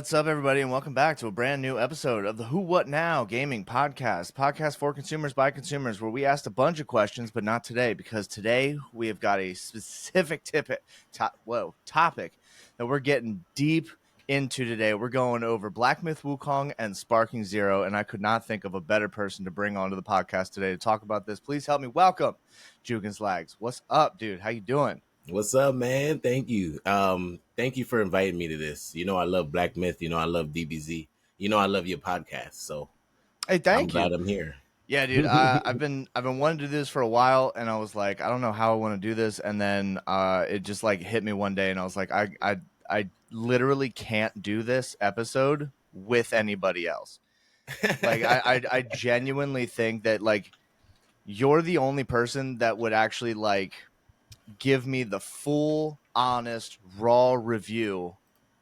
What's up, everybody, and welcome back to a brand new episode of the Who What Now Gaming Podcast for consumers by consumers, where we asked a bunch of questions, but not today, because today we have got a specific topic that we're getting deep into today. We're going over Black Myth Wukong and Sparking Zero, and I could not think of a better person to bring onto the podcast today to talk about this. Please help me welcome JugensLagz. What's up, dude? How you doing? What's up, man? Thank you. Thank you for inviting me to this. You know, I love Black Myth. You know, I love DBZ. You know, I love your podcast. So Hey, I'm thank you. glad I'm here. Yeah, dude. I've been wanting to do this for a while, and I was like, I don't know how I want to do this, and then it just like hit me one day, and I was like, I literally can't do this episode with anybody else. Like, I genuinely think that like you're the only person that would actually like give me the full, honest, raw review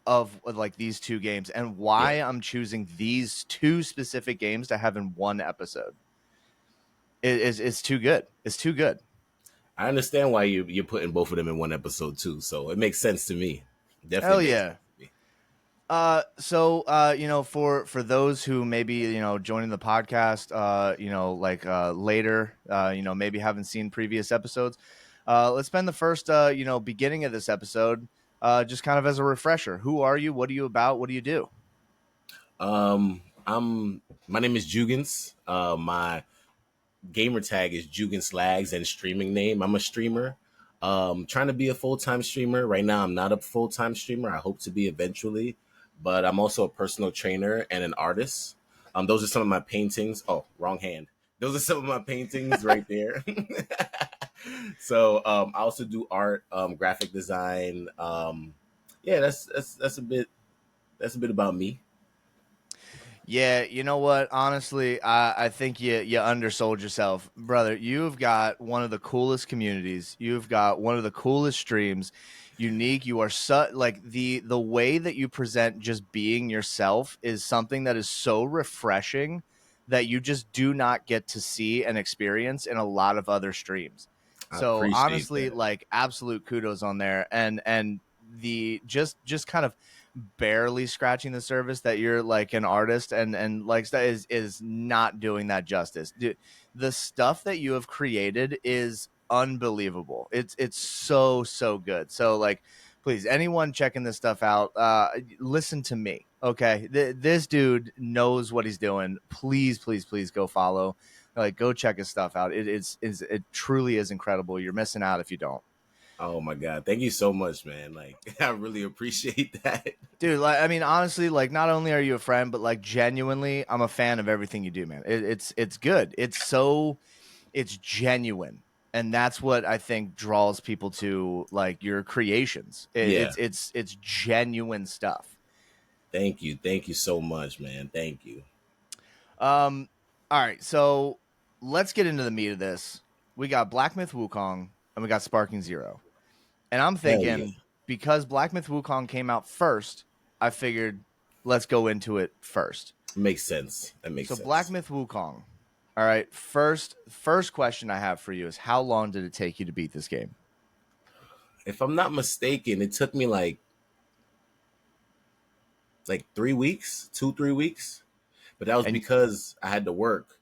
of like these two games and why Yeah, I'm choosing these two specific games to have in one episode. It's too good. It's too good. I understand why you're putting both of them in one episode too. So it makes sense to me. Hell Definitely makes sense yeah. to me. For those who maybe, joining the podcast, later, maybe haven't seen previous episodes, let's spend the first, beginning of this episode, just kind of as a refresher. Who are you? What are you about? What do you do? I'm my name is Jugens. My gamer tag is JugensLagz and streaming name. I'm a streamer. Trying to be a full-time streamer. Right now I'm not a full-time streamer. I hope to be eventually, but I'm also a personal trainer and an artist. Those are some of my paintings. Oh, wrong hand. Those are some of my paintings right there. So I also do art, graphic design. Yeah, that's a bit about me. Yeah, you know what? Honestly, I think you undersold yourself, brother. You've got one of the coolest communities. You've got one of the coolest streams. Unique. You are like the way that you present just being yourself is something that is so refreshing that you just do not get to see and experience in a lot of other streams. I So appreciate honestly, that. like absolute kudos on there, and the just kind of barely scratching the surface that you're like an artist and like that is not doing that justice. Dude, the stuff that you have created is unbelievable. It's so good. So like, please, anyone checking this stuff out, listen to me. Okay, this dude knows what he's doing. Please go follow. Like, go check his stuff out. It truly is incredible. You're missing out if you don't. Oh my God. Thank you so much, man. Like, I really appreciate that. Dude, like I mean, honestly, like not only are you a friend, but like genuinely, I'm a fan of everything you do, man. It's good. It's genuine, and that's what I think draws people to like your creations. Yeah. It's genuine stuff. Thank you. Thank you so much, man. Thank you. Um, all right, so let's get into the meat of this. We got Black Myth Wukong and we got Sparking Zero, and I'm Hell yeah. thinking because Black Myth Wukong came out first, I figured let's go into it first. Makes sense. That makes So Black sense. Myth Wukong. All right. First question I have for you is how long did it take you to beat this game? If I'm not mistaken, it took me like 3 weeks, 2, 3 weeks. But that was And because I had to work.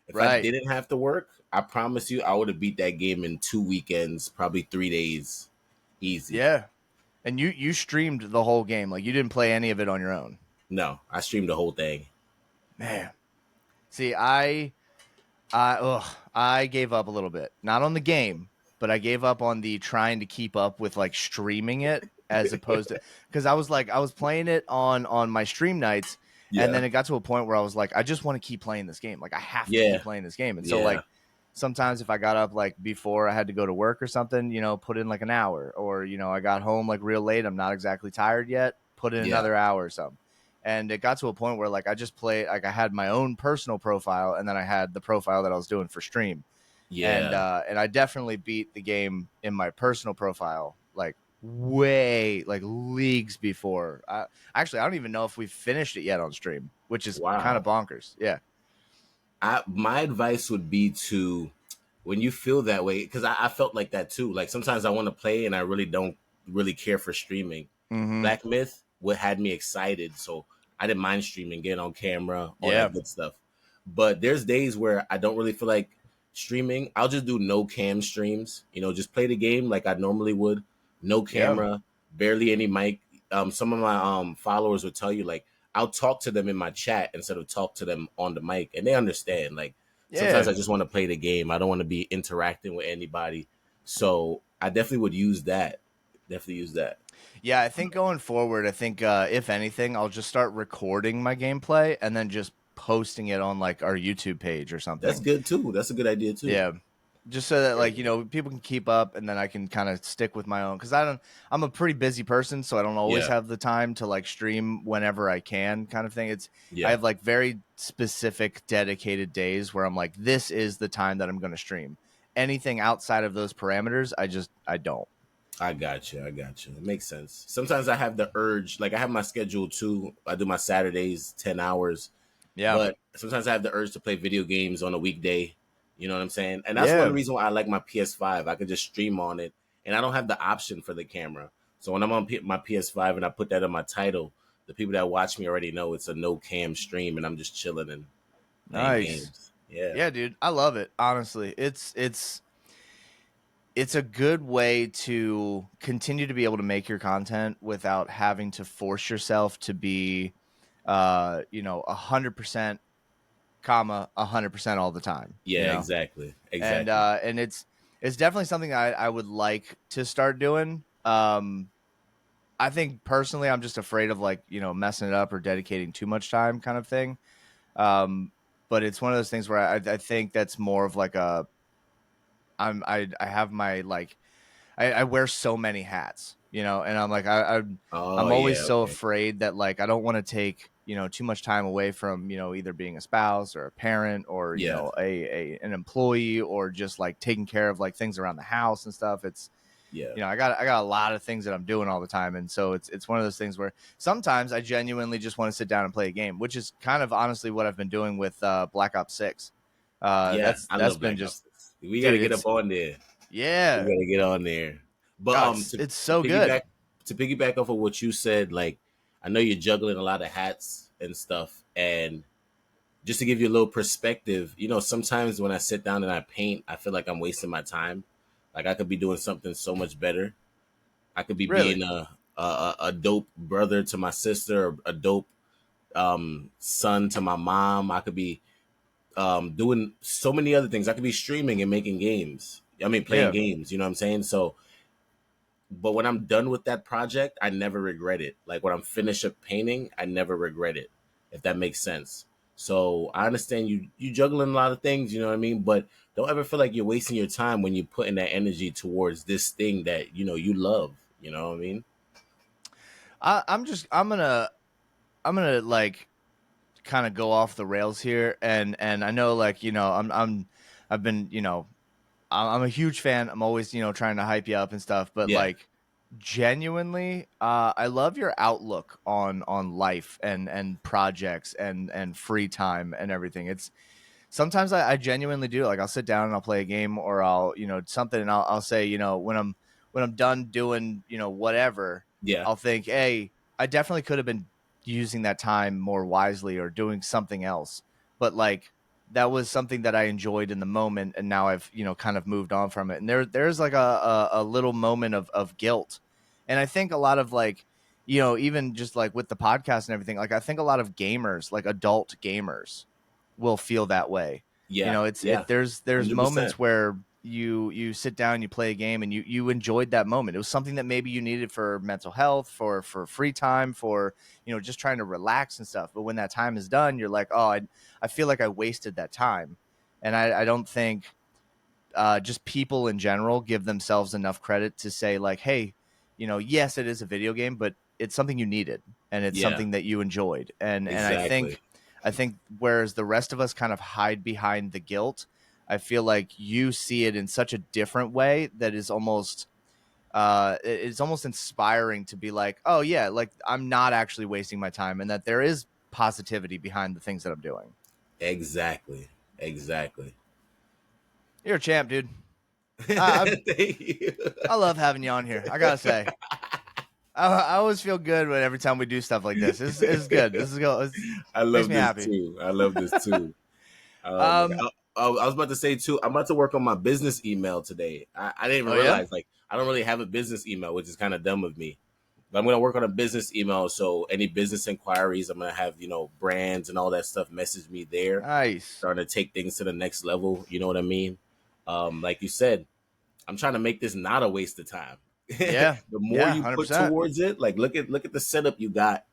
If I right. didn't have to work, I promise you I would have beat that game in 2 weekends, probably 3 days. Easy. Yeah. And you streamed the whole game. Like you didn't play any of it on your own. No, I streamed the whole thing. Man. See, I gave up a little bit. Not on the game, but I gave up on the trying to keep up with like streaming it as opposed to because I was playing it on my stream nights, and Yeah. then it got to a point where I was like, I just want to keep playing this game. Like I have to Yeah. keep playing this game. And so Yeah. like sometimes if I got up like before I had to go to work or something, put in like an hour, or I got home like real late, I'm not exactly tired yet, put in Yeah. another hour or something. And it got to a point where like I just played like I had my own personal profile and then I had the profile that I was doing for stream. Yeah. And I definitely beat the game in my personal profile like way like leagues before. Actually I don't even know if we've finished it yet on stream, which is kind of Wow. bonkers. Yeah. My advice would be to when you feel that way, because I felt like that too. Like sometimes I want to play and I really don't really care for streaming. Mm-hmm. Black Myth, what had me excited. So I didn't mind streaming, getting on camera, all Yeah. that good stuff. But there's days where I don't really feel like streaming. I'll just do no cam streams. Just play the game like I normally would. No Yeah. camera, barely any mic. Some of my followers would tell you like I'll talk to them in my chat instead of talk to them on the mic, and they understand. Like sometimes Yeah. I just want to play the game. I don't want to be interacting with anybody. So I definitely would use that. Definitely use that. Yeah, I think going forward, I think if anything, I'll just start recording my gameplay and then just posting it on like our YouTube page or That's something. good too. That's a good idea too. Yeah. Just so that Very like, good. people can keep up and then I can kind of stick with my own cuz I'm a pretty busy person, so I don't always Yeah. have the time to like stream whenever I can kind of thing. I Yeah. have like very specific dedicated days where I'm like this is the time that I'm going to stream. Anything outside of those parameters, I don't. I got you. I got you. It makes sense. Sometimes I have the urge, like I have my schedule too. I do my Saturdays 10 hours, Yeah. but sometimes I have the urge to play video games on a weekday. You know what I'm saying? And that's one Yeah. reason why I like my PS5. I could just stream on it, and I don't have the option for the camera. So when I'm on my PS5 and I put that on my title, the people that watch me already know it's a no cam stream, and I'm just chilling and playing Nice. games. Yeah. Yeah, dude. I love it. Honestly. It's a good way to continue to be able to make your content without having to force yourself to be 100% 100% all the time, Yeah. Exactly. and Exactly. it's definitely something I would like to start doing. I think personally I'm just afraid of like messing it up or dedicating too much time kind of thing. um but it's one of those things where I think that's more of like I have my like I wear so many hats, and I'm like Oh I'm always yeah. so Okay. afraid that like I don't want to take too much time away from either being a spouse or a parent or Yeah. a an employee or just like taking care of like things around the house and stuff. It's Yeah. I got a lot of things that I'm doing all the time, and so it's one of those things where sometimes I genuinely just want to sit down and play a game, which is kind of honestly what I've been doing with Black Ops 6. Yeah, That's I that's love been Black just, Ops 6. We got to dude, get up it's on there. We yeah. got to get on there. But Oh, it's to so good. piggyback off of what you said, like I know you're juggling a lot of hats and stuff, and just to give you a little perspective, sometimes when I sit down and I paint, I feel like I'm wasting my time. Like I could be doing something so much better. I could be Really? being a dope brother to my sister, or a dope son to my mom. I could be doing so many other things. I could be streaming and making games. I mean, playing Yeah. games. You know what I'm saying? So, but when I'm done with that project, I never regret it. Like when I'm finished up painting, I never regret it. If that makes sense. So I understand you juggling a lot of things. You know what I mean? But don't ever feel like you're wasting your time when you're putting that energy towards this thing that you love. You know what I mean? I'm gonna like kind of go off the rails here, and I know like I've been I'm a huge fan. I'm always trying to hype you up and stuff, but Yeah, like genuinely, I love your outlook on life and projects and free time and everything. It's sometimes I genuinely do. Like I'll sit down and I'll play a game or I'll something and I'll say when I'm done doing whatever, yeah, I'll think, hey, I definitely could have been using that time more wisely or doing something else. But like that was something that I enjoyed in the moment, and now I've kind of moved on from it. And there's like a little moment of guilt, and I think a lot of like even just like with the podcast and everything, like I think a lot of gamers, like adult gamers, will feel that way. yeah, yeah. There's 100%. moments where you sit down, you play a game, and you enjoyed that moment. It was something that maybe you needed for mental health, for free time, for just trying to relax and stuff. But when that time is done, you're like, oh, I feel like I wasted that time, and I don't think just people in general give themselves enough credit to say like, hey, yes, it is a video game, but it's something you needed and it's Yeah, something that you enjoyed. And exactly. I think whereas the rest of us kind of hide behind the guilt, I feel like you see it in such a different way that is almost it's almost inspiring to be like, oh yeah, like I'm not actually wasting my time and that there is positivity behind the things that I'm doing. Exactly. Exactly. You're a champ, dude. I, I Thank you. I love having you on here. I gotta say, I always feel good when every time we do stuff like this. This is good. This is go. It I makes love me this happy. too. I love this too. Oh my Um. god! I was about to say too. I'm about to work on my business email today. I didn't even Oh yeah. realize like I don't really have a business email, which is kind of dumb of me. But I'm gonna work on a business email. So any business inquiries, I'm gonna have brands and all that stuff message me there. Nice. Starting to take things to the next level. You know what I mean? Like you said, I'm trying to make this not a waste of time. Yeah. The more Yeah. you put 100%. towards it, like look at the setup you got.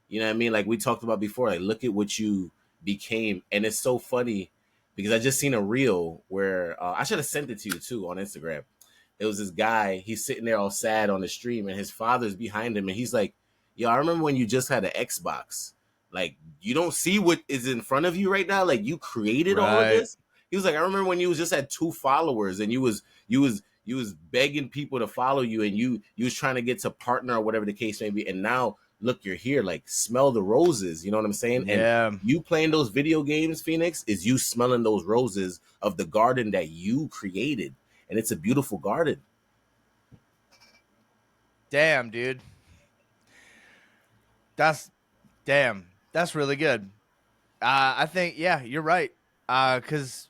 You know what I mean? Like we talked about before. Like look at what you became, and it's so funny because I just seen a reel where I should have sent it to you too on Instagram. It was this guy. He's sitting there all sad on the stream, and his father's behind him, and he's like, "Yo, I remember when you just had an Xbox. Like you don't see what is in front of you right now. Like you created all of Right. this." He was like, "I remember when you was just had 2 followers, and you was begging people to follow you, and you was trying to get to partner or whatever the case may be, and now look, you're here. Like smell the roses. You know what I'm saying? And Yeah. you playing those video games, Phoenix, is you smelling those roses of the garden that you created, and it's a beautiful garden." Damn, dude. That's damn. That's really good. I think yeah, you're right. Because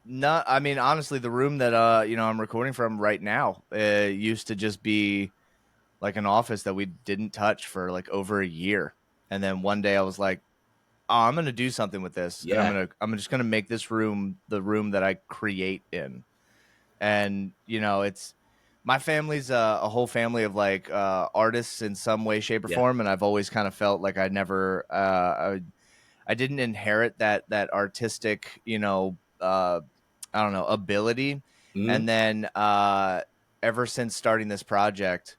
not. I mean, honestly, the room that I'm recording from right now used to just be like an office that we didn't touch for like over a year, and then one day I was like, oh, I'm gonna do something with this, and Yeah. I'm just gonna make this room the room that I create in. And it's my family's a whole family of like artists in some way, shape, or Yeah. form, and I've always kind of felt like I didn't inherit that artistic, I don't know, ability. Mm-hmm. And then ever since starting this project,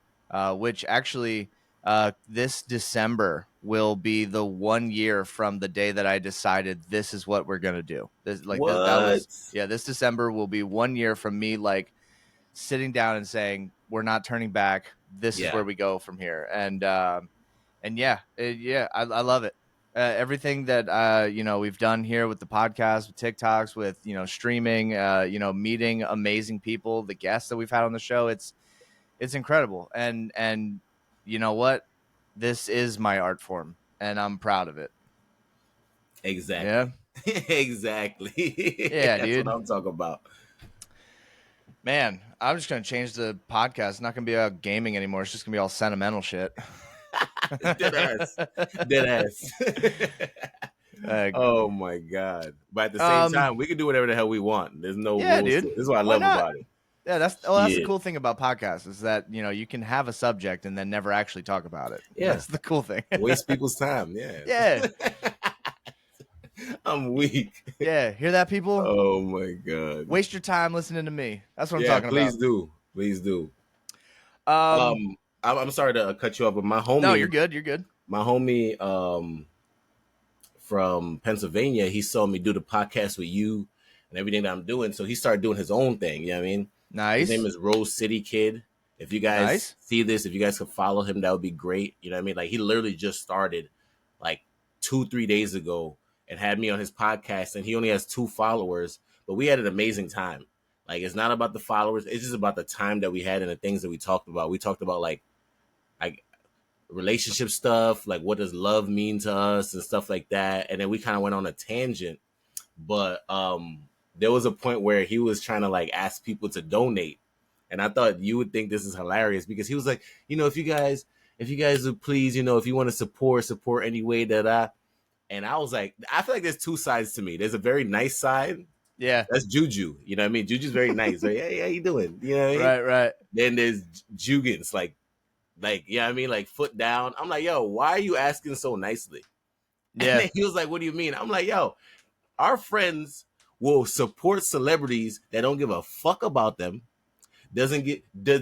which actually this December will be the 1 year from the day that I decided this is what we're gonna do. That was, What? yeah. This December will be 1 year from me like sitting down and saying we're not turning back. This is Yeah. where we go from here. And yeah, yeah, I love it. Everything that we've done here with the podcast, with TikToks, with streaming, meeting amazing people, the guests that we've had on the show, it's incredible. And you know what? This is my art form, and I'm proud of it. Yeah, Exactly. Exactly. yeah, That's what dude. I'm talking about. Man, I'm just gonna change the podcast. It's not gonna be about gaming anymore. It's just gonna be all sentimental shit. Dead ass. Dead ass. uh, Oh my god! But at the same um, time, we can do whatever the hell we want. There's no yeah, rules. dude. This is what I Why love not? about it. Yeah, that's the Shit. cool thing about podcasts is that you can have a subject and then never actually talk about it. Yeah. That's the cool thing. Waste people's time. Yeah. Yeah, I'm weak. yeah. Hear that, people? Oh my god. Waste your time listening to me. That's what I'm Yeah. talking Please about. do. Please do. Um, I'm sorry to cut you off, but no, you're good. You're good. my homie, from Pennsylvania, he saw me do the podcast with you and everything that I'm doing. So he started doing his own thing. You know what I mean? His name Nice, is Rose City Kid. If you guys nice. see this, if you guys could follow him, that would be great. You know what I mean? Like he literally just started like 2, 3 days ago and had me on his podcast, and he only has 2 followers, but we had an amazing time. Like it's not about the followers, it's just about the time that we had and the things that we talked about. We talked about like relationship stuff, like what does love mean to us and stuff like that. And then we kind of went on a tangent, but there was a point where he was trying to like ask people to donate. And I thought you would think this is hilarious because he was like, if you guys would please, if you want to support any way that and I was like, I feel like there's 2 sides to me. There's a very nice side. Yeah, That's Juju. You know what I mean? Juju's very nice. Like, hey, how you doing? You know what I mean? right, right. Then there's Jugens, you know what I mean? Like foot down. I'm like, yo, why are you asking so nicely? And Yeah, then he was like, what do you mean? I'm like, yo, our friends will support celebrities that don't give a fuck about them, does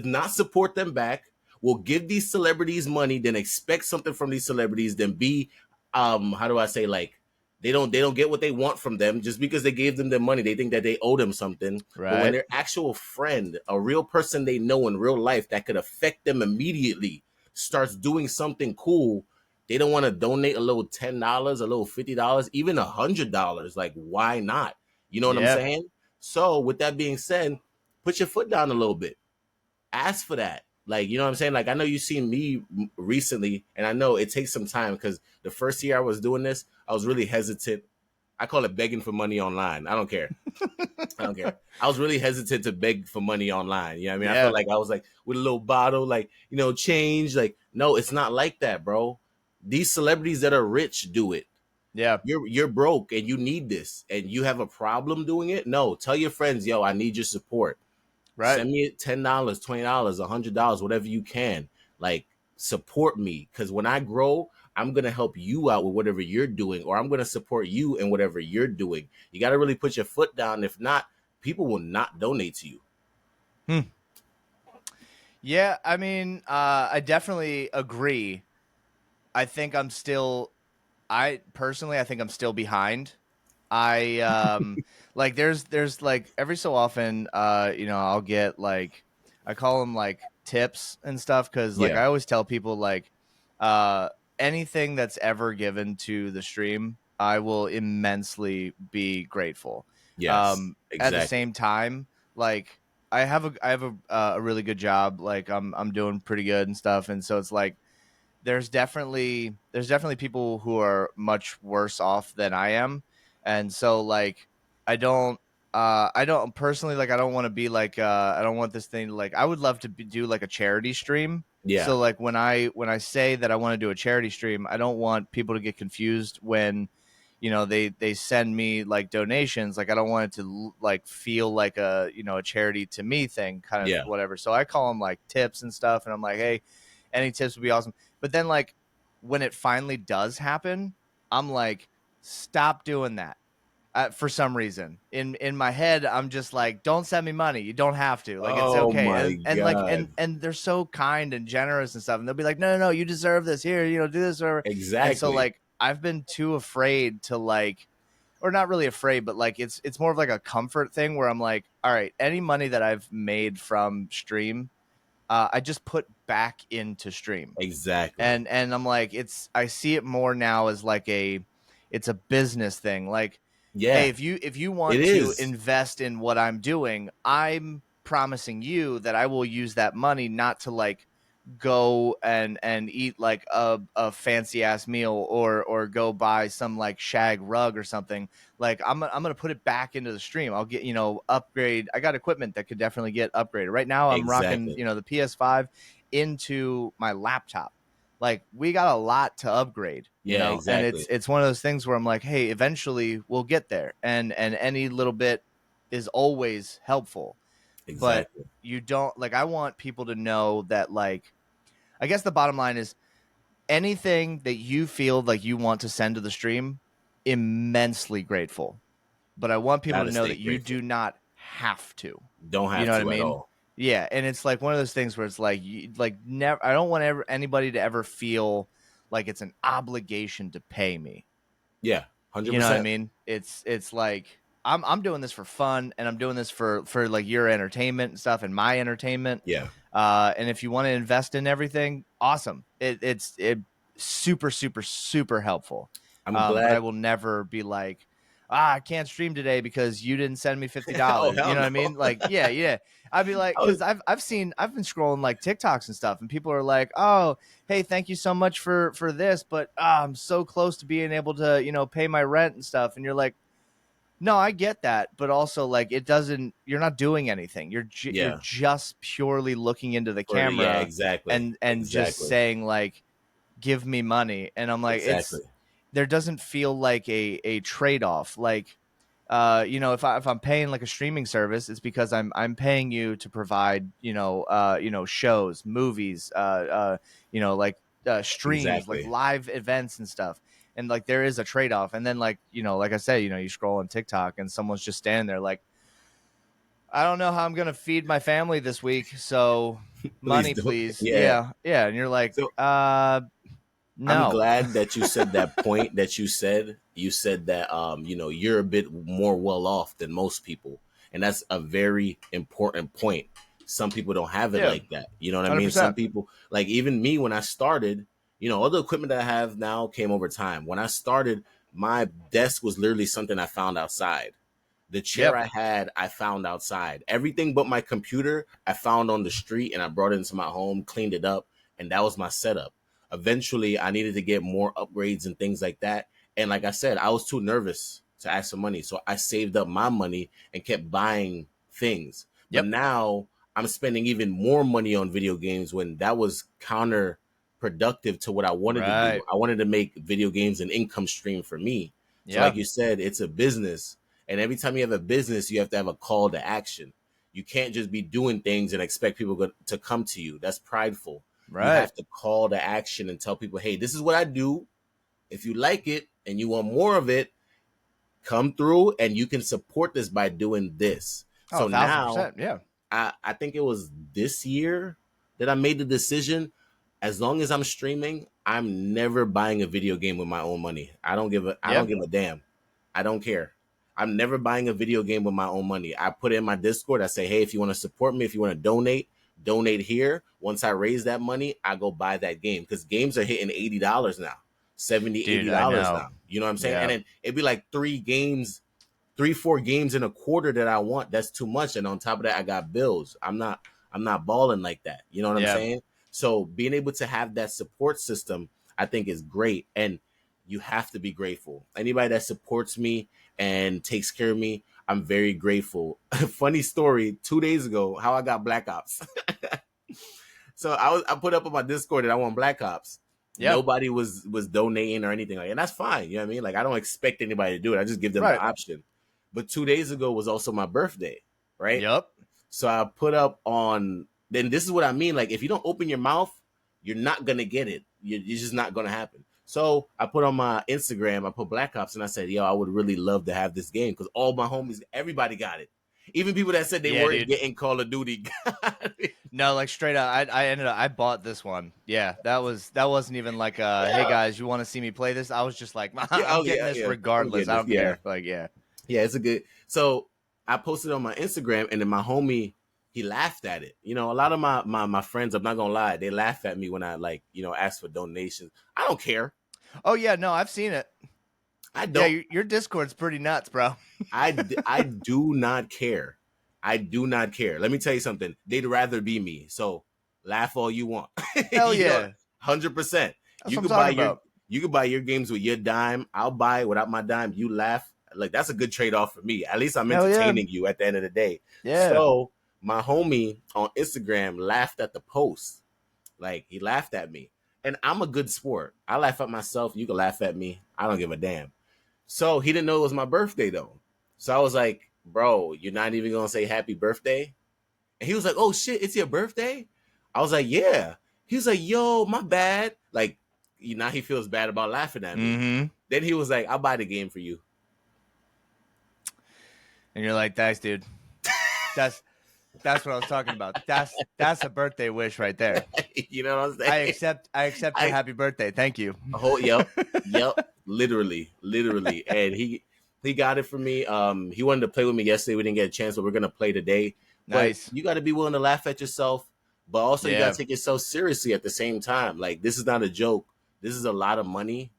not support them back, will give these celebrities money, then expect something from these celebrities, then be how do I say, like they don't get what they want from them just because they gave them their money. They think that they owe them something. But when right. their actual friend, a real person they know in real life that could affect them immediately, starts doing something cool, they don't want to donate a little $10, a little $50, even $100. Like, why not? You know what I'm Yeah, saying? So with that being said, put your foot down a little bit. Ask for that. Like, you know what I'm saying? Like, I know you've seen me recently, and I know it takes some time because the first year I was doing this, I was really hesitant. I call it begging for money online. I don't care. I don't care. I was really hesitant to beg for money online. You know what I mean? I felt Yeah, like I was like with a little bottle, like, you know, change. Like, no, it's not like that, bro. These celebrities that are rich do it. yeah, You're broke and you need this and you have a problem doing it. No, tell your friends, yo, I need your support. right. Send me $10, $20, $100, whatever you can. Like, support me, because when I grow, I'm gonna help you out with whatever you're doing, or I'm gonna support you in whatever you're doing. You got to really put your foot down. If not, people will not donate to you. Hmm. Yeah, I mean, I definitely agree. I think I'm still I personally, I think I'm still behind. I like there's like every so often I'll get like I call them like tips and stuff cuz like Yeah. I always tell people like uh anything that's ever given to the stream, I will immensely be grateful. Yes. At the Exactly. same time, like I have a really good job, like I'm doing pretty good and stuff, and so it's like there's definitely people who are much worse off than I am, and so like I don't personally like I don't want to be like I don't want this thing to, like I would love to do like a charity stream. Yeah. So like when I say that I want to do a charity stream, I don't want people to get confused when they send me like donations. Like I don't want it to like feel like a charity to me thing kind of Yeah. whatever. So I call them like tips and stuff, and I'm like, hey, any tips would be awesome. But then like when it finally does happen, I'm like, stop doing that. For some reason, in my head, I'm just like, don't send me money. You don't have to. Like it's Oh okay. my And like God. and they're so kind and generous and stuff. And they'll be like, no, no, no, you deserve this. Here, do this or. And so Exactly. like I've been too afraid to like, or not really afraid, but like it's more of like a comfort thing where I'm like, all right, any money that I've made from stream, I just put back into stream, Exactly. and I'm like, I see it more now as like it's a business thing. Like, hey, Yeah. if you It want to is. invest in what I'm doing, I'm promising you that I will use that money not to like go and eat like a fancy ass meal or go buy some like shag rug or something. Like I'm gonna put it back into the stream. I'll get upgrade. I got equipment that could definitely get upgraded. Right now I'm rocking Exactly. the PS5 into my laptop. Like we got a lot to upgrade, Yeah. and it's Exactly. it's one of those things where I'm like, hey, eventually we'll get there, and any little bit is always helpful. But Exactly. you don't like I want people to know that like I guess the bottom line is anything that you feel like you want to send to the stream, immensely grateful. But I want people to Gotta know stay that you grateful. do not have to. Don't You have know what I to at mean? all. Yeah, and it's like one of those things where it's like like never. I don't want anybody to ever feel like it's an obligation to pay me. Yeah. You know what I 100%. mean? It's like I'm doing this for fun, and I'm doing this for like your entertainment and stuff and my entertainment. Yeah. And if you want to invest in everything, awesome. It super super super helpful. I'm But I glad. will never be like, I can't stream today because you didn't send me fifty Oh, dollars. You hell know what no. I mean? Like, yeah, yeah. I'd be like, I was, because I've been scrolling like TikToks and stuff, and people are like, oh, hey, thank you so much for this, but I'm so close to being able to pay my rent and stuff, and you're like, no, I get that, but also like it doesn't. You're not doing anything. You're yeah. just purely looking into the Yeah, camera exactly. and just Exactly. saying like, give me money, and I'm like, Exactly. there doesn't feel like a trade off. Like, if I'm paying like a streaming service, it's because I'm paying you to provide shows, movies, like streams, like Exactly. live events and stuff. And like there is a trade off. And then like like I said, you scroll on TikTok and someone's just standing there like, I don't know how I'm gonna feed my family this week, so Please money, don't. please. Yeah. Yeah, yeah. And you're like, So I'm no. glad that you said that point that you said. You said that you're a bit more well off than most people. And that's a very important point. Some people don't have it Yeah, like that. You know what I mean? Some 100%. people, like even me when I started, all the equipment that I have now came over time. When I started, my desk was literally something I found outside. The chair Yep. I had, I found outside. Everything but my computer, I found on the street and I brought it into my home, cleaned it up, and that was my setup. Eventually, I needed to get more upgrades and things like that. And like I said, I was too nervous to ask for money. So I saved up my money and kept buying things. But Yep. now I'm spending even more money on video games when that was counterproductive to what I wanted to do. Right. I wanted to make video games an income stream for me. So, like Yeah. you said, it's a business. And every time you have a business, you have to have a call to action. You can't just be doing things and expect people to come to you. That's prideful. You Right. have to call to action and tell people, hey, this is what I do. If you like it and you want more of it, come through and you can support this by doing this. Oh, So now 1,000%. Yeah. I think it was this year that I made the decision. As long as I'm streaming, I'm never buying a video game with my own money. I don't Yeah. give a damn. I don't care. I'm never buying a video game with my own money. I put it in my Discord. I say, hey, if you want to support me, if you want to donate, donate here. Once I raise that money, I go buy that game because games are hitting $80 now, 70, Dude, eighty I dollars know. now. You know what I'm saying? And Yeah. then it'd be like 3 games, 3, 4 games in a quarter that I want. That's too much. And on top of that, I got bills. I'm not balling like that. You know what I'm Yeah. saying? So being able to have that support system, I think is great. And you have to be grateful. Anybody that supports me and takes care of me, I'm very grateful. Funny story, 2 days ago, how I got Black Ops. So I put up on my Discord that I want Black Ops. Yeah. Nobody was donating or anything like that. And that's fine. You know what I mean? Like I don't expect anybody to do it. I just give them the Right. option. But 2 days ago was also my birthday, right? Yep. So I put up on then this is what I mean. Like if you don't open your mouth, you're not gonna get it. You're just not gonna happen. So I put on my Instagram, I put Black Ops and I said, yo, I would really love to have this game because all my homies, everybody got it. Even people that said they Yeah, weren't dude. getting Call of Duty got it. No, like straight up, I ended up I bought this one. Yeah, that wasn't even like hey Yeah. guys, you want to see me play this? I was just like, Yeah, I'm oh getting yeah, this yeah. I'm regardless. getting I this. don't Yeah. care. Like, yeah. Yeah, it's a good. So I posted on my Instagram, and then my homie he laughed at it. You know, a lot of my friends, I'm not gonna lie, they laugh at me when I like ask for donations. I don't care. Oh yeah, no, I've seen it. I Yeah, don't. your Discord's pretty nuts, bro. I do not care. I do not care. Let me tell you something. They'd rather be me. So laugh all you want. Hell you know, yeah. 100%. That's You what I'm could buy talking your about. you could buy your games with your dime. I'll buy it without my dime. You laugh. Like that's a good trade off for me. At least I'm Hell yeah. entertaining you at the end of the day. Yeah. So my homie on Instagram laughed at the post. Like he laughed at me. And I'm a good sport. I laugh at myself. You can laugh at me. I don't give a damn. So he didn't know it was my birthday though. So I was like, bro, you're not even gonna say happy birthday? And he was like, oh shit, it's your birthday? I was like, yeah. He was like, yo, my bad. Like, now he feels bad about laughing at me. Mm-hmm. Then he was like, I'll buy the game for you. And you're like, thanks, dude. That's that's what I was talking about. That's a birthday wish right there. You know what I'm saying? I accept your I happy birthday. Thank you. a whole yep, literally. And he got it for me. He wanted to play with me yesterday. We didn't get a chance, but we're gonna play today. But Nice. you gotta be willing to laugh at yourself, but also you Yeah. gotta take yourself seriously at the same time. Like this is not a joke. This is a lot of money.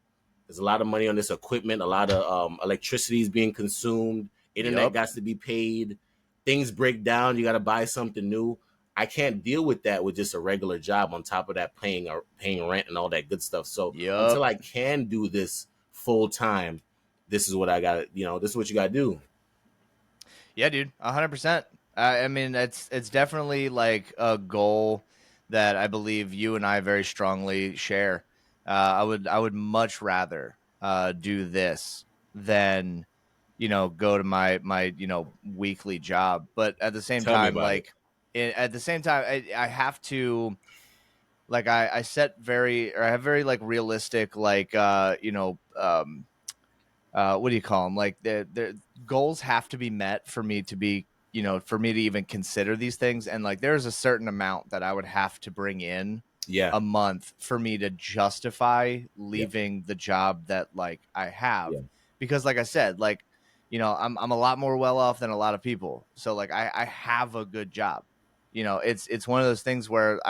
There's a lot of money on this equipment. A lot of electricity is being consumed. Internet Yup. got to be paid. Things break down. You got to buy something new. I can't deal with that with just a regular job. On top of that, paying rent and all that good stuff. So until Yup. I can do this full time, this is what I got. This is what you got to do. Yeah, dude. 100%. I mean, it's definitely like a goal that I believe you and I very strongly share. I would much rather do this than go to my weekly job. But at the same Tell me time, about it. like at the same time, I have to like I set very or I have very like realistic like what do you call them? Like the goals have to be met for me to be, for me to even consider these things. And like, there's a certain amount that I would have to bring in Yeah, a month for me to justify yeah, leaving the job that like I have, yeah, because like I said, like, I'm a lot more well off than a lot of people. So like, I have a good job. It's one of those things where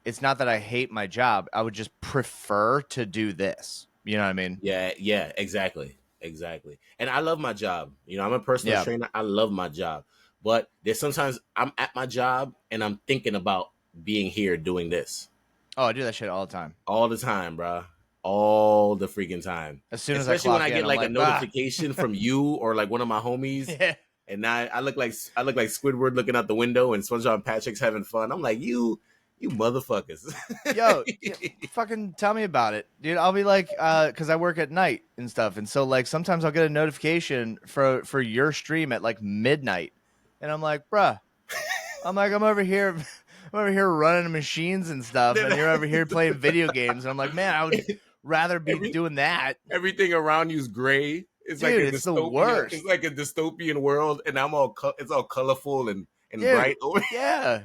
it's not that I hate my job. I would just prefer to do this. You know what I mean? yeah. Exactly. exactly. And I love my job. You know, I'm a personal Yeah. trainer. I love my job. But there's sometimes I'm at my job and I'm thinking about being here doing this Oh, I do that shit all the time. all the time, bro. All the freaking time. As soon as I Especially when clock I in, get I'm like a like, bah. notification from you or like one of my homies, Yeah. and now I look like Squidward looking out the window, and SpongeBob and Patrick's having fun. I'm like, you motherfuckers. Yo, yeah, fucking tell me about it, dude. I'll be like, because I work at night and stuff, and so like sometimes I'll get a notification for your stream at like midnight, and I'm like, bruh, I'm over here, I'm over here running machines and stuff, and you're over here playing video games, and I'm like, man, I would rather be Every doing that, everything around you is gray. It's like dude. a It's the dystopia. It's worst, like a dystopian world, and it's all colorful and dude. bright. Over. Yeah,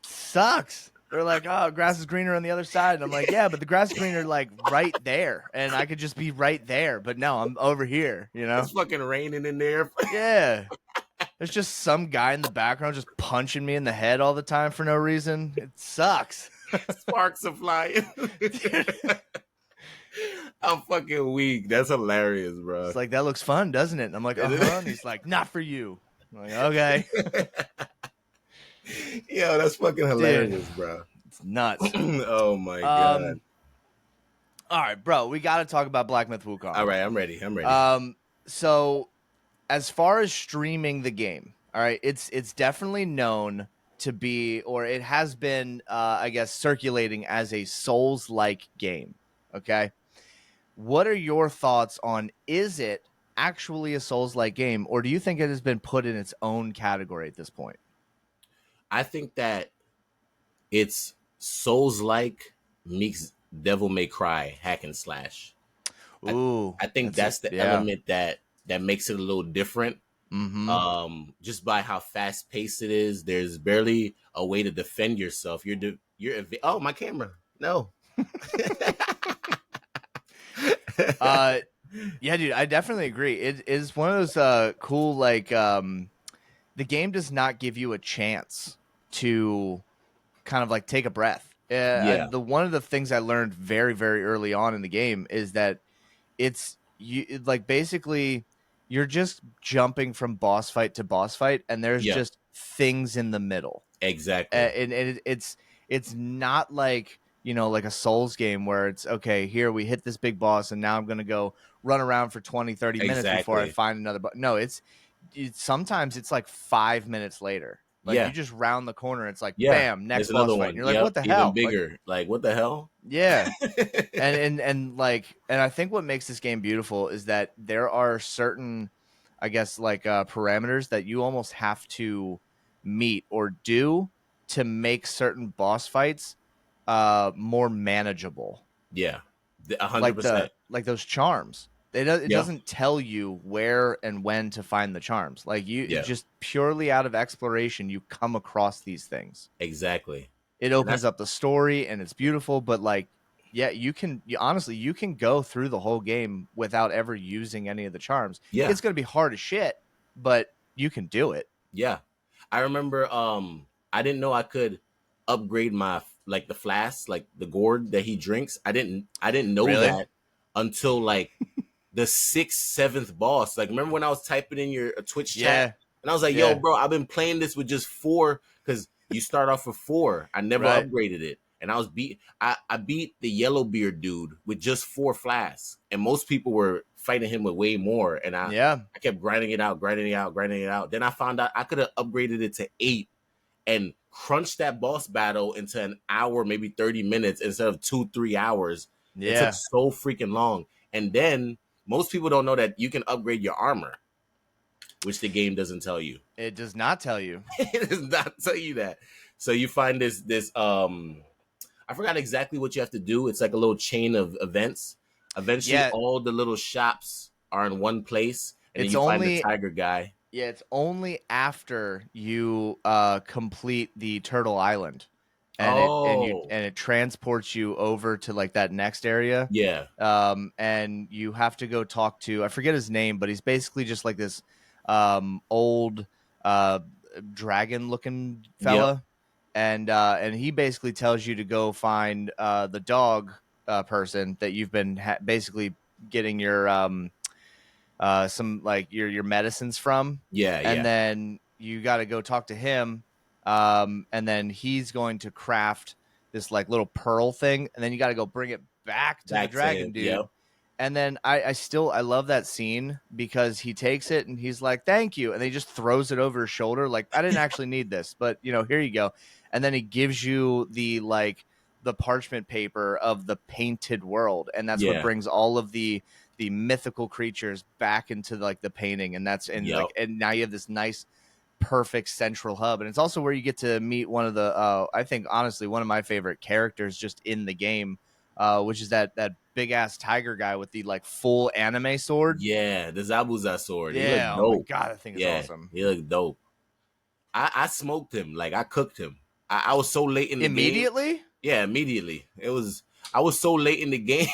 sucks. They're like, oh, grass is greener on the other side. And I'm like, yeah, but the grass is greener like right there. And I could just be right there. But no, I'm over here, you know? It's fucking raining in there. Yeah. There's just some guy in the background just punching me in the head all the time for no reason. It sucks. Sparks are flying. I'm fucking weak. That's hilarious, bro. It's like, that looks fun, doesn't it? And I'm like, It uh-huh. And is. he's like, not for you. I'm like, okay. Yo, that's fucking Dude, hilarious, bro. it's nuts. Oh my god. Um, all right, bro, we got to talk about Black Myth All Wukong. right, I'm ready. I'm ready. So as far as streaming the game, all right, it's definitely known to be, or it has been, I guess, circulating as a Souls-like game. Okay, what are your thoughts on? Is it actually a Souls-like game, or do you think it has been put in its own category at this point? I think that it's Souls like meets Devil May Cry hack and slash. I Ooh, I think that's a that's the yeah. element that makes it a little different. Mm-hmm. Just by how fast paced it is, there's barely a way to defend yourself. Oh, my camera. No. Uh, yeah, dude, I definitely agree. It is one of those cool like the game does not give you a chance to kind of like take a breath. Yeah, The one of the things I learned very very early on in the game is that like basically you're just jumping from boss fight to boss fight, and there's yeah, just things in the middle, exactly. it's not like, you know, like a Souls game where it's okay, here we hit this big boss and now I'm gonna go run around for 20-30 minutes before I Exactly. find another no, sometimes it's like 5 minutes later, like you Yeah, just round the corner, it's like yeah. bam, next There's boss another fight, and one. you're like, Yep, what the even hell, like, bigger. Like, what the hell? yeah. And like, and I think what makes this game beautiful is that there are certain, I guess, like parameters that you almost have to meet or do to make certain boss fights more manageable, Yeah, a hundred like the percent. like those charms. It Yeah, doesn't tell you where and when to find the charms, like you yeah, just purely out of exploration you come across these things. exactly. It And opens that's up the story and it's beautiful, but like, yeah, honestly, you can go through the whole game without ever using any of the charms. yeah, It's going to be hard as shit, but you can do it. yeah. I remember. I didn't know I could upgrade my like the flask, like the gourd that he drinks. I didn't know Really? that until like the sixth, seventh boss. Like, remember when I was typing in your Twitch chat Yeah. and I was like, "Yo, Yeah. bro, I've been playing this with just four because you start off with four. I never Right. upgraded it, and I beat the yellow beard dude with just four flasks, and most people were fighting him with way more. And Yeah. I kept grinding it out, grinding it out, grinding it out. Then I found out I could have upgraded it to eight and crunched that boss battle into an hour, maybe 30 minutes instead of 2-3 hours. It took Yeah. so freaking long. And then most people don't know that you can upgrade your armor, which the game doesn't tell you. It does not tell you. It does not tell you that. So you find this I forgot exactly what you have to do. It's like a little chain of events. Eventually Yeah. all the little shops are in one place, and then It's you find the only tiger guy. Yeah, it's only after you complete the Turtle Island, and Oh, it transports you over to like that next area. yeah. And you have to go talk to, I forget his name, but he's basically just like this old uh dragon looking Yep. fella, and he basically tells you to go find the dog person that you've been basically getting your some like your medicines from, Yeah, and yeah. then you got to go talk to him, and then he's going to craft this like little pearl thing, and then you got to go bring it back to the Back to him. dragon Yep. dude. And then I love that scene because he takes it and he's like, "Thank you," and then he just throws it over his shoulder, like, "I didn't actually need this, but here you go." And then he gives you the parchment paper of the painted world, and that's what Yeah. brings all of the mythical creatures back into like the painting, Yep. and now you have this nice perfect central hub, and it's also where you get to meet one of the I think honestly one of my favorite characters just in the game, which is that big ass tiger guy with the like full anime sword. Yeah. The Zabuza sword. He looked Yeah, oh my dope. god, I think it's Yeah. awesome. He looked dope. I smoked him. Like I cooked him. I was so late in the game. Immediately. Yeah, immediately. I was so late in the game.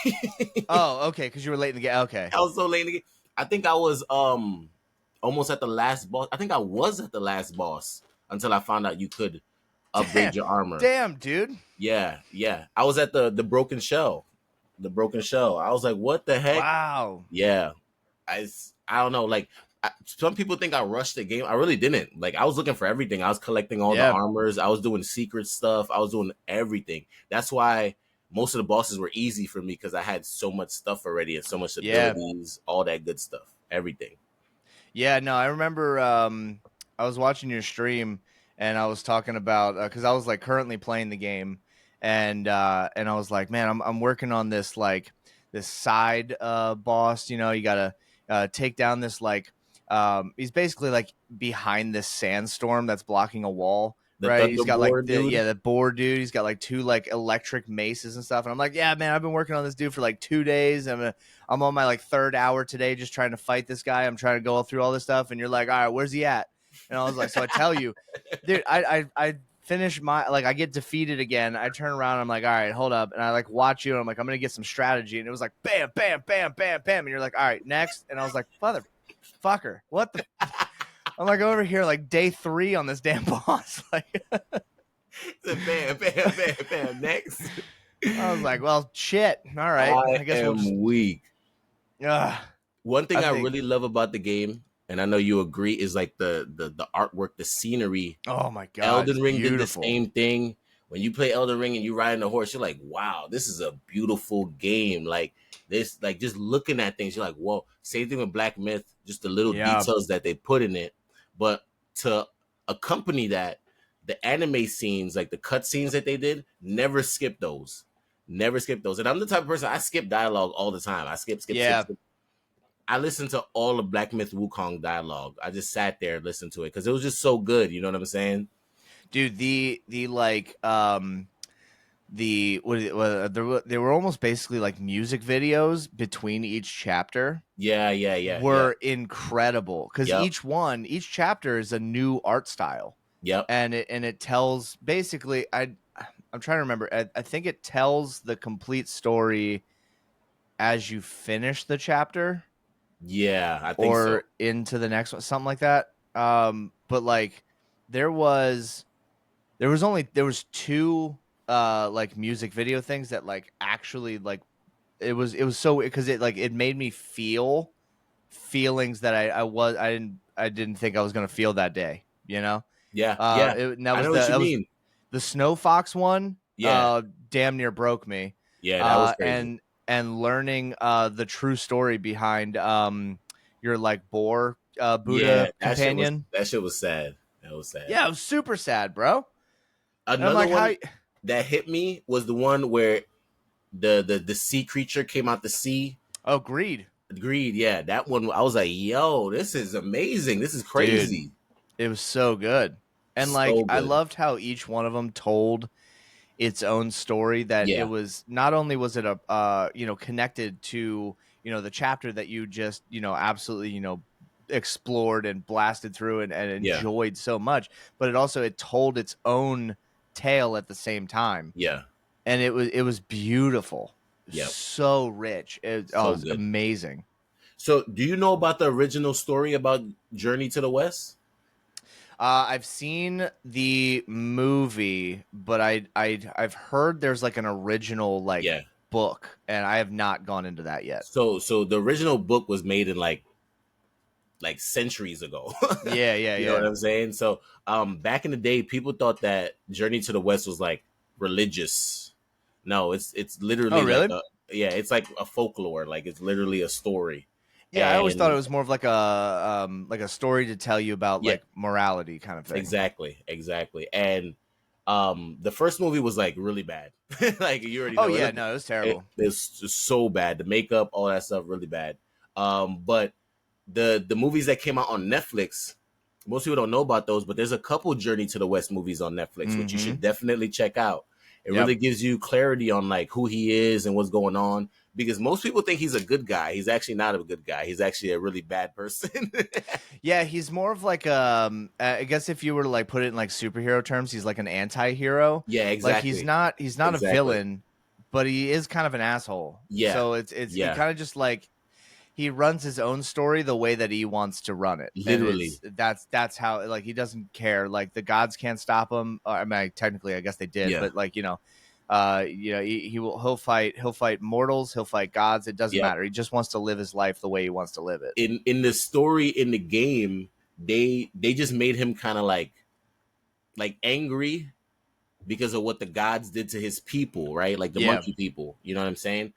Oh, okay, because you were late in the game. Okay. I was so late in the game. I think I was almost at the last boss. I think I was at the last boss until I found out you could damn, upgrade your armor. damn dude. Yeah, yeah. I was at the broken shell. The broken shell. I was like, what the heck? Wow. Yeah. I don't know. Like some people think I rushed the game. I really didn't. Like I was looking for everything. I was collecting all the Yeah. armors. I was doing secret stuff. I was doing everything. That's why most of the bosses were easy for me because I had so much stuff already and so much Yeah. abilities, all that good stuff, everything. Yeah, no, I remember I was watching your stream and I was talking about cuz I was like currently playing the game, and I was like, "Man, I'm working on this like this side boss, you got to take down this like he's basically like behind this sandstorm that's blocking a wall." The Right, he's got like Thunderboard dude. the boar dude. He's got like two like electric maces and stuff, and I'm like, yeah, man, I've been working on this dude for like 2 days. I'm on my like third hour today just trying to fight this guy. I'm trying to go through all this stuff. And you're like, all right, where's he at? And I was like, so I tell you, dude, I finish my, like, I get defeated again. I turn around. I'm like, all right, hold up. And I like watch you. And I'm like, I'm going to get some strategy. And it was like, bam, bam, bam, bam, bam. And you're like, all right, next. And I was like, motherfucker, what the? I'm like over here, like day 3 on this damn boss. Like, Bam, bam, bam, bam. Next. I was like, well, shit. All right. I I guess we'll just, am weak. uh, One thing I I think, really love about the game, and I know you agree, is like the artwork, the scenery. oh my God, it's Elden Ring did the beautiful. same thing. When you play Elden Ring and you ride on a horse, you're like, wow, this is a beautiful game. Like this, like just looking at things, you're like, whoa. Same thing with Black Myth, just the little Yeah. details that they put in it. But to accompany that, the anime scenes, like the cut scenes that they did, never skip those. Never skip those. And I'm the type of person I skip dialogue all the time. I skip, skip, skip, Yeah. skip. I listened to all of Black Myth Wukong dialogue. I just sat there and listened to it because it was just so good. You know what I'm saying? Dude, the like the there were almost basically like music videos between each chapter Yeah, yeah, yeah, yeah. were incredible because Yep, each chapter is a new art style, yep. and it tells basically I'm trying to remember, I think it tells the complete story as you finish the chapter Yeah, I think so. or into the next one, something like that. But like there was there was two like music video things that like actually like it was so because it like it made me feel feelings that I didn't think I was gonna feel that day, you know. Yeah, yeah. And that I was know what you that was mean. the Snow Fox one. Yeah, Damn near broke me. yeah, that was crazy. And learning the true story behind your like boar Yeah, Buddha companion. that shit was sad. That was sad. Yeah, it was super sad, bro. And I'm Another like, how? one that hit me was the one where the sea creature came out the sea. Oh, greed, Greed, yeah, that one. I was like, yo, this is amazing. This is dude. crazy. It was so good. And like So I good. loved how each one of them told its own story, that it Yeah, was not only was it a connected to the chapter that you just absolutely explored and blasted through and yeah, enjoyed so much, but it told its own tale at the same time, yeah, and it was beautiful, yeah. so rich. It So was good. amazing. So, do you know about the original story about Journey to the West? I've seen the movie, but I've heard there's like an original like Yeah. book, and I have not gone into that yet. So the original book was made in like like centuries ago. Yeah, yeah, You know what yeah. I'm saying? So back in the day, people thought that Journey to the West was like religious. No, it's Oh, literally like really? a, yeah, it's like a folklore. Like it's literally a story. Yeah, I always thought it And was more of like a story to tell you about yeah, like morality kind of thing. exactly. And the first movie was like really bad. Like you already Oh know yeah, no, it was terrible. it's just so bad. The makeup, all that stuff, really bad. But the movies that came out on Netflix, most people don't know about those, but there's a couple Journey to the West movies on Netflix, which you Mm-hmm. should definitely check out. It Yep. really gives you clarity on like who he is and what's going on. Because most people think he's a good guy. He's actually not a good guy. He's actually a really bad person. Yeah, he's more of like I guess if you were to like put it in like superhero terms, he's like an anti-hero. Yeah, Like exactly. he's not a Exactly. villain, but he is kind of an asshole. Yeah. So it's he Yeah. kind of just like he runs his own story the way that he wants to run it. And Literally. that's how like he doesn't care. Like the gods can't stop him. I mean, technically I guess they did, Yeah. but like, he'll fight mortals, he'll fight gods, it doesn't Yep. matter. He just wants to live his life the way he wants to live it. In the story in the game, they just made him kind of like angry because of what the gods did to his people, right? Like the Yeah. monkey people, you know what I'm saying?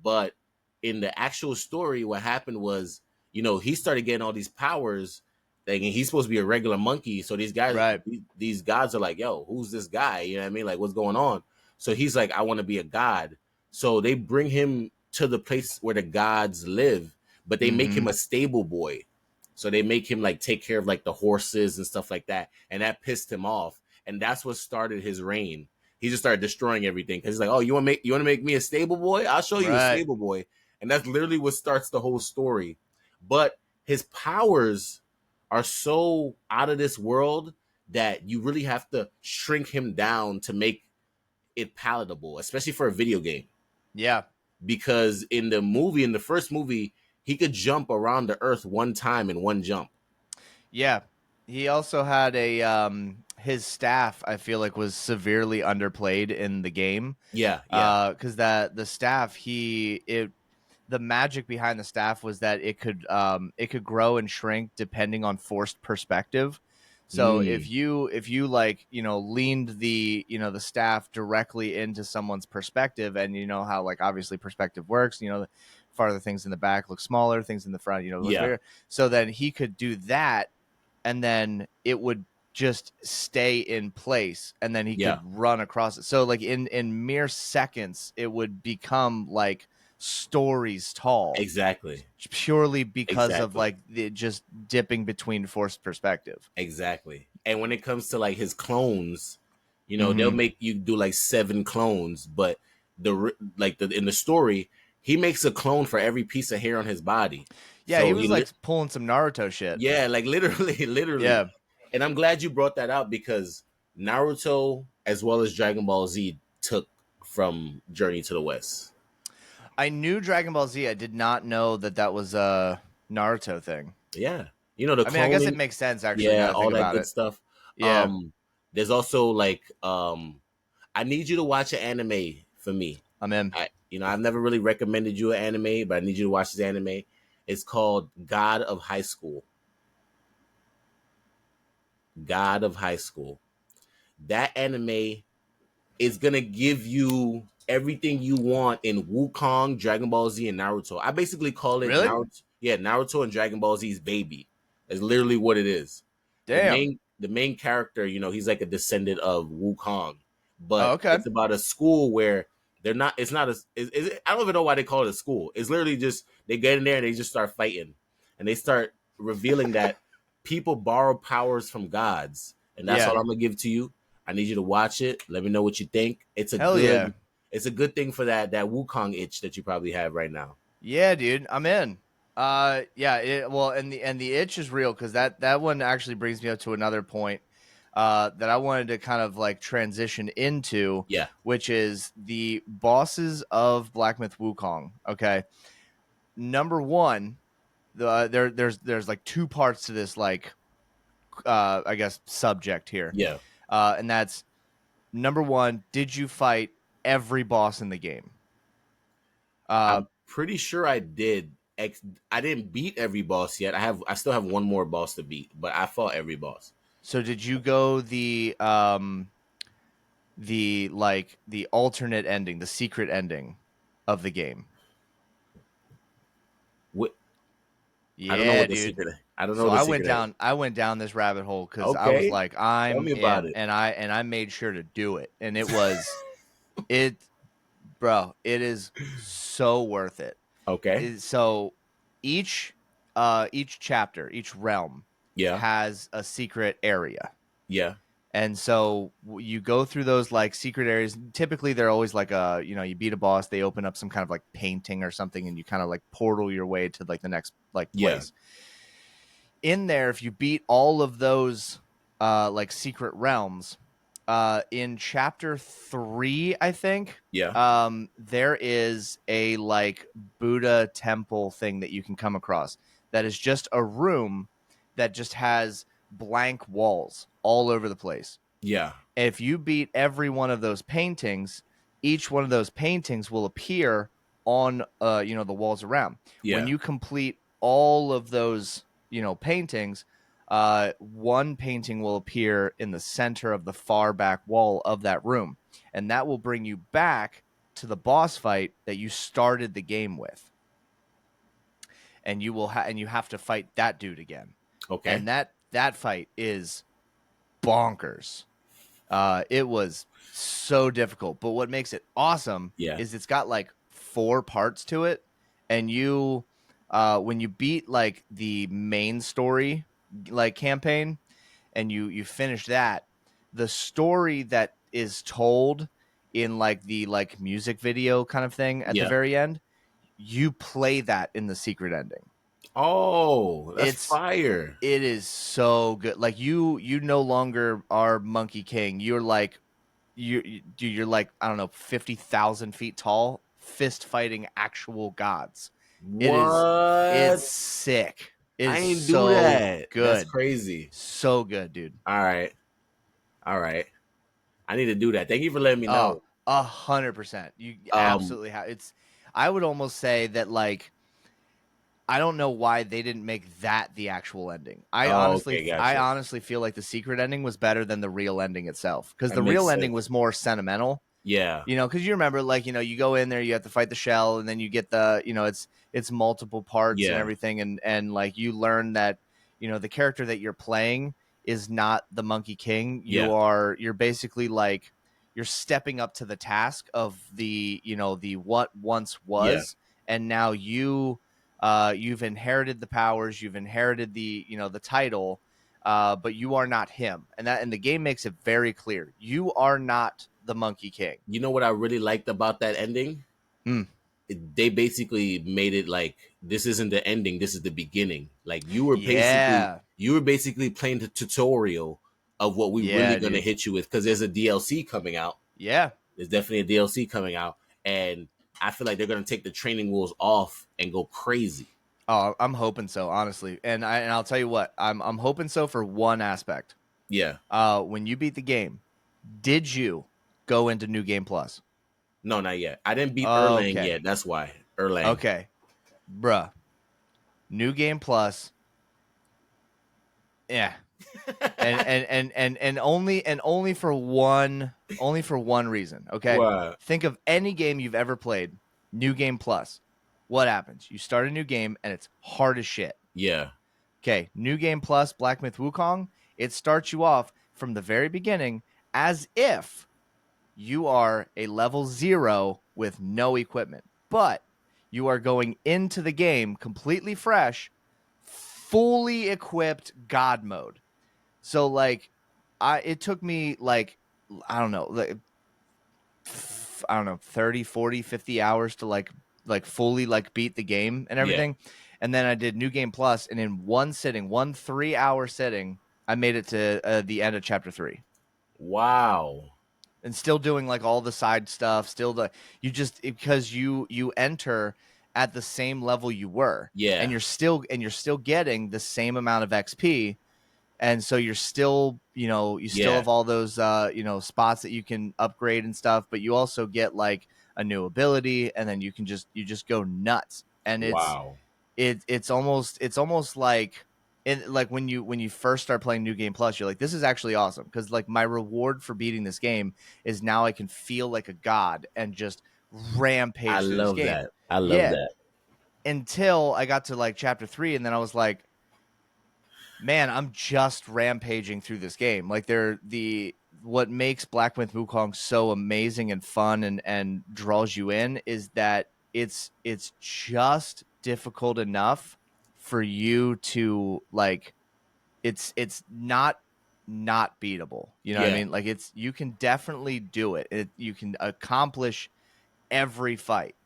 But in the actual story, what happened was, he started getting all these powers. Like, and he's supposed to be a regular monkey. So these guys, Right. these gods are like, yo, who's this guy? You know what I mean? Like, what's going on? So he's like, I want to be a god. So they bring him to the place where the gods live, but they make him Mm-hmm. a stable boy. So they make him like take care of like the horses and stuff like that. And that pissed him off, and that's what started his reign. He just started destroying everything because he's like, "Oh, you want to make me a stable boy? I'll show you a Right. stable boy." And that's literally what starts the whole story. But his powers are so out of this world that you really have to shrink him down to make it palatable, especially for a video game. Yeah. Because in the first movie, he could jump around the earth one time in one jump. Yeah. He also had a his staff I feel like was severely underplayed in the game. Yeah, yeah. Cuz that the staff the magic behind the staff was that it could grow and shrink depending on forced perspective. So Mm, if you like, leaned the staff directly into someone's perspective, and you know how like obviously perspective works, farther things in the back look smaller, things in the front, look yeah, bigger. So then he could do that, and then it would just stay in place, and then he could yeah. run across it. So like in mere seconds it would become like stories tall, Exactly. purely because of Exactly. like the just dipping between forced perspective. Exactly. And when it comes to like his clones, they'll Hmm. make you do like 7 clones, but in the story, he makes a clone for every piece of hair on his body. Yeah, he So was like pulling some Naruto shit. yeah, like literally, literally. Yeah, And I'm glad you brought that out because Naruto as well as Dragon Ball Z took from Journey to the West. I knew Dragon Ball Z. I did not know that that was a Naruto thing. Yeah. The I mean, I guess it cloning, makes sense actually now yeah, that I think all that about good it. stuff. Yeah, Um there's also like I need you to watch an anime for me. I'm in. I've never really recommended you an anime, but I need you to watch this anime. It's called God of High School. God of High School. That anime is gonna give you everything you want in Wukong, Dragon Ball Z, and Naruto. I basically call it Really? Naruto. Yeah, Naruto and Dragon Ball Z's baby. That's literally what it is. The Damn. main the main character, he's like a descendant of Wukong, Oh, but okay. it's about a school where they're not. It's not a. I don't even know why they call it a school. It's literally just they get in there and they just start fighting, and they start revealing that people borrow powers from gods, and that's Yeah. all I'm gonna give to you. I need you to watch it. Let me know what you think. Hell yeah. It's a good thing for that Wukong itch that you probably have right now. Yeah, dude, I'm in. Yeah. Well, and the itch is real because that one actually brings me up to another point that I wanted to kind of like transition into, Yeah, which is the bosses of Black Myth Wukong. Okay, number one, there's like two parts to this like I guess subject here, yeah. and that's number one. Did you fight every boss in the game? Uh, I'm pretty sure I did. Ex- I didn't beat every boss yet. I still have one more boss to beat, but I fought every boss. So did you go the alternate ending, the secret ending of the game? What I don't know Yeah, what the dude. secret. I don't know So what the secret is. I went down this rabbit hole because I was Okay, like, tell I'm me about in, it. and I made sure to do it, and it, bro, it is so worth it. Okay. So each chapter, each realm Yeah. has a secret area. Yeah. And so you go through those like secret areas. Typically, they're always like you beat a boss, they open up some kind of like painting or something, and you kind of like portal your way to like the next like Yeah. place. In there, if you beat all of those like secret realms, in chapter 3, I think, Yeah. there is a like Buddha temple thing that you can come across that is just a room that just has blank walls all over the place. Yeah. If you beat every one of those paintings, each one of those paintings will appear on the walls around. When Yeah. you complete all of those paintings, one painting will appear in the center of the far back wall of that room, and that will bring you back to the boss fight that you started the game with, and you have to fight that dude again, Okay. and that fight is bonkers. It was so difficult, but what makes it awesome Yeah. is it's got like 4 parts to it, and when you beat like the main story like campaign, and you finish that, the story that is told in like the like music video kind of thing at the Yeah. very end, you play that in the secret ending. Oh, that's It's fire. it is so good. Like you no longer are Monkey King. You're like you're like, I don't know, 50,000 feet tall, fist fighting actual gods. It is it's What? sick. It I is ain't do so that. That's good. crazy. So good, dude. All right. All right. I need to do that. Thank you for letting me Oh, know. 100%. You Um. absolutely have. I would almost say that like I don't know why they didn't make that the actual ending. Oh, okay. I Gotcha. honestly feel like the secret ending was better than the real ending itself, because That the makes real ending sense. was more sentimental. Yeah. Because you remember, like, you go in there, you have to fight the shell, and then you get it's multiple parts and Yeah. everything, and like you learn that the character that you're playing is not the Monkey King. Yeah. You're basically like you're stepping up to the task of the what once Yeah. was, and now you've inherited the powers, you've inherited the title, but you are not him, and the game makes it very clear you are not the Monkey King. You know what I really liked about that ending? Hmm. They basically made it like this isn't the ending, this is the beginning. Like Yeah, you were basically playing the tutorial of what we really yeah, gonna dude. hit you with because there's a DLC coming out. Yeah. There's definitely a DLC coming out, and I feel like they're gonna take the training wheels off and go crazy. Oh, I'm hoping so, honestly, and I'll tell you what, I'm hoping so for one aspect. Yeah. When you beat the game, did you go into New Game Plus? No, not yet. I didn't beat Erlang Okay, yet. That's why. Erlang. okay, bruh. New Game Plus, yeah, and only for one reason. Okay, What? think of any game you've ever played. New Game Plus. What happens? You start a new game and it's hard as shit. Yeah. Okay, New Game Plus, Black Myth Wukong. It starts you off from the very beginning as if you are a level 0 with no equipment, but you are going into the game completely fresh, fully equipped God mode. So like it took me like I don't know, like I don't know, 30, 40, 50 hours to like fully like beat the game and Yeah. everything. And then I did New Game Plus, and in one sitting, 1 3-hour sitting, I made it to the end of chapter 3. Wow. And still doing like all the side stuff, still because you enter at the same level you were, and Yeah. you're still getting the same amount of XP, and so you're still you still Yeah. have all those spots that you can upgrade and stuff, but you also get like a new ability, and then you just go nuts, and Wow. it's almost like like when you first start playing New Game Plus, you're like, this is actually awesome because like my reward for beating this game is now I can feel like a god and just I rampage through this love game. that. I love Yeah, that. until I got to like chapter 3, and then I was like, man, I'm just rampaging through this game. Like they're the what makes Black Myth Wukong so amazing and fun and draws you in is that it's just difficult enough for you to like it's not beatable. You know what I Yeah, mean? Like it's you can definitely do it. You can accomplish every fight,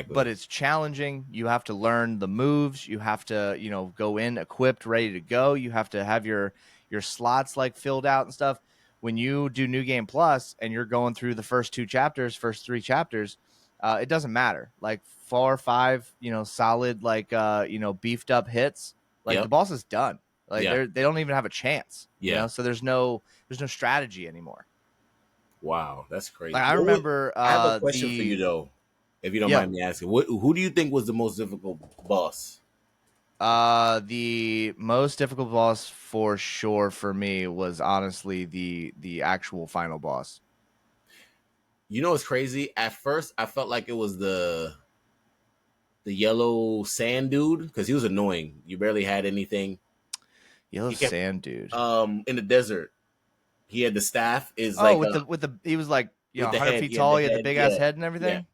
but exactly. it's challenging. You have to learn the moves. You have to, go in equipped, ready to go. You have to have your slots like filled out and stuff. When you do New Game Plus and you're going through the first 3 chapters, it doesn't matter. Like 4 or 5, solid like beefed up hits. Like the Yep. boss is done. Like Yeah. they don't even have a chance. Yeah. So there's no strategy anymore. Wow, that's crazy. Like I What would remember I have a question for you the though, if you don't yeah. mind me asking? Who do you think was the most difficult boss? The most difficult boss for sure for me was honestly the actual final boss. You know what's crazy? At first, I felt like it was the yellow sand dude because he was annoying. You barely had anything. Yellow He kept Sand dude. in the desert. He had the staff is Oh, like with the he was like with the 100 head. feet He had the tall. He had the head. big ass Yeah, head and yeah. everything.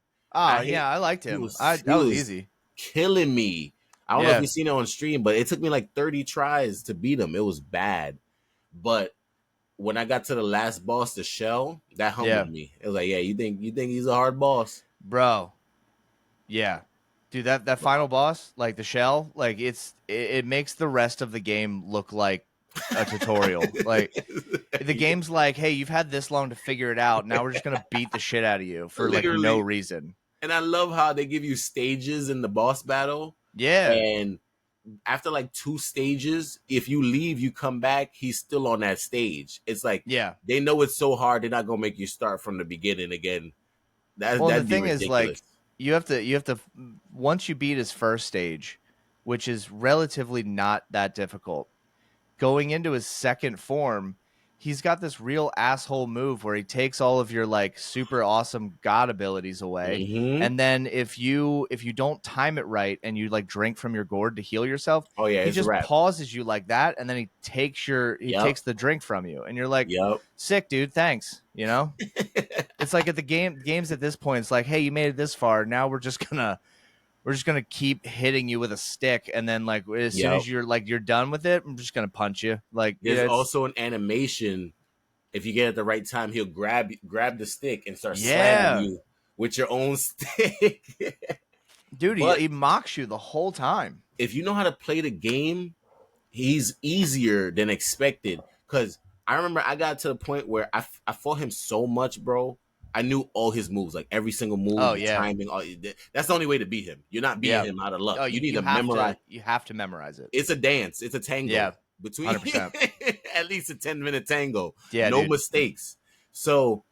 I Oh hate. yeah, I liked He him. was That he was was easy. killing me. I don't know if Yeah, you've seen it on stream, but it took me like 30 tries to beat him. It was bad. But when I got to the last boss, the shell, that humbled yeah, me. It was like, yeah, you think he's a hard boss? bro. Yeah, dude. That final boss, like the shell, like it makes the rest of the game look like a tutorial. Like the Yeah, game's like, hey, you've had this long to figure it out. Now we're just gonna beat the shit out of you for like no literally. reason. And I love how they give you stages in the boss battle. Yeah, And after like 2 stages, if you leave, you come back, he's still on that stage. It's like yeah. they know it's so hard, they're not gonna make you start from the beginning again. Well, and the That'd be thing is, like, ridiculous. you have to once you beat his first stage, which is relatively not that difficult. Going into his second form, he's got this real asshole move where he takes all of your like super awesome god abilities away. Hmm. And then if you don't time it right and you like drink from your gourd to heal yourself, Oh yeah, he it's a just wrap. pauses you like that and then he Yep. takes the drink from you and you're like, Yep. sick dude, thanks, It's like at the games at this point, it's like, hey, you made it this far. Now we're just gonna keep hitting you with a stick, and then like as soon Yep. as you're done with it, I'm just gonna punch you. Like There's it's also an animation. If you get it at the right time, he'll grab the stick and start slamming yeah, you with your own stick. dude, he, But he mocks you the whole time. if you know how to play the game, he's easier than expected. Because I remember I got to the point where I fought him so much, bro. I knew all his moves, like every single move, Oh the yeah, timing. That's the only way to beat him. You're not beating yeah. him out of luck. Oh, You you, need you to have memorize. to you have to memorize it. It's a dance. It's a Yeah, tango between 100%. at least a 10-minute tango. Yeah, No dude. mistakes. So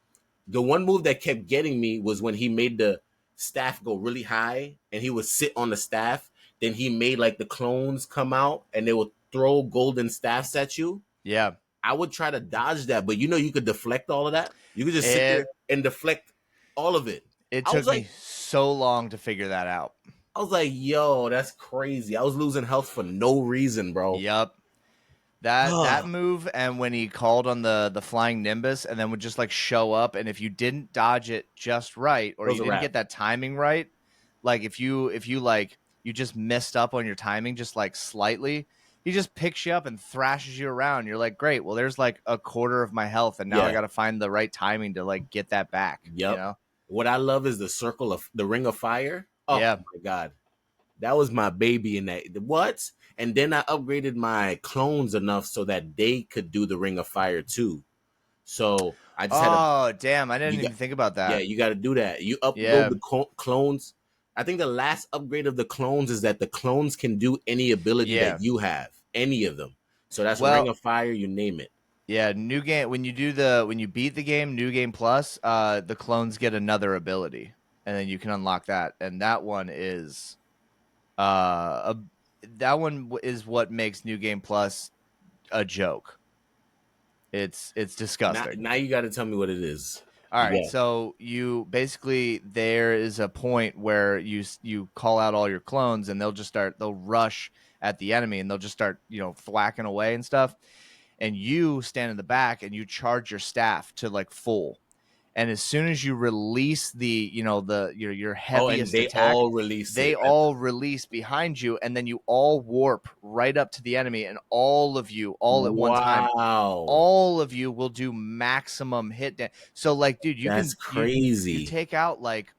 the one move that kept getting me was when he made the staff go really high and he would sit on the staff. Then he made like the clones come out and they would throw golden staffs at you. Yeah, I would try to dodge that, but you could deflect all of that. You could just sit there it and deflect all of it. it I was took me like, so long to figure that out. yo, that's crazy. I was losing health for no reason, bro. Yup. That move and when he called on the flying nimbus and then would just like show up and if you didn't dodge it just right or It was you a didn't wrap. get that timing right, like if you like you just messed up on your timing just like slightly, he just picks you up and thrashes you around. You're like, great, well there's like a quarter of my health and now I Yeah. got to find the right timing to like get that back, Yep. What I love is the ring of fire. Oh Yeah. my god. That was my baby in that. What? And then I upgraded my clones enough so that they could do the ring of fire too. So I just had to Oh, damn, I you didn't got even think about yeah, that. you got to do that. You upload Yeah. the clones. I think the last upgrade of the clones is that the clones can do any ability that Yeah. you have, any of them. So that's ring Well, of fire, you name it. yeah, new game when you beat the game, new game plus, the clones get another ability, and then you can unlock that, and that one is Uh, that one is what makes New Game Plus a joke. It's Now, disgusting. now you got to tell me what it is. All right, Yeah. so you basically there is a point where you call out all your clones and they'll rush at the enemy and they'll just start thwacking away and stuff, and you stand in the back and you charge your staff to like full, and as soon as you release your Oh, and heaviest they attack, all release they it. all release behind you, and then you all warp right up to the enemy, and all of you all at one time, Wow. all of you will do maximum hit so like, dude, That's you crazy. take out like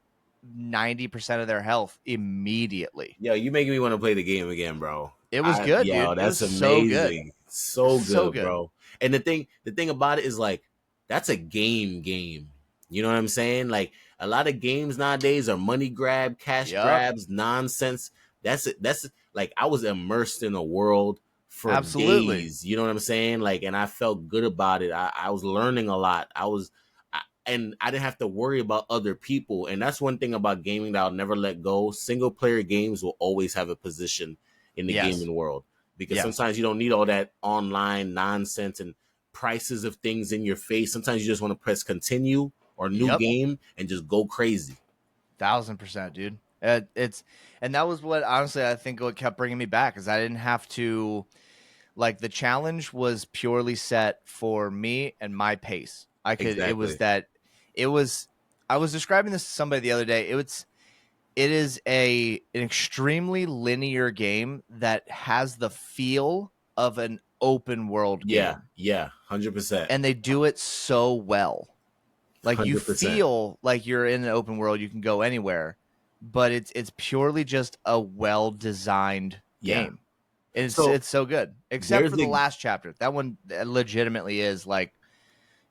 90% of their health immediately. Yo, you making me want to play the game again, bro. It was good, Yo, dude. It was that's so good. amazing. So So good, good. bro. And the thing about it is like that's a game. You know what I'm saying? Like a lot of games nowadays are money grab, cash Yep. grabs, nonsense. That's it. That's like I was immersed in a world for Absolutely. days. You know what I'm saying? Like, and I felt good about it. I was learning a lot. And I didn't have to worry about other people. And that's one thing about gaming that I'll never let go. Single player games will always have a position in the Yes. gaming world because Yes. sometimes you don't need all that online nonsense and prices of things in your face. Sometimes you just want to press continue or new Yep. game and just go crazy. 1000%, dude. It's and that was what honestly I think what kept bringing me back is I didn't have to. Like, the challenge was purely set for me and my pace. It was Exactly. that it was I was describing this to somebody the other day. It is an extremely linear game that has the feel of an open world Yeah. game. Yeah. 100%. And they do it so well. Like, you 100%. feel like you're in an open world, you can go anywhere, but it's purely just a well-designed Yeah. game. It's So it's so good, except there's for the a, last chapter. That one legitimately is like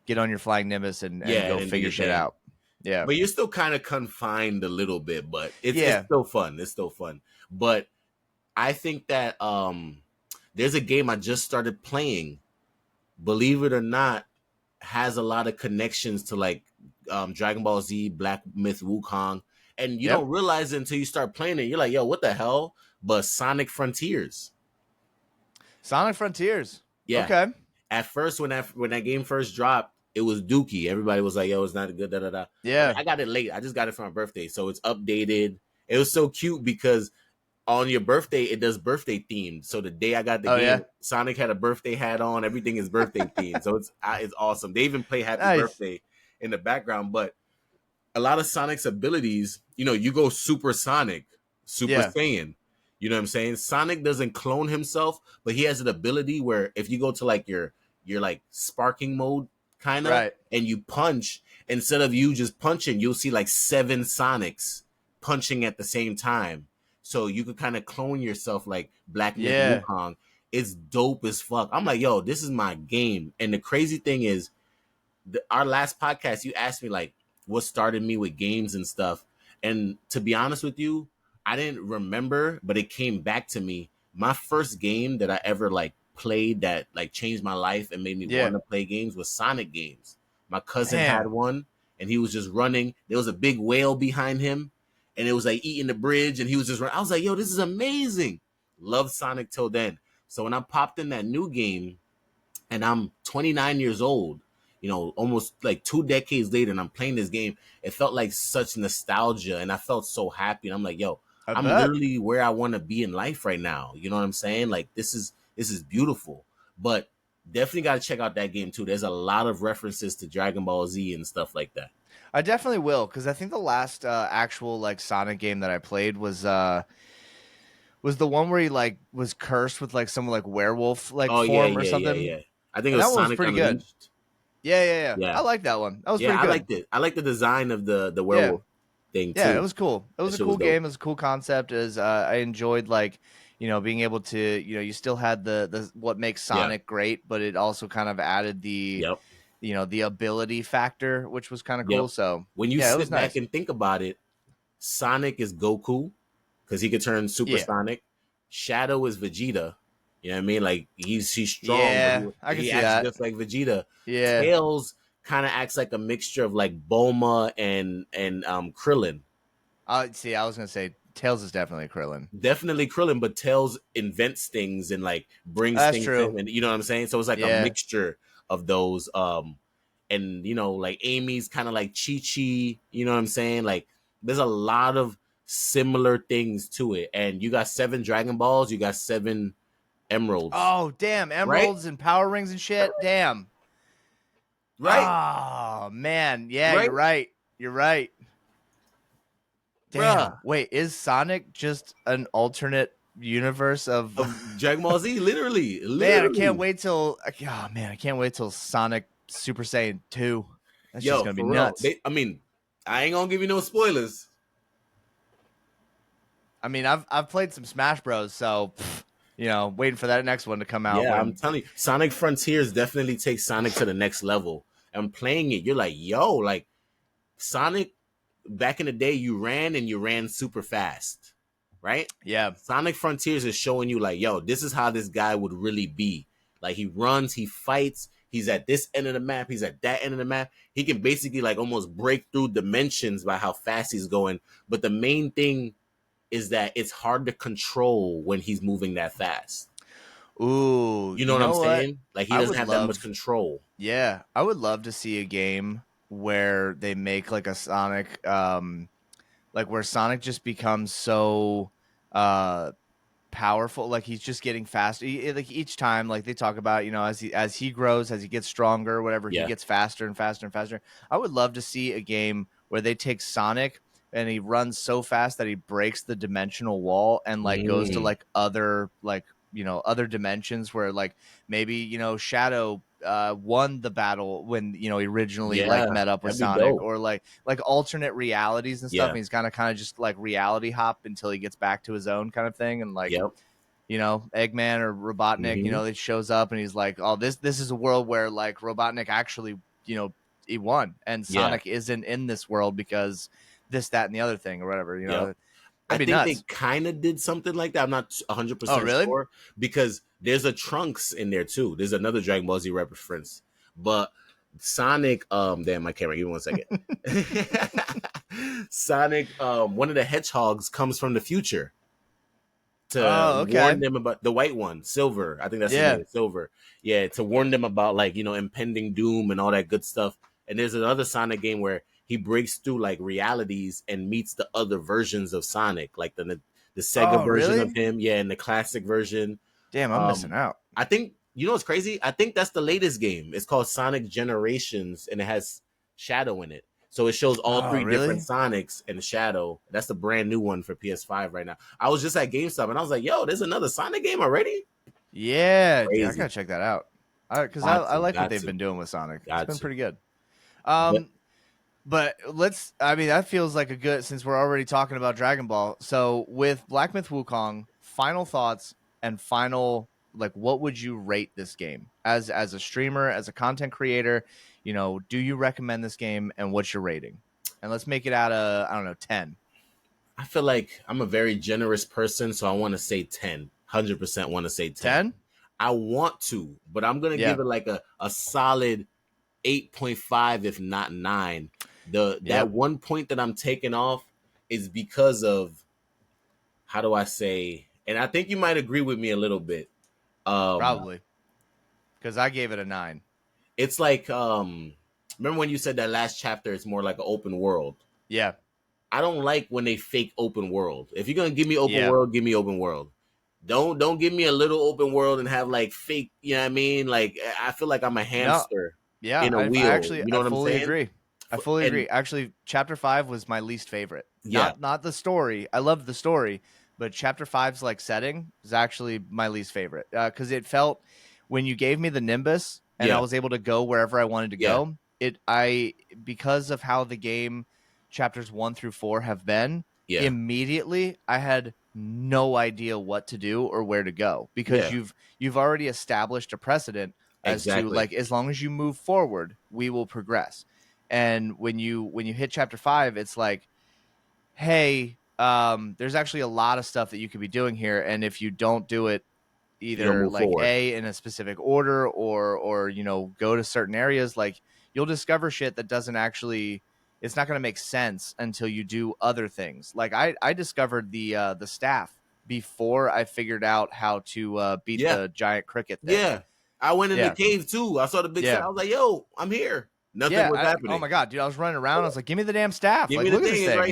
get on your flying nimbus and yeah, go and do figure your shit thing. out. Yeah, But you're still kind of confined a little bit, but it's yeah. still fun. It's still fun. But I think that there's a game I just started playing. Believe it or not, has a lot of connections to like Dragon Ball Z, Black Myth Wukong, and you Yep. don't realize it until you start playing it. You're like, yo, what the hell? But Sonic Frontiers, Sonic Frontiers. yeah. Okay. At first, when that game first dropped, it was dookie. Everybody was like, yo, it's not good. Da da da. Yeah. I got it late. I just got it for my birthday, so it's updated. It was so cute because on your birthday, it does birthday themed. So the day I got the Oh yeah. game, Sonic had a birthday hat on. Everything is birthday themed. So it's awesome. They even play Happy Nice. Birthday in the background. But a lot of Sonic's abilities, you go Super Sonic, Super Yeah. Saiyan. You know what I'm saying? Sonic doesn't clone himself, but he has an ability where if you go to like your like sparking mode kind of Right. and you punch, instead of you just punching, you'll see like 7 Sonics punching at the same time. So you could kind of clone yourself like Black Myth Yeah. Wukong. It's dope as fuck. I'm like, yo, this is my game. And the crazy thing is, our last podcast, you asked me like what started me with games and stuff. And to be honest with you, I didn't remember, but it came back to me. My first game that I ever like played that like changed my life and made me Yeah. want to play games was Sonic games. My cousin had Damn. one and he was just running. There was a big whale behind him and it was like eating the bridge and he was just running. I was like, yo, this is amazing. Loved Sonic till then. So when I popped in that new game, and I'm 29 years old, almost like 2 decades later, and I'm playing this game. It felt like such nostalgia, and I felt so happy. And I'm like, yo, I I'm bet. literally where I want to be in life right now. You know what I'm saying? Like this is beautiful. But definitely got to check out that game too. There's a lot of references to Dragon Ball Z and stuff like that. I definitely will because I think the last actual like Sonic game that I played was the one where he like was cursed with like some like werewolf like Oh yeah, form or yeah, yeah, something, yeah. I think it and that was one was Sonic pretty good. Unleashed. Yeah, yeah, yeah. I Yeah, like that one. That was yeah. pretty I good. liked it. I like the design of the Yeah. werewolf thing Yeah, it too. was cool. It That was a shit was cool dope. game. It was a cool concept. Is I enjoyed like being able to you still had the what makes Yeah. Sonic great, but it also kind of added the Yep. the ability factor, which was kind of cool. Yep. So When you yeah, it was sit back nice. and think about it, Sonic is Goku because he could turn Super Yeah, Sonic. Shadow is Vegeta. You know what I mean? Like he's strong, but yeah, I he can he see acts that. just like Vegeta. Yeah. Tails kind of acts like a mixture of like Bulma and Krillin. See. I was gonna say Tails is definitely Krillin. Definitely Krillin, but Tails invents things and like brings That's things true. in, and you know what I'm saying. So it's like a Yeah. mixture of those. And you know, like Amy's kind of like Chi Chi. You know what I'm saying? Like there's a lot of similar things to it. And you got 7 Dragon Balls, you got 7 Emeralds, Oh, damn. right? Emeralds and power rings and shit. Damn. Right, Oh, man. Yeah, right, you're right. You're right. bruh. Damn. Wait, is Sonic just an alternate universe of Of Dragon Ball Z, literally, Man, I can't literally. wait till oh man, I can't wait till Sonic Super Saiyan 2. That's just Yo, gonna be for real. nuts. I mean, I ain't gonna give you no spoilers. I mean, I've played some Smash Bros, so waiting for that next one to come out Yeah, I'm when telling you, Sonic Frontiers definitely takes Sonic to the next level. And playing it, you're like, yo, like Sonic back in the day, you ran super fast, right? yeah. Sonic Frontiers is showing you like, yo, this is how this guy would really be. Like he runs, he fights, he's at this end of the map, he's at that end of the map. He can basically like almost break through dimensions by how fast he's going. But the main thing is that it's hard to control when he's moving that fast. Ooh, You know you what I'm know what? saying? Like he I doesn't would have that much love control. Yeah, I would love to see a game where they make like a Sonic like where Sonic just becomes so uh powerful, like he's just getting faster, like each time, like they talk about, as he grows, as he gets stronger, whatever, he Yeah. gets faster and faster and faster. I would love to see a game where they take Sonic and he runs so fast that he breaks the dimensional wall and like goes to Mm, like other, like other dimensions where like maybe Shadow won the battle when he originally like yeah, met up with that'd be Sonic, dope. or like alternate realities and stuff, Yeah. and he's kind of just like reality hop until he gets back to his own kind of thing. And like Yep. Eggman or Robotnik, Hmm. it shows up and he's like, "Oh, this is a world where like Robotnik actually, he won, and Yeah. Sonic isn't in this world because this, that, and the other thing or whatever." Yep. I That'd be think they nuts. kind of did something like that. I'm not Oh, 100% really? sure because there's a Trunks in there too. There's another Dragon Ball Z reference. But Sonic, damn, my camera, give me 1 second. Sonic, one of the hedgehogs comes from the future to Oh, warn okay. them about the white one, Silver. I think that's his Yeah. name, Silver. Yeah, to warn them about like, impending doom and all that good stuff. And there's another Sonic game where he breaks through like realities and meets the other versions of Sonic, like the Sega Oh, version of really? him, yeah, and the classic version. Damn, I'm missing Um, out. I think you know what's crazy? I think that's the latest game. It's called Sonic Generations, and it has Shadow in it. So it shows all Oh, three different really? Sonics and Shadow. That's the brand new one for PS5 right now. I was just at GameStop and I was like, "Yo, there's another Sonic game already." Yeah, dude, I gotta Crazy. check that out. Because I, Got I to, like what got they've to, been doing with Sonic. It's got been to. pretty good. But Um, But I mean, that feels like a good, since we're already talking about Dragon Ball. So with Black Myth Wukong, final thoughts and final, like, what would you rate this game as a streamer, as a content creator? Do you recommend this game, and what's your rating? And let's make it out of, I don't know, 10. I feel like I'm a very generous person, so I want to say 10. 100% want to say 10. 10? I want to, but I'm gonna give Yeah. it like a solid 8.5, if not 9. That Yep. 1 point that I'm taking off is because of, how do I say, and I think you might agree with me a little bit. Um Probably. Because I gave it a 9. it's like, remember when you said that last chapter is more like an open world? Yeah. I don't like when they fake open world. If you're gonna give me open Yeah. world, give me open world. Don't give me a little open world and have like fake, you know what I mean? Like I feel like I'm a No. hamster Yeah. in a I wheel. actually, You know I what I'm fully saying? agree. I fully And agree. Actually, chapter 5 was my least favorite. yeah, Not the story. I loved the story, but chapter five's like setting is actually my least favorite, because it felt, when you gave me the Nimbus and I yeah, was able to go wherever I wanted to yeah, go. Because of how the game chapters 1 through 4 have been, yeah, immediately I had no idea what to do or where to go, because yeah, you've already established a precedent as to, exactly. like, as long as you move forward, we will progress. And when you hit chapter 5, it's like, hey, there's actually a lot of stuff that you could be doing here, and if you don't do it, You don't either move like forward. a in a specific order, or go to certain areas, like, you'll discover shit that doesn't actually it's not going to make sense until you do other things. Like I discovered the staff before I figured out how to beat Yeah, the giant cricket thing. yeah. I went in the Yeah, cave too. I saw the big staff. yeah, I was like, "Yo, I'm here." Nothing yeah. was Oh happening. my god, dude! I was running around. I was like, "Give me the damn staff! Give Like, me the look at this thing. It's thing!" right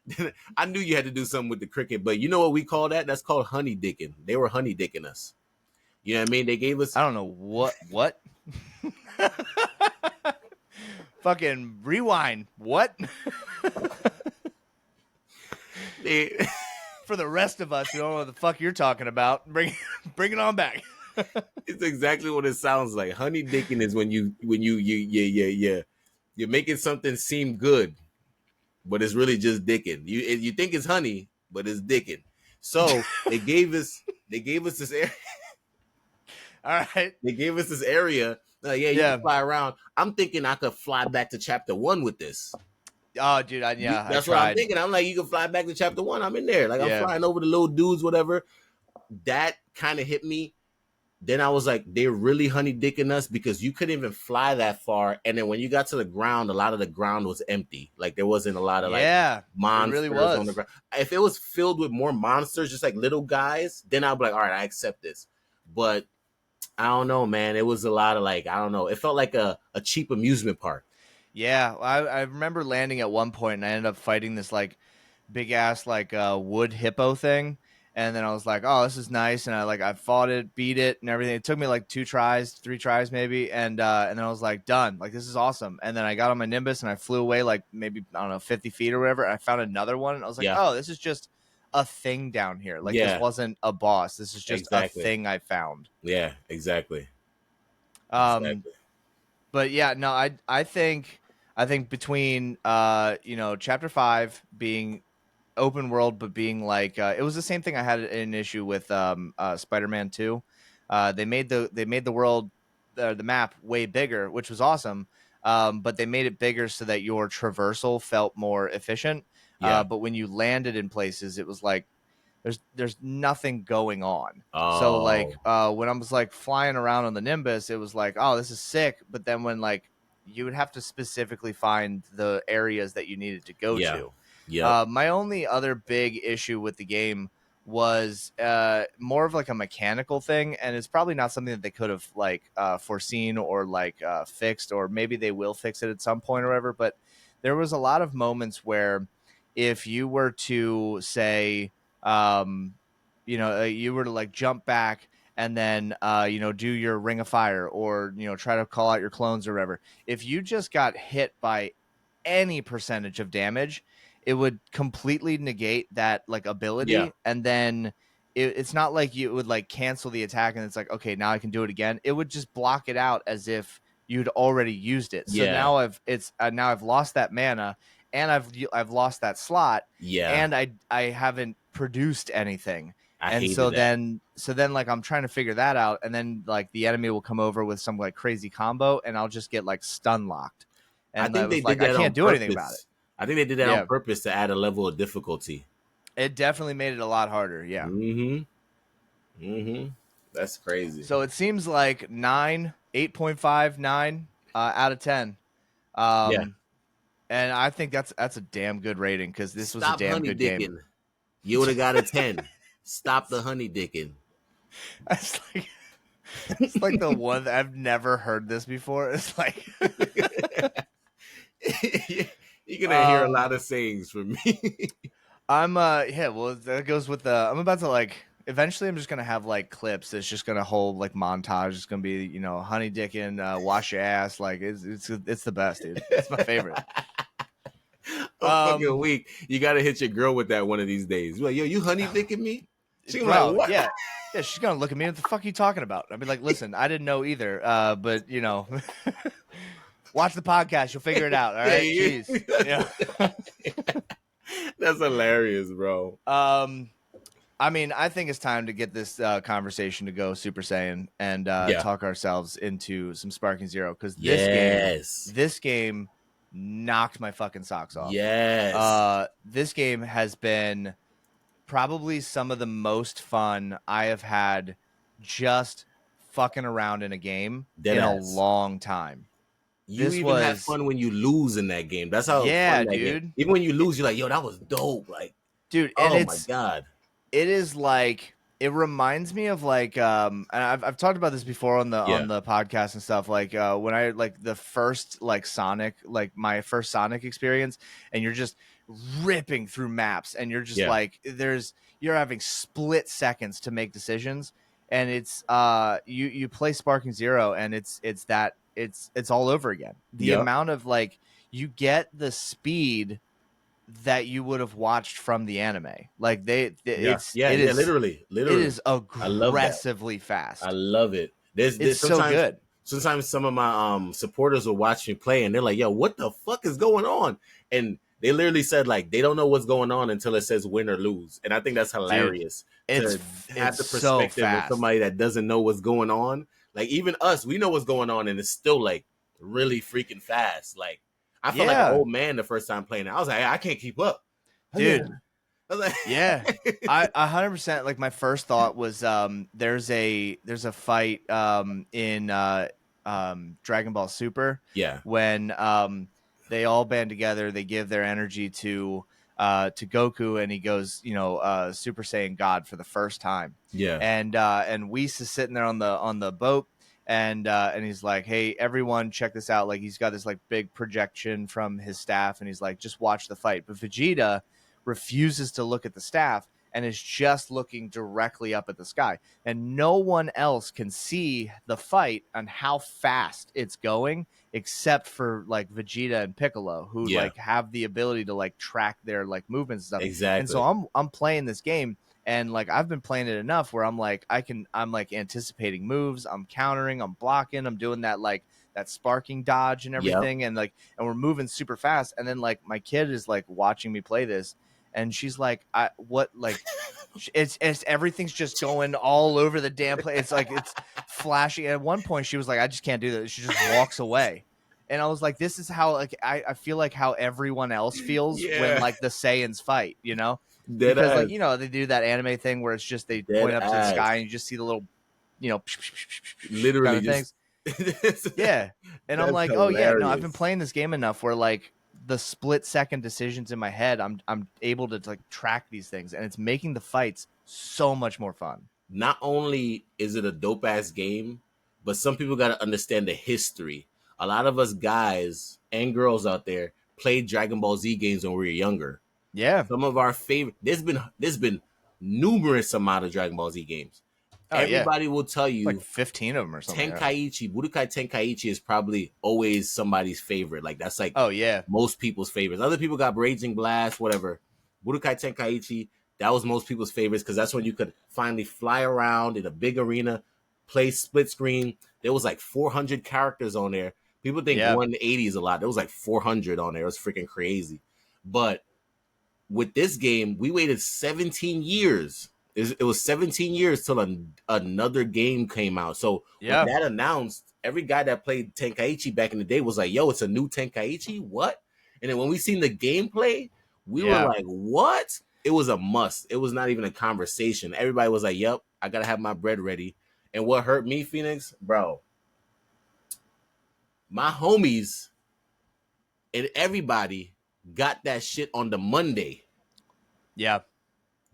You know? here. I knew you had to do something with the cricket, but you know what we call that? That's called honey dicking. They were honey dicking us. You know what I mean? They gave us I don't know what. Fucking rewind. What? they, For the rest of us who don't know what the fuck you're talking about, bring it on back. it's exactly what it sounds like. Honey dicking is when you're making something seem good, but it's really just dicking. You think it's honey, but it's dicking. So they gave us this area. All right. They gave us this area. Yeah, you can Yeah. fly around. I'm thinking I could fly back to chapter 1 with this. Oh, dude. I That's what I'm tried. thinking. I'm like, you can fly back to chapter 1. I'm in there. Like, I'm Yeah. flying over the little dudes, whatever. That kind of hit me. Then I was like, they're really honey dicking us because you couldn't even fly that far. And then when you got to the ground, a lot of the ground was empty. Like, there wasn't a lot of like Yeah. It really monsters on the was. ground. If it was filled with more monsters, just like little guys, then I'd be like, all right, I accept this. But I don't know, man. It was a lot of like, I don't know. It felt like a cheap amusement park. Yeah. I remember landing at one point and I ended up fighting this like big ass like wood hippo thing. And then I was like, oh, this is nice. And I fought it, beat it, and everything. It took me like 2 tries, 3 tries maybe. And then I was like, done. Like, this is awesome. And then I got on my Nimbus and I flew away like maybe, I don't know, 50 feet or whatever. And I found another one. And I was like, Yeah. oh, this is just a thing down here. Like, this Yeah. wasn't a boss. This is just a Exactly. thing I found. Yeah. Exactly. Um, Exactly. but yeah, no, I think between chapter 5 being open world, but being like it was the same thing I had an issue with Spider-Man 2. They made the world, the map way bigger, which was awesome. But they made it bigger so that your traversal felt more efficient. Yeah. But when you landed in places, it was like there's nothing going on. So like Oh. when I was like flying around on the Nimbus, it was like, oh, this is sick. But then when like you would have to specifically find the areas that you needed to go Yeah. to. Yep. My only other big issue with the game was more of like a mechanical thing, and it's probably not something that they could have like foreseen or like fixed, or maybe they will fix it at some point or whatever. But there was a lot of moments where if you were to say, um, you were to like jump back and then do your ring of fire, or try to call out your clones or whatever, if you just got hit by any percentage of damage, it would completely negate that like Yeah. ability. And then it's not like you would like cancel the attack and it's like, okay, now I can do it again. It would just block it out as if you'd already used it. So Yeah. now I've lost that mana, and I've lost that slot, Yeah. and I haven't produced anything. I And hated that. so then like I'm trying to figure that out, and then like the enemy will come over with some like crazy combo, and I'll just get like stun locked. I And I think they was did like, I that can't on do anything about it. purpose. I think they did that on Yeah. purpose to add a level of difficulty. It definitely made it a lot harder. Yeah. Mm-hmm. Mm-hmm. That's crazy. So it seems like 8.59 out of 10. Yeah. Um, and I think that's a damn good rating, because this was a Stop damn honey good game. dicking. You would have got a 10. Stop the honey dicking. It's like it's like the one that I've never heard this before. It's like You're gonna hear a um lot of sayings from me. I'm yeah, well that goes with the I'm about to like eventually I'm just gonna have like clips that's just gonna hold like montage. It's gonna be, honey dicking, wash your ass. Like it's the best, dude. It's my favorite. I'm fucking Um weak. You gotta hit your girl with that one of these days. Like, yo, you honey dicking me? She gonna be like, bro, what? yeah. Yeah, she's gonna look at me. What the fuck are you talking about? I'd be like, listen, I didn't know either. But watch the podcast, you'll figure it out. All Yeah, right. Jeez. Yeah. That's hilarious, bro. I mean, I think it's time to get this conversation to go Super Saiyan and Yeah. talk ourselves into some Sparking Zero, because Yes. this game knocked my fucking socks off. Yes. This game has been probably some of the most fun I have had just fucking around in a game in a Deadass. long time. You This even have was fun when you lose in that game. That's how yeah, fun that game. dude. Even when you lose, you're like, yo, that was dope. Like, Dude, and oh my god. it is like it reminds me of like and I've talked about this before Yeah, on the podcast and stuff like when I like the first like Sonic like my first Sonic experience and you're just ripping through maps and you're just yeah, like you're having split seconds to make decisions and it's you play Sparking Zero and it's all over again. The yep, amount of like you get the speed that you would have watched from the anime. Like yeah, yeah, yeah. Literally, it literally. is I love that. aggressively I fast. love it. It's There's so sometimes good. some of my supporters will watch me play and they're like, "Yo, what the fuck is going on?" And they literally said like they don't know what's going on until it says win or lose. And I think that's Dude, hilarious to have it's the so perspective of fast. somebody that doesn't know what's going on. Like even us, we know what's going on and it's still like really freaking fast. Like I felt like an Yeah. old man the first time playing it. I was like, I can't keep up. I Dude, was like, yeah. I 100% like my first thought was there's a fight in Dragon Ball Super yeah, when they all band together, they give their energy to Goku and he goes, Super Saiyan God for the first time. yeah, And Whis is sitting there on the boat and he's like, "Hey everyone, check this out." Like he's got this like big projection from his staff and he's like, "Just watch the fight." But Vegeta refuses to look at the staff and is just looking directly up at the sky. And no one else can see the fight and how fast it's going except for like Vegeta and Piccolo who yeah, like have the ability to like track their like movements and stuff. And so exactly. I'm playing this game and like I've been playing it enough where I'm like anticipating moves, I'm countering, I'm blocking, I'm doing that sparking dodge and Yep. everything and we're moving super fast and then like my kid is like watching me play this and she's like, "I what like." It's everything's just going all over the damn place. It's like it's flashing. At one point, she was like, "I just can't do this." She just walks away, and I was like, "This is how like I feel like how everyone else feels when Yeah. like the Saiyans fight, you know?" Dead Because like ass. they do that anime thing where it's just they Dead point up to the ass. sky and you just see the little kind Literally of things. just Yeah. And I'm that's like, "Oh yeah, no, I've been hilarious. playing this game enough where like the split second decisions in my head, I'm able to like track these things and it's making the fights so much more fun." Not only is it a dope ass game, but some people got to understand the history. A lot of us guys and girls out there played Dragon Ball Z games when we were younger. Yeah. Some of our favorite there's been numerous amount of Dragon Ball Z games. Oh yeah. Everybody will tell Like you 15 of them or something like that. Budokai Tenkaichi is probably always somebody's favorite. Like that's like Oh yeah. most people's favorites. Other people got Raging Blast, whatever. Budokai Tenkaichi, that was most people's favorites because that's when you could finally fly around in a big arena, play split screen. There was like 400 characters on there. People think Yeah. 180 is a lot. There was like 400 on there. It was freaking crazy. But with this game, we waited 17 years. It was 17 years till another game came out. So when Yeah. that announced, every guy that played Tenkaichi back in the day was like, "Yo, it's a new Tenkaichi? What?" And then when we seen the gameplay, we were Yeah. like, "What?" It was a must. It was not even a conversation. Everybody was like, "Yep, I gotta have my bread ready." And what hurt me, Phoenix, bro, my homies and everybody got that shit on the Monday. Yeah.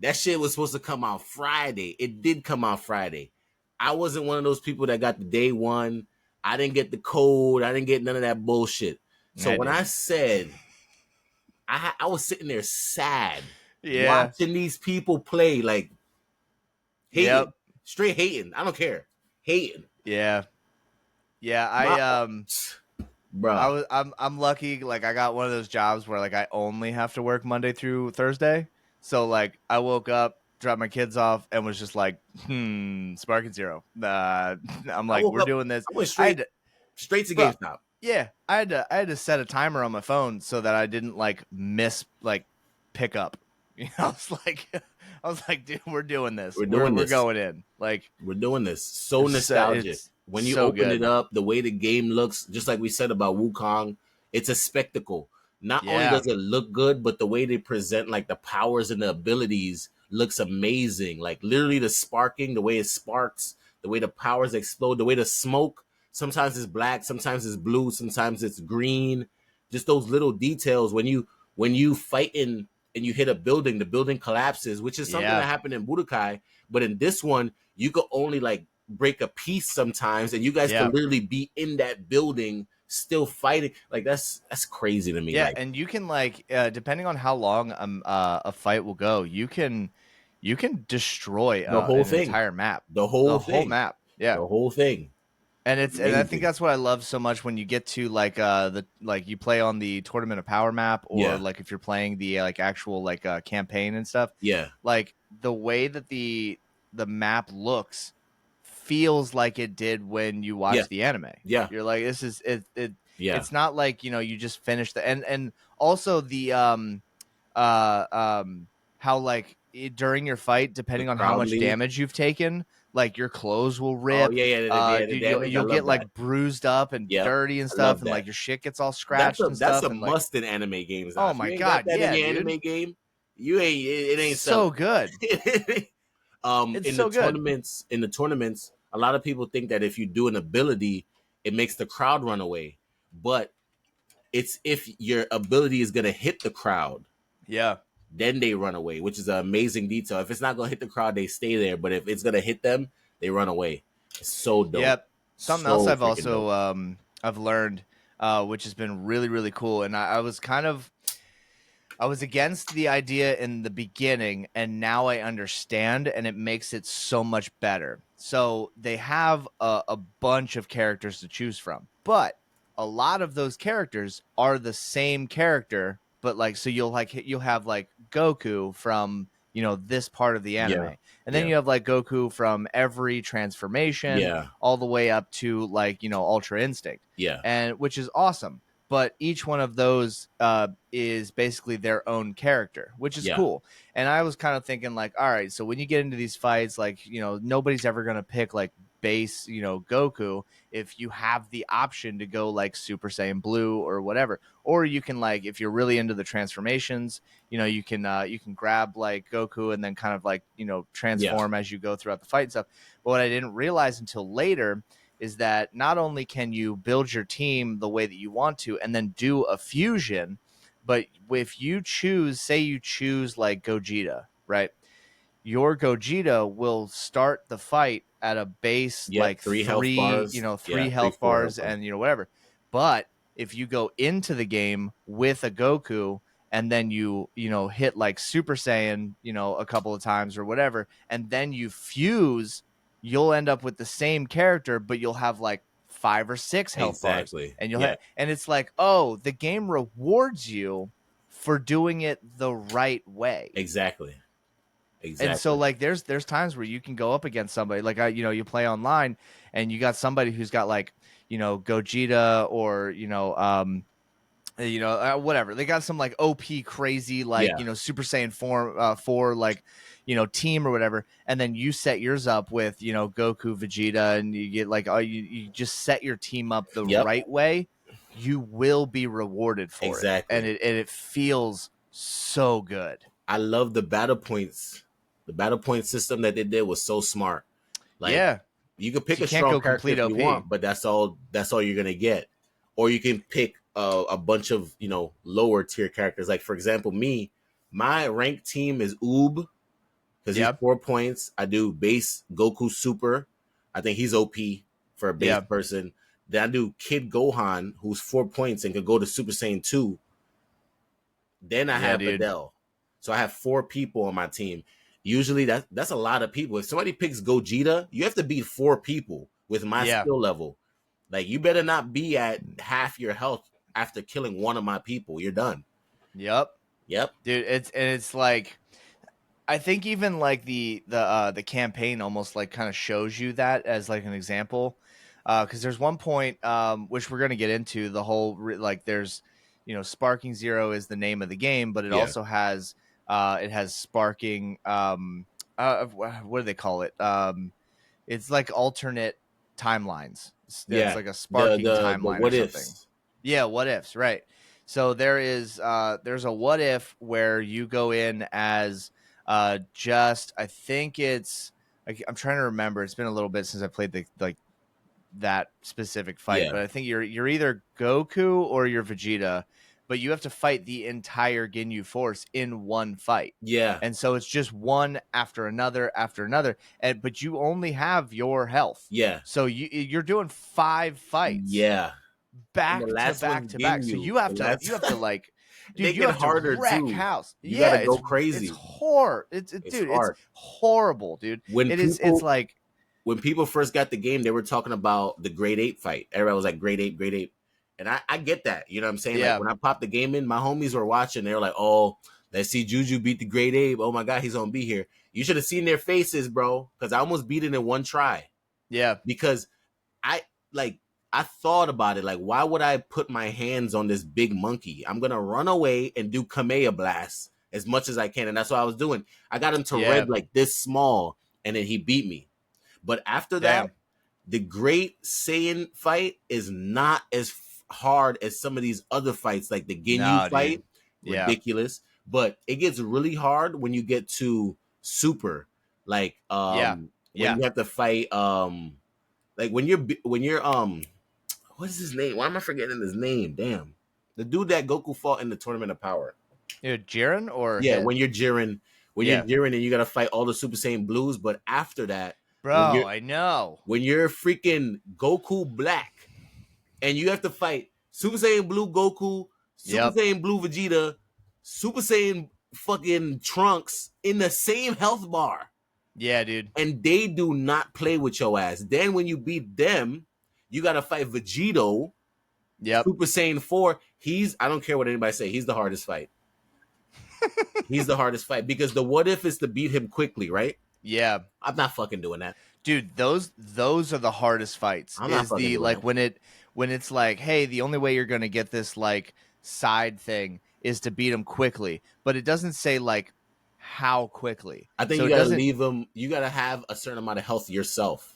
That shit was supposed to come out Friday. It did come out Friday. I wasn't one of those people that got the day one. I didn't get the code. I didn't get none of that bullshit. So I when I did. said I was sitting there sad, Yeah. watching these people play, like Yep. hating, straight hating. I don't care, hating. Yeah. Yeah. My, I bruh, was I'm lucky like I got one of those jobs where like I only have to work Monday through Thursday. So like I woke up, dropped my kids off and was just like, Sparking Zero. I'm I like, woke we're up. doing this. I went I had straight to, straight to bro, GameStop. yeah, I had to set a timer on my phone so that I didn't like miss like pickup. I was like, dude, we're doing this. We're We're doing we're this. going in. Like We're doing this. So nostalgic. it's When you so open it good. up, the way the game looks, just like we said about Wukong, it's a spectacle. Not only Yeah. does it look good, but the way they present like the powers and the abilities looks amazing. Like literally the sparking, the way it sparks, the way the powers explode, the way the smoke. Sometimes it's black, sometimes it's blue, sometimes it's green. Just those little details when you fight in and you hit a building, the building collapses, which is something that Yeah. happened in Budokai. But in this one, you could only like break a piece sometimes, and you guys could Yeah. literally be in that building still fighting. Like that's crazy to me. Yeah, Like and you can like depending on how long a fight will go, you can destroy the whole an thing, entire map, the the whole whole thing, map. Yeah. the whole thing. And I think Amazing. that's what I love so much when you get to like the like you play on the Tournament of Power map, or Yeah, like if you're playing the like actual like campaign and stuff, yeah, like the way that the map looks feels like it did when you yeah, watch the anime. yeah, You're like, this is it yeah. it's not like, you know, you just finished the and also the uh um how like during your fight, The depending on how crowd much leave. damage you've taken, like your clothes will Oh rip, yeah, yeah, yeah. The damage. I you'll get love that. like bruised up and Yep, dirty and I stuff, love and like that. your shit gets all That's scratched a and that's stuff, a and like, must in anime games now. oh If you my ain't got god, that in yeah, your dude, anime game, you ain't. It ain't so selling. good. It's In the so good. tournaments, a lot of people think that if you do an ability, it makes the crowd run away. But it's if your ability is gonna hit the crowd, Yeah. then they run away, which is an amazing detail. If it's not gonna hit the crowd, they stay there. But if it's gonna hit them, they run away. It's so dope. Yep. Something else So I've freaking also dope. I've learned, which has been really really cool, and I was kind of I was against the idea in the beginning, and now I understand, and it makes it so much better. So they have a bunch of characters to choose from, but a lot of those characters are the same character, but like, so you'll have like Goku from, you know, this part of the Yeah, anime, and then yeah, you have like Goku from every transformation yeah, all the way up to like, you know, Ultra Instinct, yeah, and which is awesome. But each one of those is basically their own character, which is yeah, cool. And I was kind of thinking like, all right, so when you get into these fights, like, you know, nobody's ever going to pick like base, you know, Goku if you have the option to go like Super Saiyan Blue or whatever. Or you can, like, if you're really into the transformations, you can grab like Goku and then kind of like, you know, yeah, transform as you go throughout the fight and stuff. But what I didn't realize until later is that not only can you build your team the way that you want to and then do a fusion, but if you choose, say you choose like Gogeta, right? Your Gogeta will start the fight at a base yep. like 3 health bars. three Yeah, three, health 4 health bars bars. and, you know, whatever. But if you go into the game with a Goku and then you know, hit like Super Saiyan, you know, a couple of times or whatever, and then you fuse, you'll end up with the same character, but you'll have like 5 or 6 health bars, Exactly. and Yeah, and it's like, oh, the game rewards you for doing it the right way. exactly, And so exactly. like there's times where you can go up against somebody like, you know, you play online and you got somebody who's got like, you know, Gogeta, or, whatever, they got some like OP crazy like, Yeah, you know, Super Saiyan 4 like, you know, team or whatever, and then you set yours up with, you know, Goku, Vegeta, and you get like, oh, you just set your team up the yep, right way, you will be rewarded for it, and exactly. it feels so good. I love the battle points. The battle point system that they did was so smart. Like Yeah, you can pick so you a can't strong go character complete if you OP. want, but that's all. That's all you're gonna get. Or you can pick a bunch of lower tier characters. Like for example, me, my rank team is Oob because he's Yeah, 4 points. I do base Goku Super. I think he's OP for a base yeah, person. Then I do Kid Gohan, who's 4 points and could go to Super Saiyan 2. Then I yeah, have dude. Videl. So I have 4 people on my team. Usually that's a lot of people. If somebody picks Gogeta, you have to beat 4 people with my Yeah, skill level. Like you better not be at half your health after killing one of my people. You're done. yep, Yep. dude. It's like, I think even like the campaign almost like kind of shows you that as like an example, because there's one point which we're gonna get into the whole like there's, you know, Sparking Zero is the name of the game, but it Yeah. also has it has sparking what do they call it, it's like alternate timelines. It's Yeah. like a The sparking the the timeline or what something. ifs. Yeah, what ifs, right? So there's a what if where you go in as just, I think it's, I'm trying to remember. It's been a little bit since I played the like that specific fight, Yeah, but I think you're either Goku or you're Vegeta, but you have to fight the entire Ginyu Force in one fight. yeah, And so it's just one after another, and but you only have your health. yeah, So you're doing 5 fights yeah. And the back to last back one's to back. So Ginyu. The you last have to like, they dude, you get have to harder wreck too. house. You gotta Yeah, go it's crazy. hor It's dude, it's hard. horrible, dude. When It's people like, when people first got the game, they were talking about the grade 8 fight. Everybody was like grade 8, grade 8. And I get that. You know what I'm saying? Like yeah, when I popped the game in, my homies were watching. They were like, oh, let's see Juju beat the grade 8. Oh my God, he's gonna be here. You should have seen their faces, bro. Because I almost beat it in one try. yeah, Because I like I thought about it. Like, why would I put my hands on this big monkey? I'm gonna run away and do Kamea blast as much as I can. And that's what I was doing. I got him to yeah, red like this small, and then he beat me. But after that, damn, the Great Saiyan fight is not as hard as some of these other fights, like the Ginyu no, dude, fight. yeah, Ridiculous. But it gets really hard when you get to Super. Like yeah, when yeah, you have to fight like when you're what is his name? Why am I forgetting his name? Damn. The dude that Goku fought in the Tournament of Power. dude, Jiren or Yeah, hit, When you're yeah, Jiren and you gotta fight all the Super Saiyan blues, but after that, when bro, you're I know, when you're freaking Goku Black and you have to fight Super Saiyan Blue Goku, Super yep, Saiyan Blue Vegeta, Super Saiyan fucking Trunks in the same health bar, yeah, dude, and they do not play with your ass. Then when you beat them, you gotta fight Vegito, yep, Super Saiyan 4. I don't care what anybody say, he's the hardest fight. He's the hardest fight because the what if is to beat him quickly, right? yeah. I'm not fucking doing that. Dude, those are the hardest fights. I'm not Is fucking the doing like that. when it's like, hey, the only way you're gonna get this like side thing is to beat him quickly, but it doesn't say like how quickly. I think So you it gotta doesn't. leave him. You gotta have a certain amount of health yourself.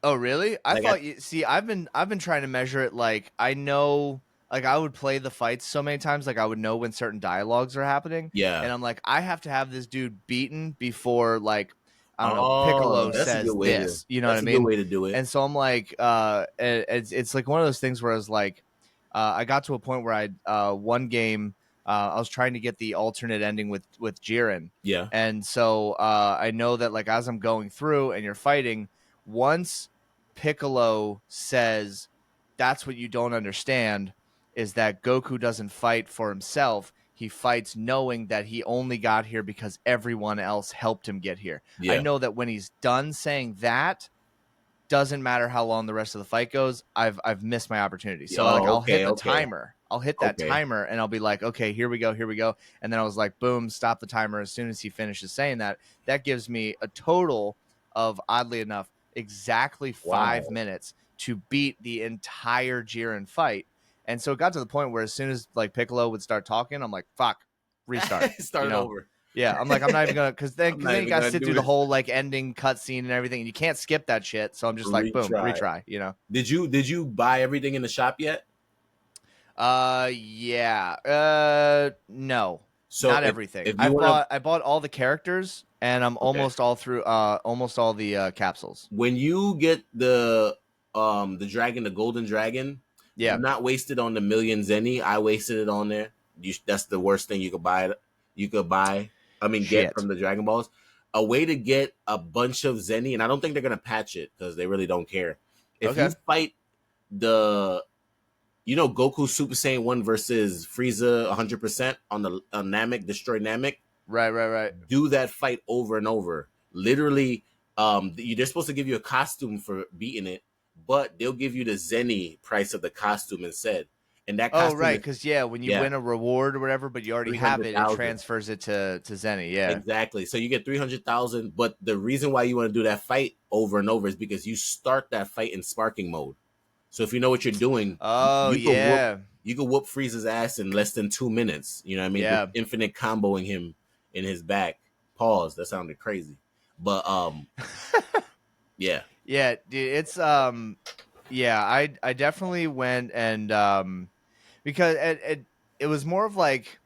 Oh, really? I Like, thought you see. I've been trying to measure it. Like I know, like I would play the fights so many times. Like I would know when certain dialogues are happening, yeah. and I'm like, I have to have this dude beaten before like I don't know Oh, Piccolo that's a good says way to. this. You know what I That's a good mean? way to do it. And so I'm like, it's like one of those things where I was like, I got to a point where one game. I was trying to get the alternate ending with Jiren, Yeah. and so I know that like as I'm going through and you're fighting, once Piccolo says, "That's what you don't understand," is that Goku doesn't fight for himself. He fights knowing that he only got here because everyone else helped him get here. I Yeah. know that when he's done saying that, doesn't matter how long the rest of the fight goes, I've missed my opportunity. So like Oh, I'll hit okay. the Okay. timer. I'll hit that Okay. timer and I'll be like, okay, here we go, here we go. And then I was like, boom, stop the timer as soon as he finishes saying that. That gives me a total of, oddly enough, exactly Wow. 5 minutes to beat the entire Jiren fight. And so it got to the point where as soon as like Piccolo would start talking, I'm like, fuck, restart. You Start it know, over. yeah, I'm like, I'm not even gonna, I'm cause not then you even gotta gonna sit do through the this. whole like ending cutscene and everything, and you can't skip that shit. So I'm just like, boom, Retry. retry. You know? Did you buy everything in the shop yet? Yeah. No, So not everything. if you wanna I bought all the characters, and I'm okay. almost all through, almost all the capsules. When you get the dragon, the golden dragon, do Yeah. not waste it on the million zenny. I wasted it on there. That's the worst thing you could buy. You could buy. I mean, get Shit. from the Dragon Balls. A way to get a bunch of zenny, and I don't think they're gonna patch it because they really don't care. If you Okay. fight the, Goku Super Saiyan 1 versus Frieza 100% on the on Namek, destroy Namek, Right. Right. Right. do that fight over and over. Literally, they're supposed to give you a costume for beating it, but they'll give you the zenny price of the costume instead. And that Oh, costume right. is Because yeah, when you yeah, win a reward or whatever, but you already three have hundred it, it thousand. transfers it to Zenny. Yeah. Exactly. So you get 300,000, but the reason why you want to do that fight over and over is because you start that fight in sparking mode. So if you know what you're doing, Oh you could whoop yeah. you could whoop Frieza's ass in less than 2 minutes. You know what I mean? Just Yeah. infinite comboing him in his back. Pause. That sounded crazy. But yeah. Yeah, dude, it's yeah, I definitely went and because it was more of like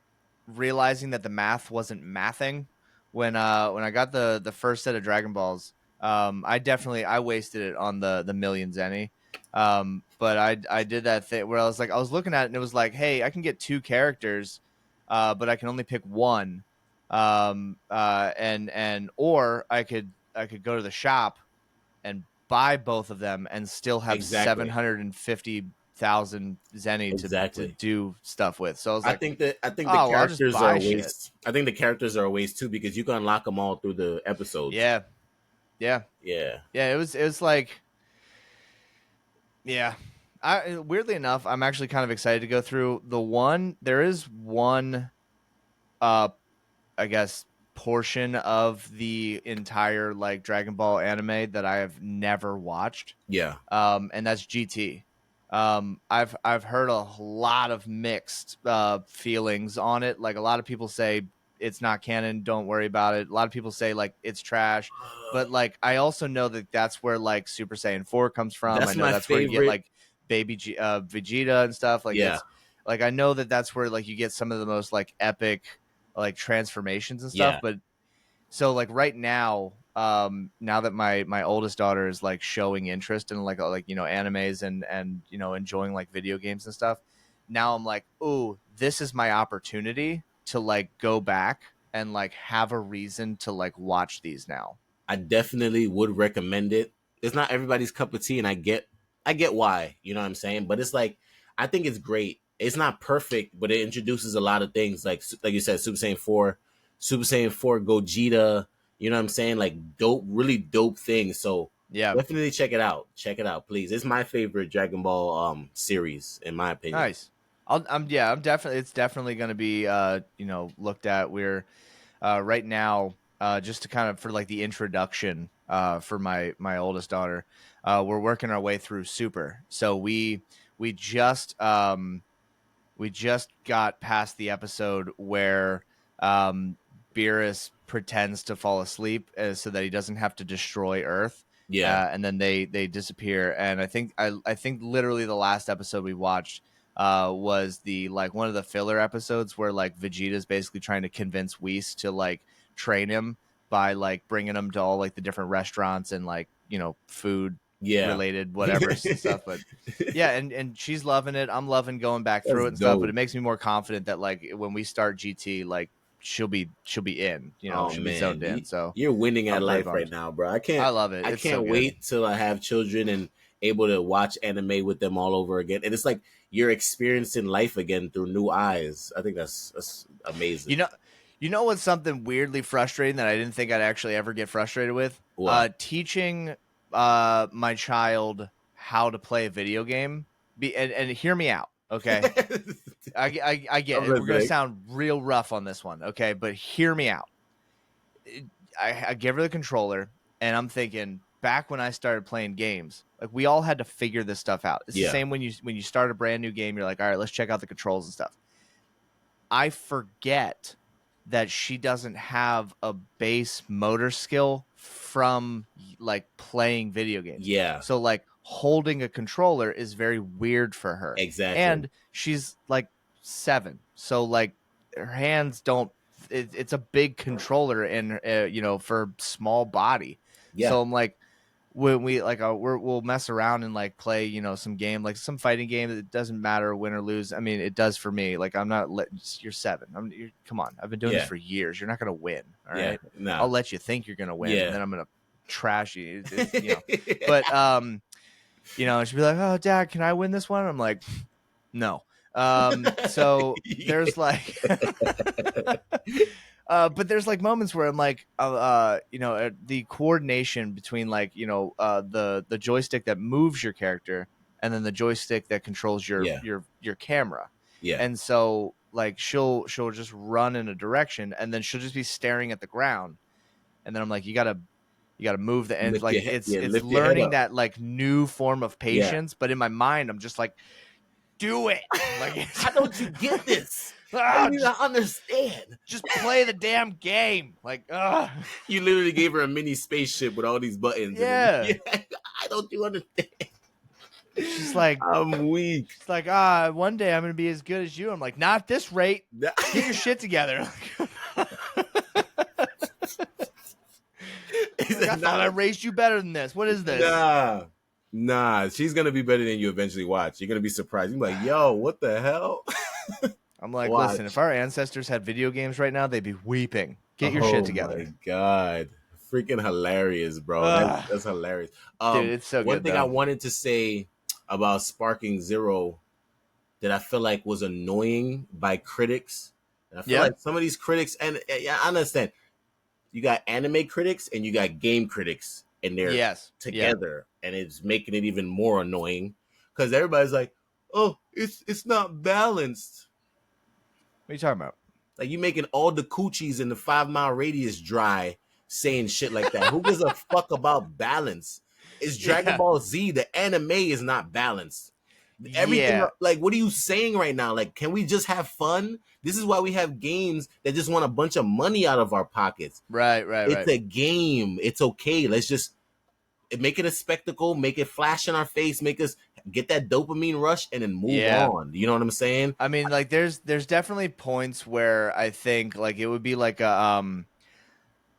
realizing that the math wasn't mathing when I got the first set of Dragon Balls. I wasted it on the millions any. But I did that thing where I was looking at it and it was like, hey, I can get two characters, but I can only pick one. And or I could go to the shop and buy both of them and still have Exactly. 750,000 zenny to Exactly. do stuff with. So I was like, I think the oh well, I'll just characters are buy a shit. waste. I think the characters are a waste too because you can unlock them all through the episodes. Yeah, yeah, Yeah. yeah. It was like, yeah. I weirdly enough, I'm actually kind of excited to go through the one. There is one, uh, I guess, portion of the entire like Dragon Ball anime that I have never watched, Yeah. and that's GT. I've heard a lot of mixed feelings on it. Like a lot of people say it's not canon, don't worry about it. A lot of people say like it's trash, but like I also know that that's where like Super Saiyan 4 comes from. I That's know my that's where you get favorite. like Vegeta and stuff. Like Yeah. it's like I know that that's where like you get some of the most like epic like transformations and stuff. Yeah. But so like right now, now that my oldest daughter is like showing interest in like you know animes and you know enjoying like video games and stuff, now I'm like, oh, this is my opportunity to like go back and like have a reason to like watch these now. I definitely would recommend it. It's not everybody's cup of tea, and I get why. You know what I'm saying? But it's like I think it's great. It's not perfect, but it introduces a lot of things like you said, Super Saiyan 4 Gogeta. You know what I'm saying? Like dope, really dope things. So Yeah, definitely check it out. Check it out, please. It's my favorite Dragon Ball series, in my opinion. nice. I'm yeah, I'm definitely it's definitely going to be you know looked at. We're right now, just to kind of for like the introduction for my oldest daughter, we're working our way through Super. So we just we just got past the episode where um, Beerus pretends to fall asleep so that he doesn't have to destroy Earth. Yeah, And then they disappear. And I think literally the last episode we watched was the like one of the filler episodes where like Vegeta's basically trying to convince Whis to like train him by like bringing him to all like the different restaurants and like you know food yeah. related whatever's and stuff. But yeah, and she's loving it. I'm loving going back through That's it and stuff, but dope. it makes me more confident that like when we start GT, like she'll be in, you know, Oh she'll be man, zoned in. So you're winning at I'm pretty life right bummed. now, bro. I love it. I It's so can't good. wait till I have children and able to watch anime with them all over again. And it's like you're experiencing life again through new eyes. I think that's amazing. You know, you know what's something weirdly frustrating that I didn't think I'd actually ever get frustrated with? What? Teaching my child how to play a video game. And hear me out, okay? I get I'm it. We're gonna listening. sound real rough on this one, okay? But hear me out. I give her the controller, and I'm thinking back when I started playing games, like we all had to figure this stuff out. It's the Yeah, same when you start a brand new game. You're like, all right, let's check out the controls and stuff. I forget that she doesn't have a base motor skill from like playing video games. yeah, So like holding a controller is very weird for her. exactly. And she's like 7. So like her hands don't it's a big controller in you know for small body. Yeah, So I'm like when we like we'll mess around and like play you know some game like some fighting game that doesn't matter win or lose. I mean it does for me. Like I'm not you're 7. Come on, I've been doing this yeah, for years. You're not gonna win. All yeah. right, Nah, I'll let you think you're gonna win and yeah. then I'm gonna trash you. It's you know. But you know she'd be like, oh dad, can I win this one? I'm like, no. So there's like but there's like moments where I'm like, you know, the coordination between like, you know, the joystick that moves your character and then the joystick that controls Yeah, your camera. yeah. And so like she'll just run in a direction and then she'll just be staring at the ground. And then I'm like, you gotta move the end. Lift Like your head. Yeah, it's lift your head learning up. that like new form of Yeah. patience. But in my mind, I'm just like, do it. Like it's, How don't you get this? I ah, don't even understand. just play the damn game. Like, You literally gave her a mini spaceship with all these buttons, and then yeah. yeah, I don't you understand. She's like, I'm weak. one day I'm gonna be as good as you. I'm like, not at this rate. Get your shit together. Like, I thought I raced you better than this. What is this? Nah, she's gonna be better than you eventually. Watch, you're gonna be surprised. You're like, yo, what the hell? I'm like, listen, if Watch. our ancestors had video games right now, they'd be weeping. Get your shit Oh together. my god, freaking hilarious, bro. Ugh. That's hilarious. Dude, it's so One good thing I though. wanted to say about Sparking Zero that I feel like was annoying by critics, and I feel Yeah. like some of these critics, and yeah, I understand you got anime critics and you got game critics, and they're Yes. Yeah. together, and it's making it even more annoying because everybody's like, "Oh, it's not balanced." What are you talking about? Like you making all the coochies in the 5 mile radius dry, saying shit like that. Who gives a fuck about balance? It's Dragon Yeah. Ball Z. The anime is not balanced. Everything, Yeah. like, what are you saying right now? Like, can we just have fun? This is why we have games that just want a bunch of money out of our pockets. Right. Right. It's Right. a game. It's okay. Let's just make it a spectacle, make it flash in our face, make us get that dopamine rush, and then move Yeah. on. You know what I'm saying? I mean, like, there's definitely points where I think like it would be like a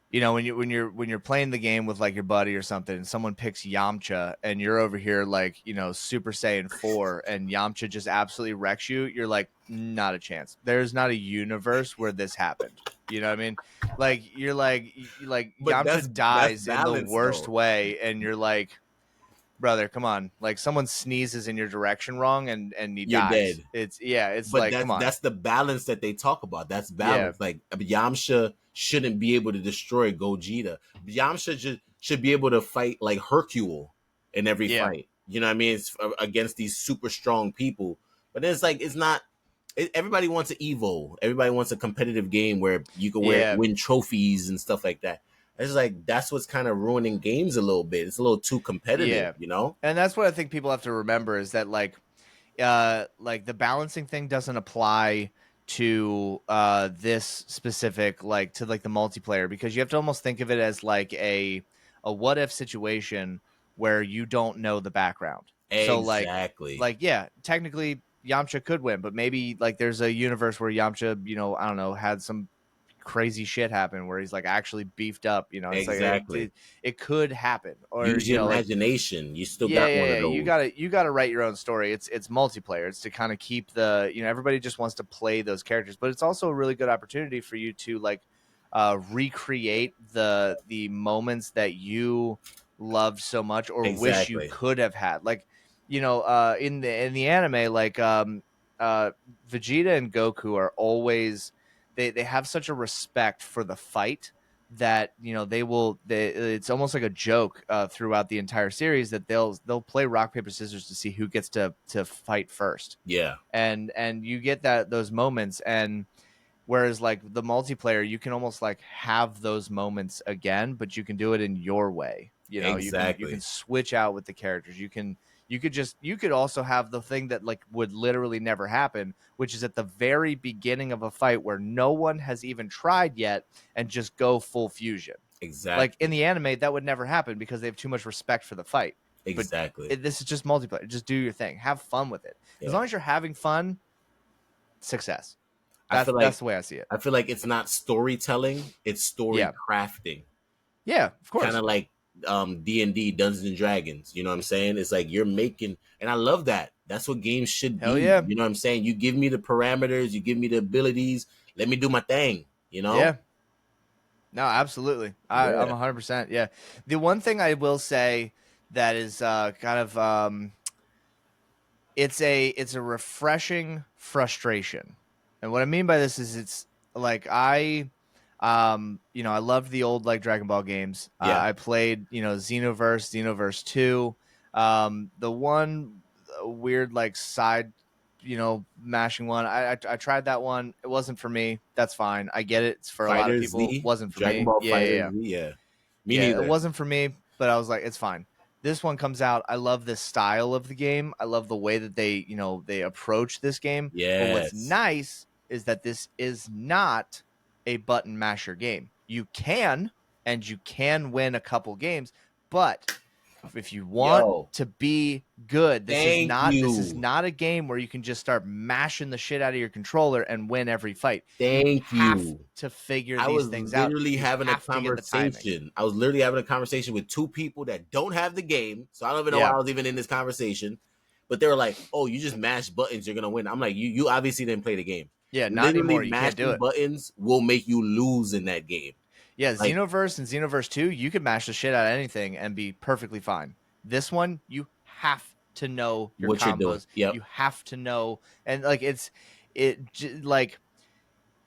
when you're playing the game with like your buddy or something, and someone picks Yamcha, and you're over here like Super Saiyan 4, and Yamcha just absolutely wrecks you. You're like, not a chance. There's not a universe where this happened. You know what I mean? Like you're like But Yamcha that's dies in the balance worst though. way, and you're like, brother, come on. Like someone sneezes in your direction wrong, and he You're dies. dead. It's But like, that's come on. that's the balance that they talk about. That's Yeah, balance. Like Yamcha shouldn't be able to destroy Gogeta. Yamcha should be able to fight like Hercule in every yeah, fight. You know what I mean? It's against these super strong people. But it's like it's not. Everybody wants an Evo. Everybody wants a competitive game where you can yeah, win trophies and stuff like that. It's like that's what's kind of ruining games a little bit. It's a little too competitive, yeah. you know? And that's what I think people have to remember is that like the balancing thing doesn't apply to this specific like to like the multiplayer, because you have to almost think of it as like a what if situation where you don't know the background. So Exactly. yeah, technically Yamcha could win, but maybe like there's a universe where Yamcha, I don't know, had some crazy shit happen where he's like actually beefed up. It's like Exactly. it could happen, or Use your imagination. You still yeah, got one yeah, of yeah. You those. gotta write your own story. It's multiplayer. It's to kind of keep everybody just wants to play those characters, but it's also a really good opportunity for you to like recreate the moments that you loved so much or wish you Exactly. could have had. Like, in the anime, like uh Vegeta and Goku are always they have such a respect for the fight that it's almost like a joke throughout the entire series that they'll play rock paper scissors to see who gets to fight first, Yeah. and you get those moments. And whereas like the multiplayer, you can almost like have those moments again, but you can do it in your way. You can Exactly. switch out with the characters. You could also have the thing that like would literally never happen, which is at the very beginning of a fight where no one has even tried yet, and just go full fusion. Like in Exactly. the anime, that would never happen because they have too much respect for the fight. But Exactly. this is just multiplayer. Just do your thing. Have fun with it. As Yeah. long as you're having fun, success. I That's feel that's like the way I see it. I feel like it's not storytelling, it's story Yeah. crafting. Yeah, of Kind course. of like D&D, Dungeons and Dragons. You know what I'm saying? It's like you're making, and I love that. That's what games should Hell be. yeah. You know what I'm saying? You give me the parameters, you give me the abilities, let me do my thing, you know? Yeah. No, absolutely. I'm Yeah. 100%. Yeah. The one thing I will say that is kind of it's a refreshing frustration. And what I mean by this is it's like I loved the old like Dragon Ball games. Yeah. I played, Xenoverse 2. The one weird like side, mashing one. I tried that one. It wasn't for me. That's fine. I get it. It's for a lot of Fighter people. Z, Wasn't for Dragon me. Ball Yeah, yeah, Fighter yeah. Z, yeah. Me Yeah, it neither. wasn't for me, but I was like, it's fine. This one comes out. I love this style of the game. I love the way that they approach this game. But what's Yes. nice is that this is not a button masher game. You can, and you can win a couple games, but if you want Yo, to be good, thank this is you. not a game where you can just start mashing the shit out of your controller and win every fight. You Thank have you. to figure I these was things out. literally You having a have to get the timing. conversation. I was literally having a conversation with two people that don't have the game. So I don't even know why Yeah. I was even in this conversation. But they were like, "Oh, you just mash buttons, you're gonna win." I'm like, "You obviously didn't play the game. Yeah, not Literally anymore. You can't do mashing it. buttons will make you lose in that game." Yeah, Like Xenoverse and Xenoverse 2, you could mash the shit out of anything and be perfectly fine. This one, you have to know your what you're doing. combos. Yep. You have to know, and like like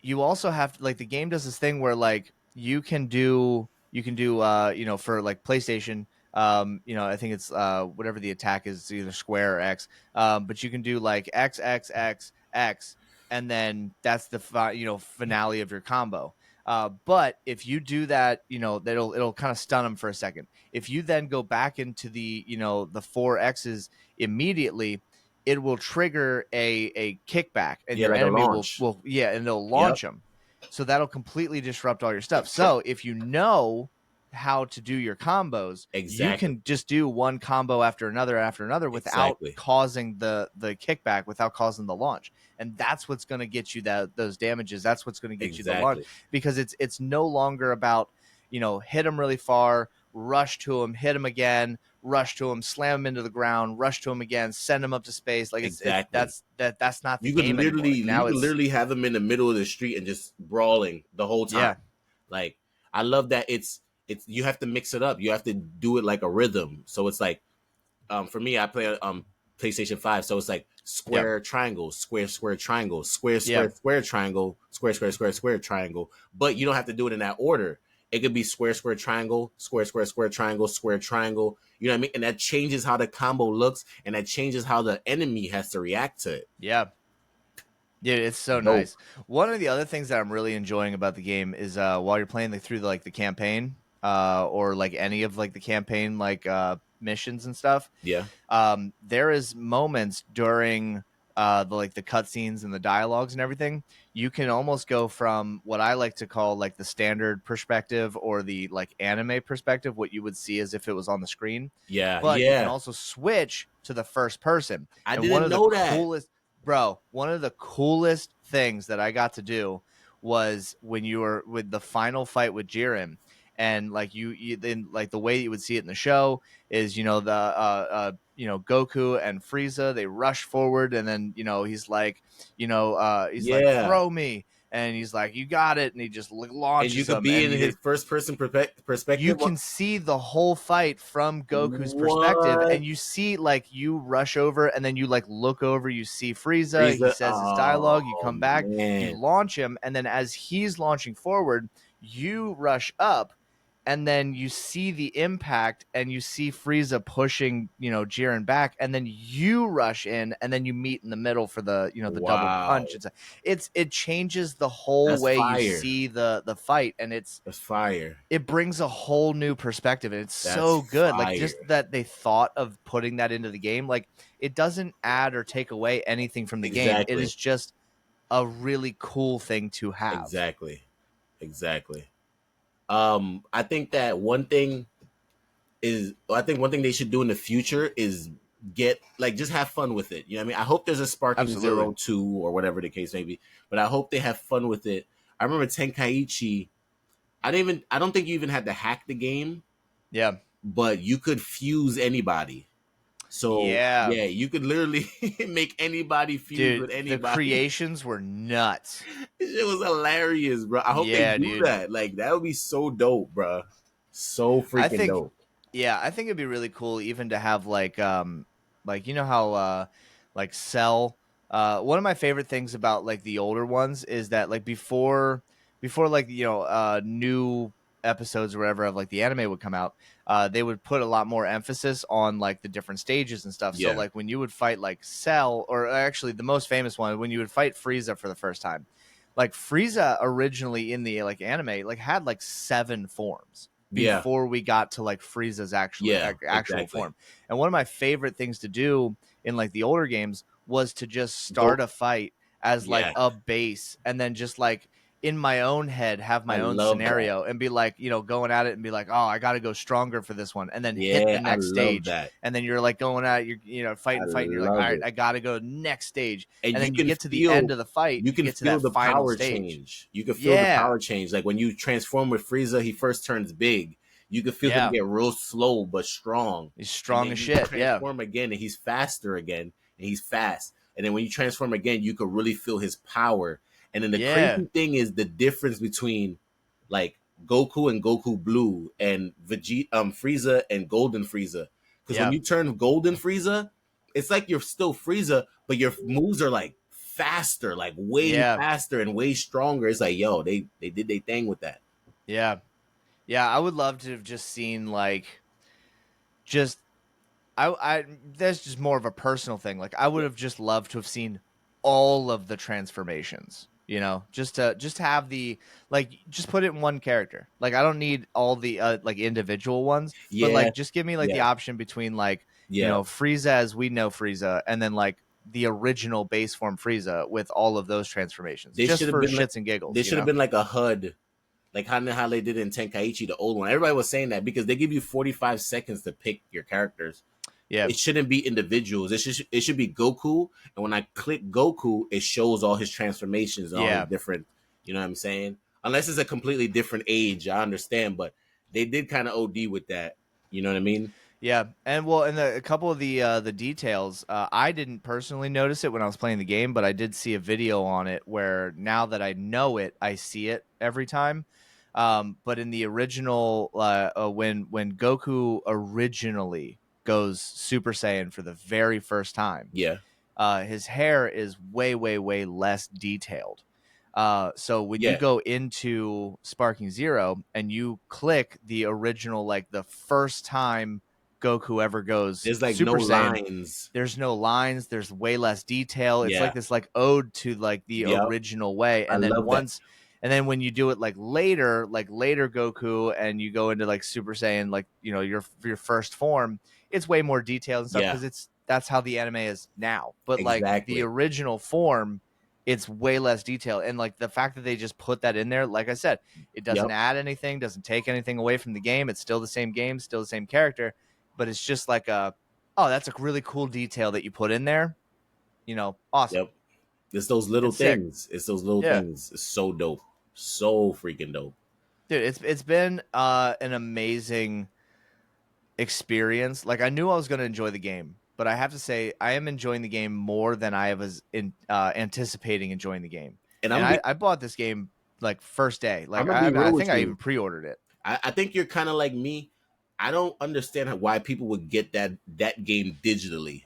you also have to, like, the game does this thing where like you can do you know, for like PlayStation, you know, I think it's whatever the attack is, either square or X, but you can do like X, and then that's the you know, finale of your combo. But if you do that, you know, it'll kind of stun them for a second. If you then go back into the, you know, the four X's immediately, it will trigger a kickback, and Yeah, your like a enemy launch. will yeah, and they'll Yep. launch them. So that'll completely disrupt all your stuff. So if you know how to do your combos, you Exactly. can just do one combo after another without Exactly. causing the kickback, without causing the launch. And that's what's going to get you those damages. That's what's going to get you the launch, Exactly. because it's no longer about, you know, hit them really far, rush to them, hit them again, rush to him, slam him into the ground, rush to him again, send him up to space. Like it's Exactly. that's not the You could game anymore. literally Like now you could it's literally have them in the middle of the street and just brawling the whole yeah, time. Like I love that it's you have to mix it up. You have to do it like a rhythm. So it's like for me I play PlayStation 5, so it's like yeah, square triangle, square square triangle, square yeah, square square triangle, square square square square triangle. But you don't have to do it in that order. It could be square square triangle, square square square triangle, square triangle. You know what I mean? And that changes how the combo looks, and that changes how the enemy has to react to it. yeah. Dude, it's so Dope. nice. One of the other things that I'm really enjoying about the game is while you're playing through like the campaign, or like any of like the campaign like missions and stuff, Yeah. there is moments during the like the cutscenes and the dialogues and everything. You can almost go from what I like to call like the standard perspective, or the like anime perspective, what you would see as if it was on the screen. Yeah. But you can Yeah. also switch to the first person. I And one didn't of the know that. coolest, bro, one of the coolest things that I got to do was when you were with the final fight with Jiren. And like you then, like the way you would see it in the show is, you know, the you know, Goku and Frieza, they rush forward, and then, you know, he's like, Yeah. throw me, and he's like, you got it, and he just And you launches could them, be and in his first person you perspective. can see the whole fight from Goku's perspective, What? and you see, like, you rush over, and then you like look over, you see Frieza, he Frieza. says his dialogue, you Oh come back, you man. launch him, and then as he's launching forward, you rush up, and then you see the impact, and you see Frieza pushing, you know, Jiren back, and then you rush in, and then you meet in the middle for the, you know, the double Wow. punch. It changes the whole That's way you fire. see the fight, and That's fire. it brings a whole new perspective, and it's That's so good. Like, just fire. that they thought of putting that into the game, like, it doesn't add or take away anything from the game. It Exactly. is just a really cool thing to have. Exactly. Exactly. I think that I think one thing they should do in the future is get like just have fun with it. You know what I mean? I hope there's a Sparking Absolutely. Zero 2 or whatever the case may be, but I hope they have fun with it. I remember Tenkaichi. I don't think you even had to hack the game, Yeah. but you could fuse anybody. So Yeah. yeah, you could literally make anybody fuse Dude, with the anybody. creations were nuts. It was hilarious, bro. I hope they Yeah, do dude. that. Like that would be so dope, bro. So I freaking think dope. Yeah, I think it'd be really cool even to have like, you know how like Cell, one of my favorite things about like the older ones is that, like, before like, you know, new episodes or whatever of like the anime would come out, they would put a lot more emphasis on like the different stages and stuff. So Yeah, like when you would fight like Cell, or actually the most famous one, when you would fight Frieza for the first time, like Frieza originally in the like anime like had like 7 forms yeah, before we got to like Frieza's yeah. actual Exactly. form. And one of my favorite things to do in like the older games was to just Go. start a fight as like Yeah, a base, and then just like in my own head have I my own love that. scenario and be like, going at it and be like, oh, I got to go stronger for this one, and then hit the Yeah, I next love stage, that. and then you're like going at it, you're I fighting, you're like, all love right, it. I got to go next stage, And and you then you can get to the end feel of the fight, you you can get to feel that the final power stage. change. You can feel the Yeah, power change. Like when you transform with Frieza, he first turns big. You can feel him yeah, get real slow but strong. he's And strong then as you shit. Yeah, transform again and he's faster again and he's fast. And then when you transform again, you can really feel his power. And then the yeah, crazy thing is the difference between like Goku and Goku Blue and Vegeta, Frieza and Golden Frieza. Because when yeah, you turn Golden Frieza, it's like you're still Frieza, but your moves are like faster, like way yeah, faster and way stronger. It's like, yo, they did their thing with that. yeah, yeah. I would love to have just seen like just I that's just more of a personal thing. Like I would Yeah, have just loved to have seen all of the transformations, just to have the like just put it in one character. Like I don't need all the like individual ones, but yeah, like just give me like the yeah. option between like, Yeah. Frieza as we know Frieza and then like the original base form Frieza with all of those transformations They just should have for been like shits and giggles, they should have been like a HUD, like how they did in Tenkaichi, the old one. Everybody was saying that because they give you 45 seconds to pick your characters. Yeah. It shouldn't be individuals. It should be Goku. And when I click Goku, it shows all his transformations and all his Yeah. different. You know what I'm saying? Unless it's a completely different age, I understand. But they did kind of OD with that. You know what I mean? Yeah, and well, and a couple of the details, I didn't personally notice it when I was playing the game, but I did see a video on it where now that I know it, I see it every time. But in the original, when Goku originally goes Super Saiyan for the very first time, Yeah, his hair is way, way, way less detailed. So when you yeah. go into Sparking Zero and you click the original, like the first time Goku ever goes There's like no Super Saiyan, lines. there's no lines, there's way less detail. It's like Yeah, this like ode to like the yep. original way. I love that. And then when you do it like later Goku and you go into like Super Saiyan, like your first form, it's way more detailed and stuff Yeah, because that's how the anime is now. But like the exactly. original form, it's way less detail. And like the fact that they just put that in there, like I said, it doesn't Yep, add anything, doesn't take anything away from the game. It's still the same game, still the same character, but it's just like oh, that's a really cool detail that you put in there. Awesome. yep. It's those little It's sick. things. It's those little Yeah. things. It's so dope. So freaking dope. Dude, it's been an amazing experience. Like I knew I was going to enjoy the game, but I have to say I am enjoying the game more than I was anticipating enjoying the game. And And I'm be I bought this game like first day. I'm Like gonna be I real think with I you. even pre-ordered it. I think you're kind of like me. I don't understand why people would get that game digitally.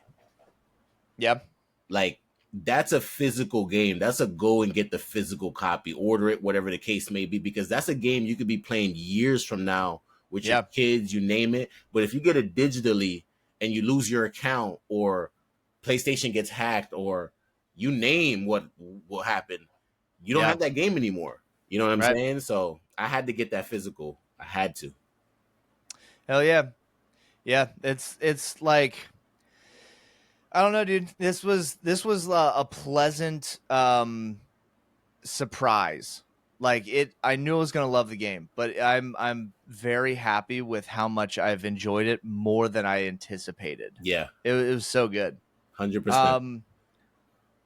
Yeah. Like that's a physical game. That's a go and get the physical copy, order it, whatever the case may be, because that's a game you could be playing years from now with your Yeah. kids, you name it. But if you get it digitally and you lose your account or PlayStation gets hacked or you name what will happen, you don't Yeah. have that game anymore. You know what I'm Right. saying? So I had to get that physical. I had to. Hell yeah. Yeah, it's like I don't know, dude. This was a pleasant surprise. Like I knew I was gonna love the game, but I'm very happy with how much I've enjoyed it more than I anticipated. Yeah, It was so good. 100%. Um,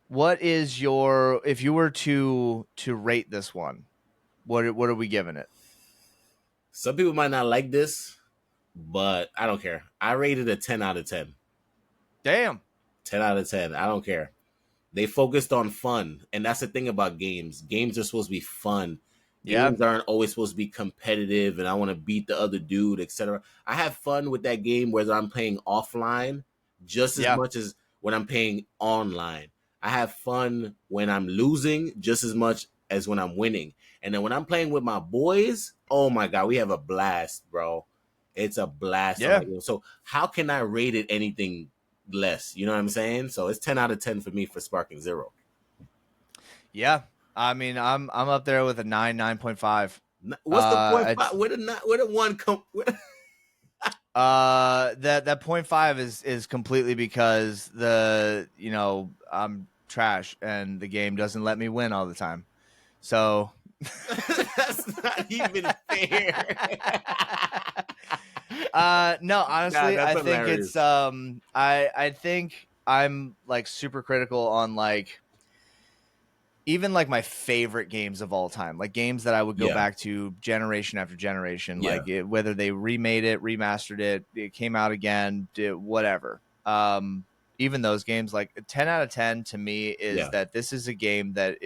what is your if you were to rate this one? What are we giving it? Some people might not like this, but I don't care. I rated a 10 out of 10. Damn. 10 out of 10. I don't care. They focused on fun. And that's the thing about games. Games are supposed to be fun. Yeah. Games aren't always supposed to be competitive and I want to beat the other dude, etc. I have fun with that game whether I'm playing offline just as Yeah. much as when I'm playing online. I have fun when I'm losing just as much as when I'm winning. And then when I'm playing with my boys, oh my god, we have a blast, bro. It's a blast on Yeah. that game. So how can I rate it anything less? You know what I'm saying? So it's 10 out of 10 for me for Sparking Zero. Yeah. I mean, I'm up there with a 9.5. What's the point five? It's Where the one come? that point five is completely because I'm trash and the game doesn't let me win all the time. So That's not even fair. No, Nah, honestly, that's I think it's hilarious. I think I'm like super critical on like even like my favorite games of all time, like games that I would go Yeah, back to generation after generation, yeah, whether they remade it, remastered it, it came out again, whatever. Even those games, like 10 out of 10 to me is yeah. that this is a game that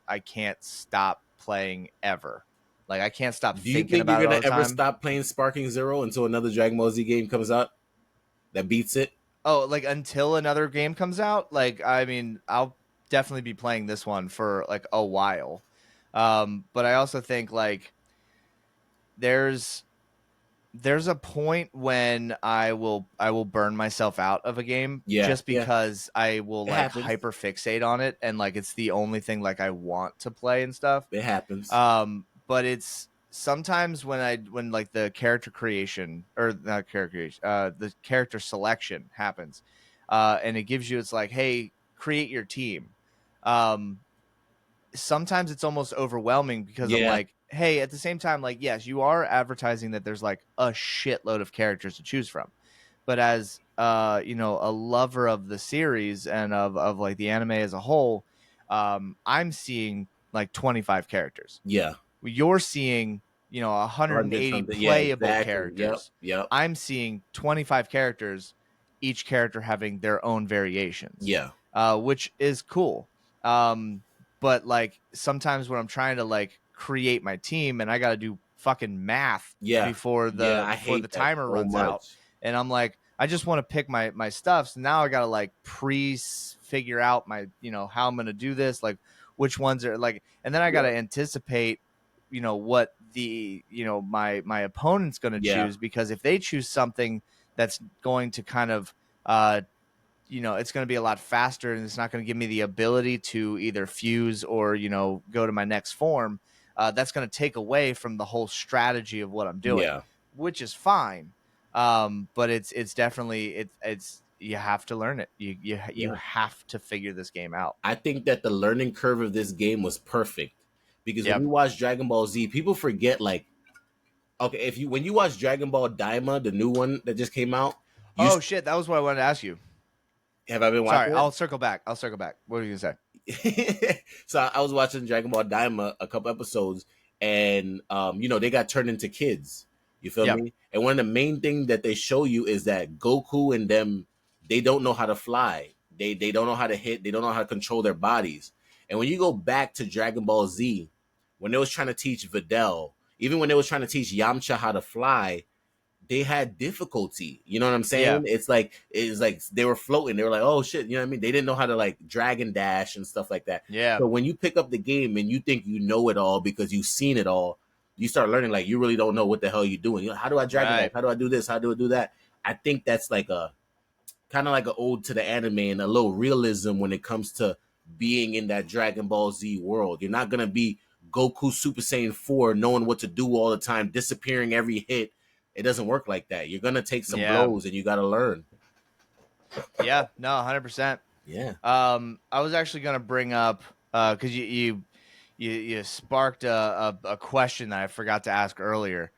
I can't stop playing ever. Like I can't stop Do you thinking think you're about it all gonna the ever time. stop playing Sparking Zero until another Dragon Ball Z game comes out that beats it? Oh, like until another game comes out, like I mean, I'll definitely be playing this one for like a while. But I also think like there's there's a point when I will burn myself out of a game Yeah, just yeah. because I will It like happens. hyper fixate on it and like it's the only thing like I want to play and stuff. It happens. But it's sometimes when like the character creation or not character creation, the character selection happens, and it gives you it's like, hey, create your team. Um, Sometimes it's almost overwhelming because I'm Yeah, like, hey, at the same time, like, yes, you are advertising that there's like a shitload of characters to choose from. But as a lover of the series and of like the anime as a whole, I'm seeing like 25 characters. yeah. You're seeing, 100 180 something. Yeah, playable exactly. Yep, characters. yep. I'm seeing 25 characters, each character having their own variations, Yeah, which is cool. Um, but like sometimes when I'm trying to like create my team and I got to do fucking math yeah, before yeah. I the hate that timer so runs out, much. and I'm like, I just want to pick my stuff. So now I got to like figure out my, how I'm going to do this, like which ones are like, and then I got to Yeah, anticipate, what the, my opponent's going to yeah, choose, because if they choose something that's going to kind of, uh, it's going to be a lot faster and it's not going to give me the ability to either fuse or, go to my next form. That's going to take away from the whole strategy of what I'm doing, yeah, which is fine. But it's definitely, it's, you have to learn it. You yeah. have to figure this game out. I think that the learning curve of this game was perfect because when Yep. you watch Dragon Ball Z, people forget like okay, if you when you watch Dragon Ball Daima, the new one that just came out, you Oh shit, that was what I wanted to ask you. have I been Sorry, watching it? I'll circle back. I'll circle back. What are you gonna say? So I was watching Dragon Ball Daima a couple episodes, and they got turned into kids. You feel Yep. me? And one of the main things that they show you is that Goku and them, they don't know how to fly. They don't know how to hit. They don't know how to control their bodies. And when you go back to Dragon Ball Z, when they was trying to teach Videl, even when they was trying to teach Yamcha how to fly, they had difficulty. You know what I'm Yeah. saying? It's like they were floating. They were like, oh shit, you know what I mean? They didn't know how to like dragon dash and stuff like that. Yeah. So when you pick up the game and you think you know it all because you've seen it all, you start learning like you really don't know what the hell you're doing. How do I dragon dash? Right. How do I do this? How do I do that? I think that's like a kind of like an ode to the anime and a little realism when it comes to being in that Dragon Ball Z world. You're not gonna be Goku Super Saiyan 4 knowing what to do all the time, disappearing every hit. It doesn't work like that. You're gonna take some Yeah. blows and you gotta learn. Yeah. No, 100%. Yeah. I was actually gonna bring up because you sparked a question that I forgot to ask earlier.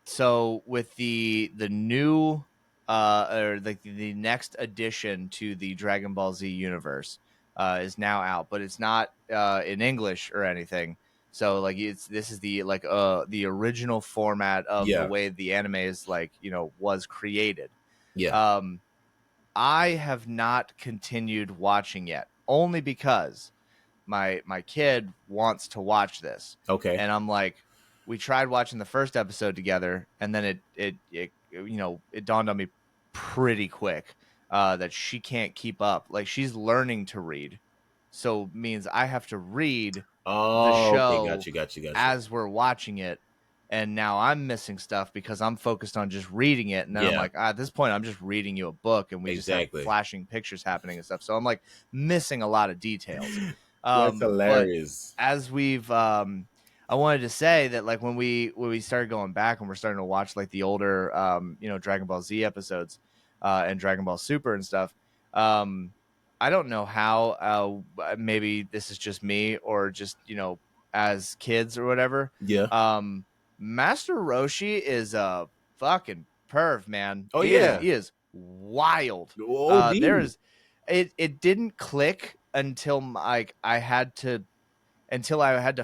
So with the new or like the next addition to the Dragon Ball Z universe is now out, but it's not in English or anything. So like this is the original format of the Yeah. way the anime is like was created. Yeah. Um, I have not continued watching yet, only because my kid wants to watch this, Okay. and I'm like, we tried watching the first episode together, and then it dawned on me pretty quick that she can't keep up. Like she's learning to read, so means I have to read the Oh, okay. Got show you. Got you. Got you. as we're watching it, and now I'm missing stuff because I'm focused on just reading it. And then I'm Yeah. like, at this point, I'm just reading you a book, and we just have Exactly. flashing pictures happening and stuff. So I'm like missing a lot of details. That's But hilarious. as I wanted to say that like when we started going back and we're starting to watch like the older, Dragon Ball Z episodes, and Dragon Ball Super and stuff. Um, I don't know how. Maybe this is just me, or just as kids or whatever. Yeah. Um, Master Roshi is a fucking perv, man. Oh He is yeah. he is wild. OD. There's it didn't click until like I had to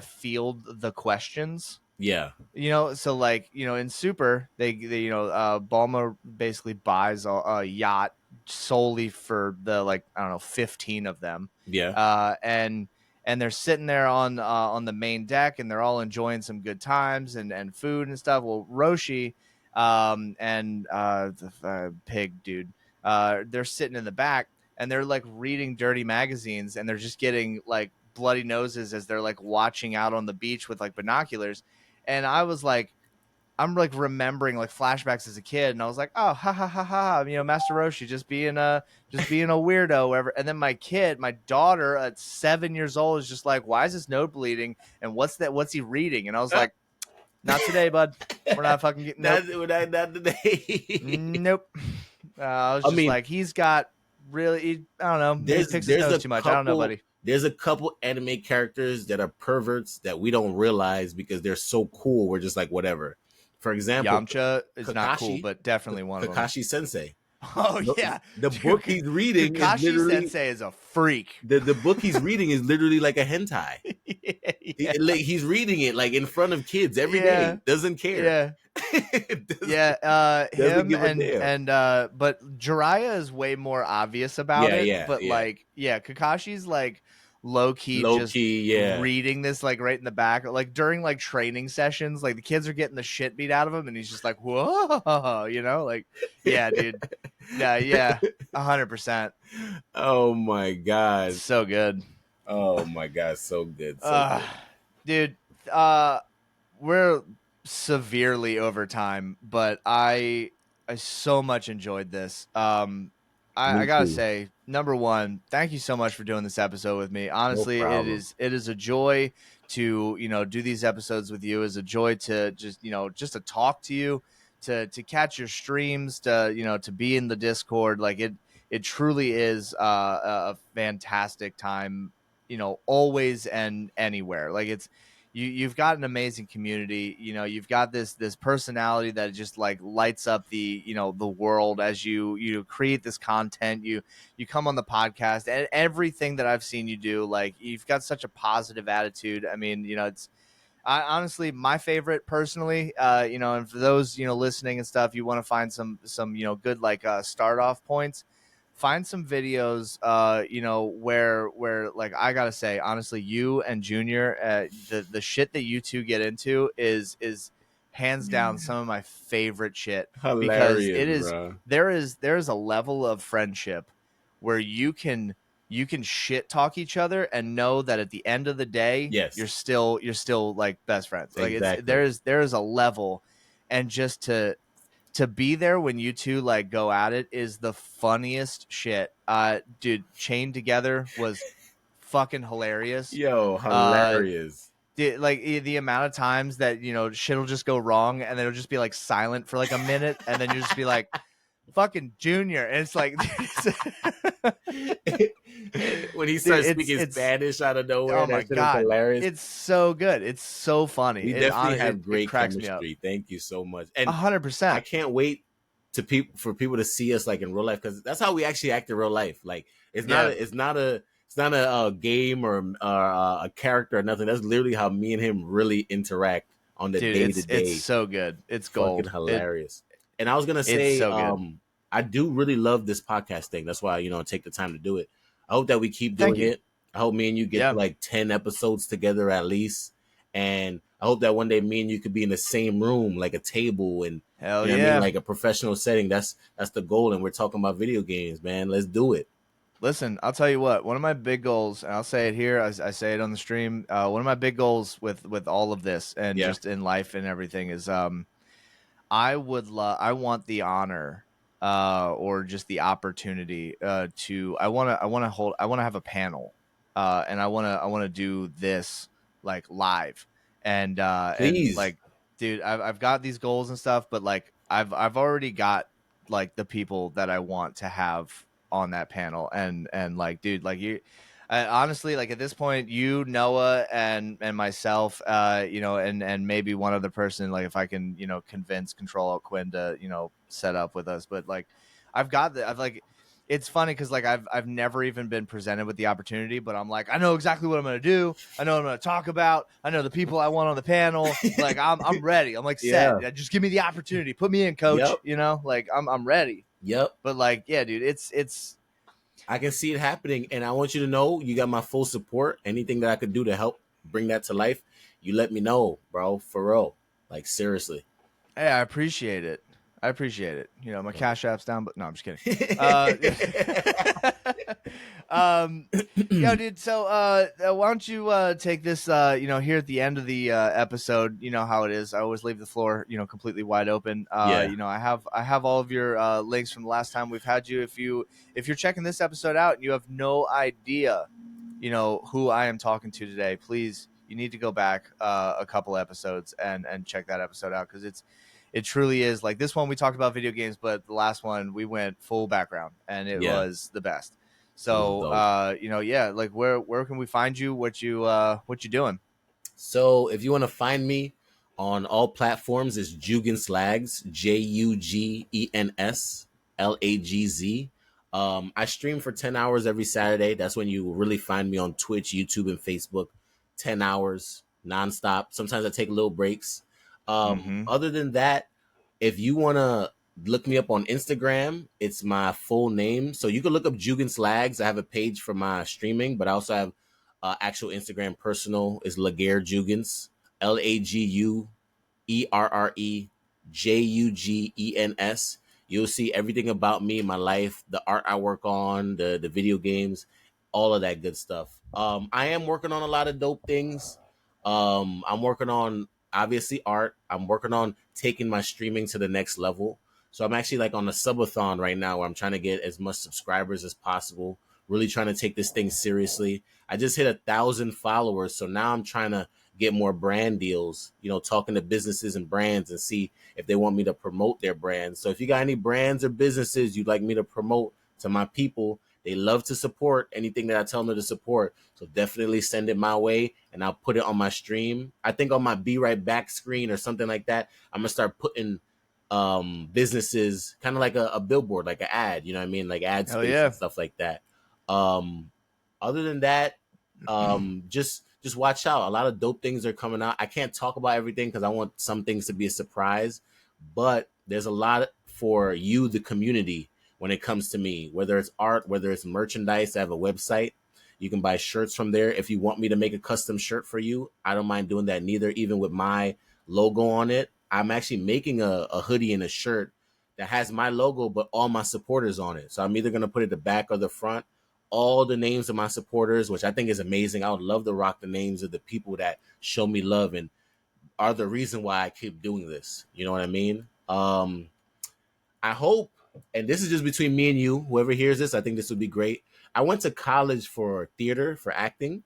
field the questions. So like, in Super, they Bulma basically buys a yacht solely for the, like, I don't know, 15 of them. Yeah. And they're sitting there on the main deck, and they're all enjoying some good times and food and stuff. Well, Roshi and the pig dude, they're sitting in the back, and they're like reading dirty magazines, and they're just getting like bloody noses as they're like watching out on the beach with like binoculars. And I'm like remembering like flashbacks as a kid, and I was like, oh, ha ha ha ha, Master Roshi just being a weirdo, whatever. And then my daughter at 7 years old is just like, why is his nose bleeding? And what's that? What's he reading? And I was like, not today, bud. We're not fucking getting, nope, Not today. nope. I was I just mean, like, he's got really, I don't know, maybe picks his nose too much. I don't know, buddy. there's a couple anime characters that are perverts that we don't realize because they're so cool. We're just like whatever. For example, Yamcha is not cool, Kakashi, but definitely one of them. Kakashi Sensei. Oh The, yeah, the book dude, he's reading is Kakashi literally Sensei is a freak. the book he's reading is literally like a hentai. Yeah, He's reading it like in front of kids every yeah, day. Doesn't care. yeah, doesn't, yeah. doesn't Him give a damn. and but Jiraiya is way more obvious about Yeah, it. yeah, But yeah. like, yeah, Kakashi's like low key Low just key, yeah. reading this like right in the back, like during like training sessions, like the kids are getting the shit beat out of him, and he's just like, whoa, like, yeah, dude, yeah, 100%. Oh my god. So good. Oh my god. So good. So Uh, good. dude, uh, we're severely over time, but I so much enjoyed this. I Me gotta too. say, number one, thank you so much for doing this episode with me. No Honestly, problem. it is a joy to do these episodes with you. It's a joy to just to talk to you, to catch your streams, to to be in the Discord. Like it truly is a fantastic time. Always and anywhere. Like you've got an amazing community. You've got this personality that just like lights up the world as you create this content. You come on the podcast, and everything that I've seen you do, like, you've got such a positive attitude. I mean, it's honestly my favorite personally. And for those listening and stuff, you want to find some good like start off points. Find some videos, where like, I gotta say, honestly, you and Junior, the shit that you two get into is hands down some of my favorite shit, because Hilarious, it is bro. there is a level of friendship where you can shit talk each other and know that at the end of the day you're Yes, still like best friends. Like, exactly. there is a level, and just to be there when you two like go at it is the funniest shit. Dude, Chained Together was fucking hilarious. Yo, uh hilarious. the amount of times that shit will just go wrong, and then it'll just be like silent for like a minute, and then you'll just be like, fucking Junior, and it's like, When he dude, starts speaking it's Spanish out of nowhere, oh my that shit is god, hilarious. it's so good, it's so funny, We definitely have it great cracks me up. chemistry. Thank you so much. a And hundred I percent can't wait to people for people to see us like in real life because that's how we actually act in real life. Like Yeah, it's not a game or a character or nothing. That's literally how me and him really interact on the dude, day to it's day. so good, it's Fucking gold. hilarious. And I was gonna It's say, so good. I do really love this podcast thing. That's why take the time to do it. I hope that we keep Thank doing you. it. I hope me and you get to Yeah, like 10 episodes together at least. And I hope that one day me and you could be in the same room, like a table, and hell what I mean, yeah. like a professional setting. That's the goal. And we're talking about video games, man. Let's do it. Listen, I'll tell you what. One of my big goals, and I'll say it here, I say it on the stream. One of my big goals with all of this and Yeah. just in life and everything is, I want the honor, or just the opportunity, to I want to have a panel, and I want to do this like live, and Please. like, dude, I've got these goals and stuff, but like, I've already got like the people that I want to have on that panel. And like, dude, like you, honestly, like at this point, you, Noah, and myself, and maybe one other person, like if I can, convince Control Alt Quinn to, set up with us. But like, I've like, it's funny because like I've never even been presented with the opportunity, but I'm like, I know exactly what I'm gonna do. I know what I'm gonna talk about. I know the people I want on the panel. Like I'm ready. I'm like set. Yeah. Just give me the opportunity. Put me in, coach. Yep. Like I'm ready. Yep. But like, yeah, dude, it's I can see it happening, and I want you to know you got my full support. Anything that I could do to help bring that to life, you let me know, bro. For real, like seriously. hey, I appreciate it. I appreciate it. My cash app's down, but no, I'm just kidding. Uh, yeah, dude. So, why don't you take this? Here at the end of the episode, you know how it is. I always leave the floor, completely wide open. Yeah. I have all of your links from the last time we've had you. If you're checking this episode out and you have no idea, who I am talking to today, please, you need to go back a couple episodes and check that episode out because it truly is like this one we talked about video games, but the last one we went full background and it Yeah. was the best. It was So dope. yeah, like where can we find you? What you doing? So if you want to find me on all platforms, it's JugensLagz, JugensLagz. I stream for 10 hours every Saturday. That's when you really find me on Twitch, YouTube, and Facebook. 10 hours nonstop. Sometimes I take little breaks. Mm-hmm. Other than that, if you want to look me up on Instagram, it's my full name. So you can look up JugensLagz. I have a page for my streaming, but I also have actual Instagram personal is Laguerre Jugens, LaGuerreJugens. You'll see everything about me, my life, the art I work on, the video games, all of that good stuff. I am working on a lot of dope things. I'm working on obviously art. I'm working on taking my streaming to the next level. So I'm actually like on a subathon right now where I'm trying to get as much subscribers as possible. Really trying to take this thing seriously. I just hit 1,000 followers, so now I'm trying to get more brand deals. Talking to businesses and brands and see if they want me to promote their brands. So if you got any brands or businesses you'd like me to promote to my people, they love to support anything that I tell them to support. So definitely send it my way and I'll put it on my stream. I think on my Be Right Back screen or something like that, I'm gonna start putting businesses kind of like a billboard, like an ad, you know what I mean? Like ad Hell space and yeah. stuff like that. Um, Other than that, just watch out. A lot of dope things are coming out. I can't talk about everything because I want some things to be a surprise, but there's a lot for you, the community, when it comes to me. Whether it's art, whether it's merchandise, I have a website. You can buy shirts from there. If you want me to make a custom shirt for you, I don't mind doing that neither, even with my logo on it. I'm actually making a hoodie and a shirt that has my logo, but all my supporters on it. So I'm either going to put it the back or the front, all the names of my supporters, which I think is amazing. I would love to rock the names of the people that show me love and are the reason why I keep doing this. You know what I mean? I hope, and this is just between me and you, whoever hears this, I think this would be great. I went to college for theater, for acting.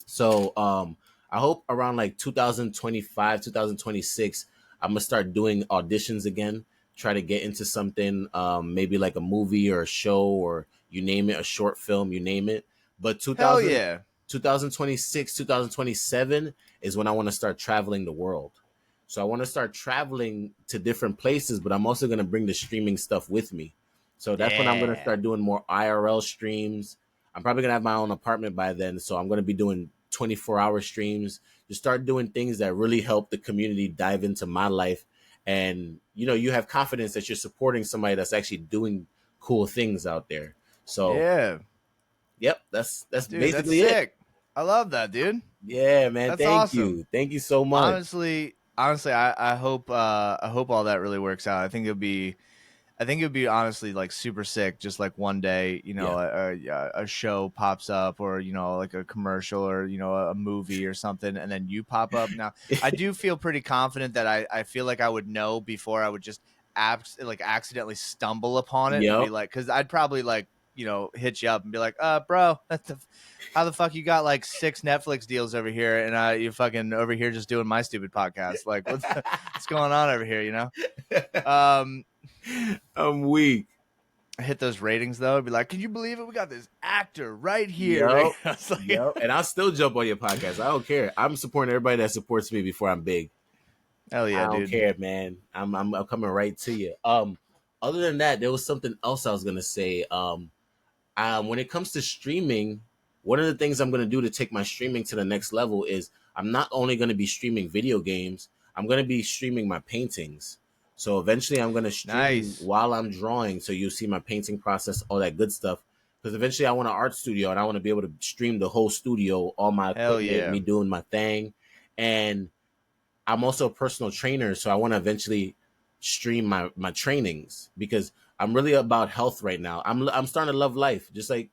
So I hope around like 2025, 2026, I'm gonna start doing auditions again, try to get into something, maybe like a movie or a show or you name it, a short film, you name it. But Hell yeah. 2026, 2027 is when I want to start traveling the world. So I want to start traveling to different places, but I'm also going to bring the streaming stuff with me. So that's when I'm going to Yeah. start doing more IRL streams. I'm probably going to have my own apartment by then. So I'm going to be doing 24-hour streams, just start doing things that really help the community dive into my life. And, you have confidence that you're supporting somebody that's actually doing cool things out there. So, Yeah. yep, that's Dude, that's basically it. sick. I love that, dude. Yeah, man. That's Thank awesome. you. Thank you so much. Honestly, I hope all that really works out. I think it would be honestly like super sick. Just like one day, Yeah. a show pops up, or like a commercial, or a movie or something, and then you pop up. Now, I do feel pretty confident that I feel like I would know before I would just accidentally stumble upon it and be Yep. like, because I'd probably like hit you up and be like, bro, how the fuck you got like 6 Netflix deals over here, and you fucking over here just doing my stupid podcast? Like, what's going on over here? Um, I'm weak. hit those ratings though, it'd be like, can you believe it? We got this actor right here. Yep. I was like, Yep. And I'll still jump on your podcast. I don't care. I'm supporting everybody that supports me before I'm big. hell I yeah, don't dude. care, man. I'm coming right to you. Other than that, there was something else I was gonna say. When it comes to streaming, one of the things I'm going to do to take my streaming to the next level is I'm not only going to be streaming video games, I'm going to be streaming my paintings. So eventually I'm going to stream Nice. while I'm drawing. So you'll see my painting process, all that good stuff. Because eventually I want an art studio and I want to be able to stream the whole studio, all my Hell equipment, yeah. me doing my thing. And I'm also a personal trainer, so I want to eventually stream my trainings because I'm really about health right now. I'm starting to love life, just like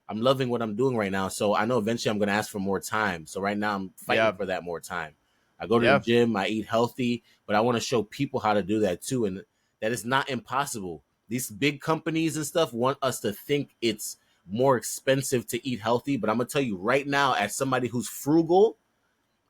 I'm loving what I'm doing right now. So I know eventually I'm going to ask for more time. So right now I'm fighting Yeah. for that more time. I go to the Yeah. gym, I eat healthy, but I want to show people how to do that too, and that is not impossible. These big companies and stuff want us to think it's more expensive to eat healthy, but I'm gonna tell you right now, as somebody who's frugal,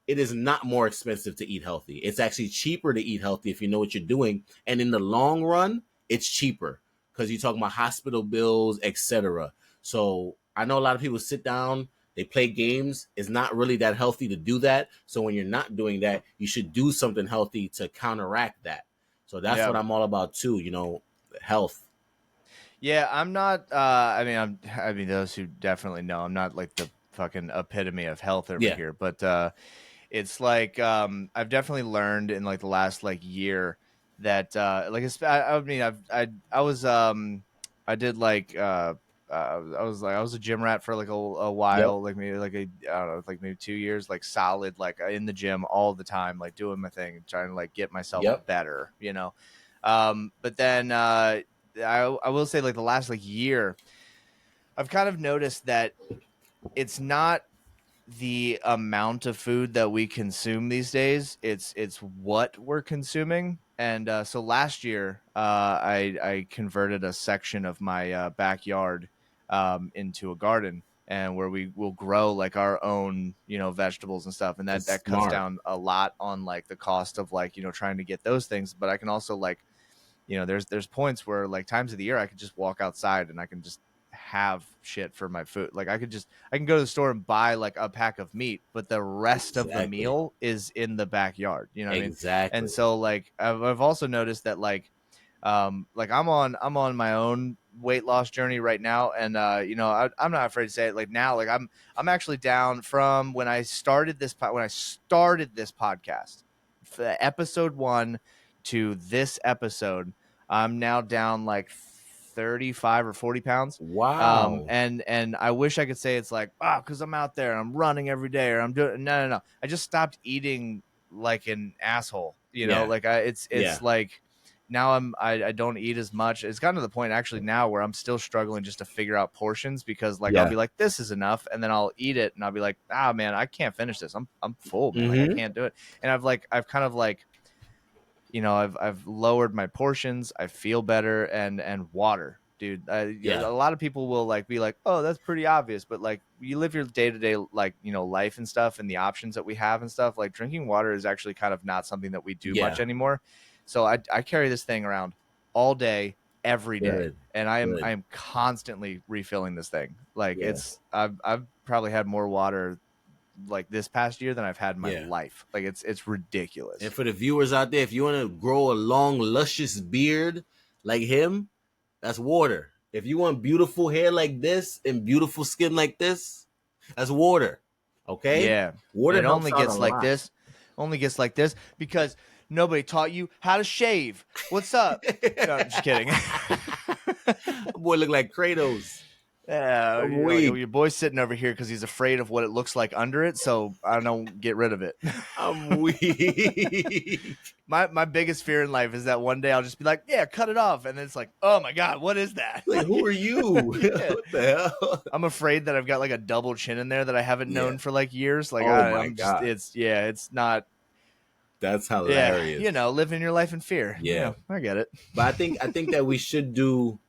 it is not more expensive to eat healthy. It's actually cheaper to eat healthy if you know what you're doing. And in the long run, it's cheaper because you're talking about hospital bills, etc. So I know a lot of people sit down, they play games. It's not really that healthy to do that. So when you're not doing that, you should do something healthy to counteract that. So that's what Yeah. I'm all about too, health. Yeah, I'm not I mean those who definitely know, I'm not like the fucking epitome of health over Yeah. here, but it's like I've definitely learned in like the last like year that like I mean I was I did like I was a gym rat for like a Yep. while, like maybe like I don't know, like maybe 2 years, like solid, like in the gym all the time, like doing my thing, trying to like get myself Yep. better, you know. But then I will say like the last like year, I've kind of noticed that it's not the amount of food that we consume these days. It's what we're consuming. And so last year, I converted a section of my backyard into a garden, and where we will grow like our own, vegetables and stuff, and that That's that cuts smart. down a lot on like the cost of like trying to get those things. But I can also like there's points where like times of the year I could just walk outside and I can just have shit for my food. Like I can go to the store and buy like a pack of meat, but the rest of the Exactly. meal is in the backyard. You know what I mean? And Exactly. so like I've also noticed that like I'm on my own weight loss journey right now, and I'm not afraid to say it. Like now, like I'm actually down from when I started this podcast, episode 1 to this episode. I'm now down like 35 or 40 pounds. Wow. And I wish I could say it's like, because I'm out there and I'm running every day, or I'm doing no. I just stopped eating like an asshole. Yeah. Like Yeah. it's like now I don't eat as much. It's gotten to the point actually now where I'm still struggling just to figure out portions, because like I'll Yeah. be like, this is enough, and then I'll eat it and I'll be like, man, I can't finish this. I'm full, man. Like I Mm-hmm. can't do it. And I've kind of like I've lowered my portions. I feel better. And water, dude. A Yeah. lot of people will like be like, oh, that's pretty obvious, but like you live your day to day like life and stuff, and the options that we have and stuff. Like drinking water is actually kind of not something that we do much Yeah. anymore. So I carry this thing around all day, every day, Good. and I am Good. I am constantly refilling this thing. Like Yeah. I've probably had more water like this past year than I've had in my Yeah. life. Like it's And ridiculous. for the viewers out there, if you want to grow a long, luscious beard like him, that's water. If you want beautiful hair like this and beautiful skin like this, that's water. Okay? Yeah. And Water it helps out a lot. only gets like this because nobody taught you how to shave. What's up? No, I'm just kidding. Boy, look like Kratos. Yeah, I'm weak. your boy's sitting over here because he's afraid of what it looks like under it. So I don't get rid of it. I'm weak. My biggest fear in life is that one day I'll just be like, yeah, cut it off, and then it's like, oh my god, what is that? Like, who are you? Yeah. What the hell? I'm afraid that I've got like a double chin in there that I haven't Yeah. known for like years. Like Oh my I'm just god. it's not. That's Yeah, hilarious. living your life in fear. Yeah. I get it. But I think that we should do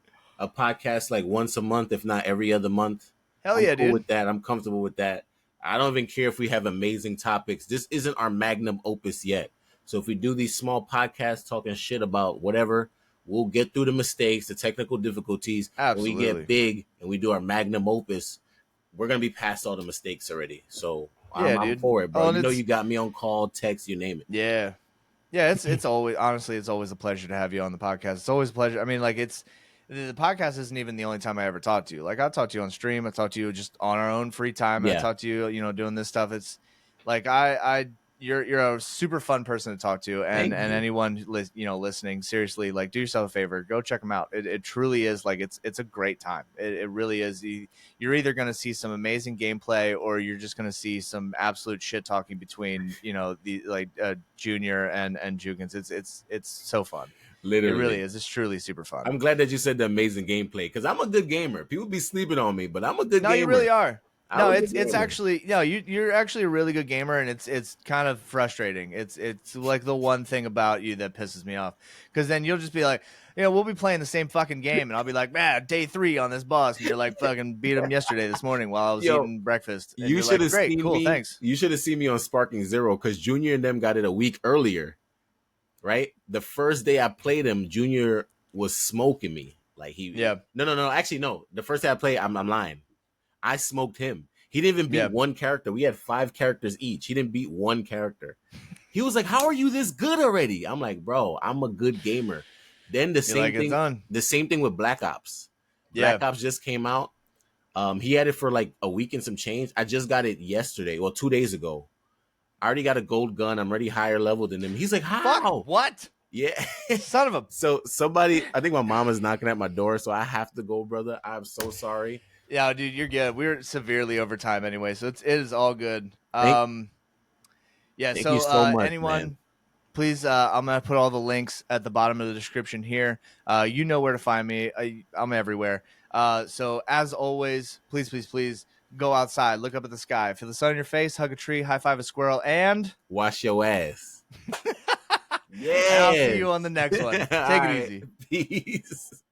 a podcast like once a month, if not every other month. Hell I'm yeah, cool dude. with that. I'm comfortable with that. I don't even care if we have amazing topics. This isn't our magnum opus yet. So if we do these small podcasts talking shit about whatever, we'll get through the mistakes, the technical difficulties. When we get Absolutely. big and we do our magnum opus, we're gonna be past all the mistakes already. So Yeah, I'm dude. for it, bro. Oh, and You know, it's you got me on call, text, you name it. yeah. Yeah, it's always honestly it's always a pleasure to have you on the podcast. It's always a pleasure. I mean, like it's the podcast isn't even the only time I ever talk to you. Like I talk to you on stream, I talk to you just on our own free time, and I Yeah, talk to you, doing this stuff. It's like I you're a super fun person to talk to, and thank and you. anyone listening, seriously, like do yourself a favor, go check them out. It truly is like it's a great time. It really is. You're either going to see some amazing gameplay or you're just going to see some absolute shit talking between the like Junior and Jugens. It's so fun. It really Literally. is. It's truly super fun. I'm glad that you said the amazing gameplay because I'm a good gamer. People be sleeping on me, but I'm a good No, you gamer. really are. I'm No, a good it's gamer. actually you're actually a really good gamer, and it's kind of frustrating. It's like the one thing about you that pisses me off because then you'll just be like, we'll be playing the same fucking game, and I'll be like, man, day 3 on this boss, and you're like, fucking beat him yesterday this morning while I was Yo, eating breakfast, and you you're should like, have great, seen cool, me. thanks. You should have seen me on Sparking Zero because Junior and them got it a week earlier. Right, the first day I played him, Junior was smoking me. Like he, Yeah, no. Actually, no. The first day I played, I'm lying. I smoked him. He didn't even beat yeah. one character. We had 5 characters each. He didn't beat one character. He was like, "How are you this good already?" I'm like, "Bro, I'm a good gamer." Then You're like, it's done. the same thing with Black Ops. Black Yeah. Ops just came out. He had it for like a week and some change. I just got it yesterday, well, 2 days ago. I already got a gold gun. I'm already higher level than him. He's like, Fuck "How?" what? Yeah. Son of a So somebody, I think my mom is knocking at my door, so I have to go, brother. I'm so sorry. yeah, dude, you're good. We're severely over time anyway, so it is all good. Thank, Yeah. thank you So so much, man. anyone, please, I'm gonna put all the links at the bottom of the description here. You know where to find me. I'm everywhere. So as always, please, please, please go outside, look up at the sky, feel the sun on your face, hug a tree, high five a squirrel, and Wash your ass. and I'll see you on the Yes. next All one. Take it right. easy. Peace.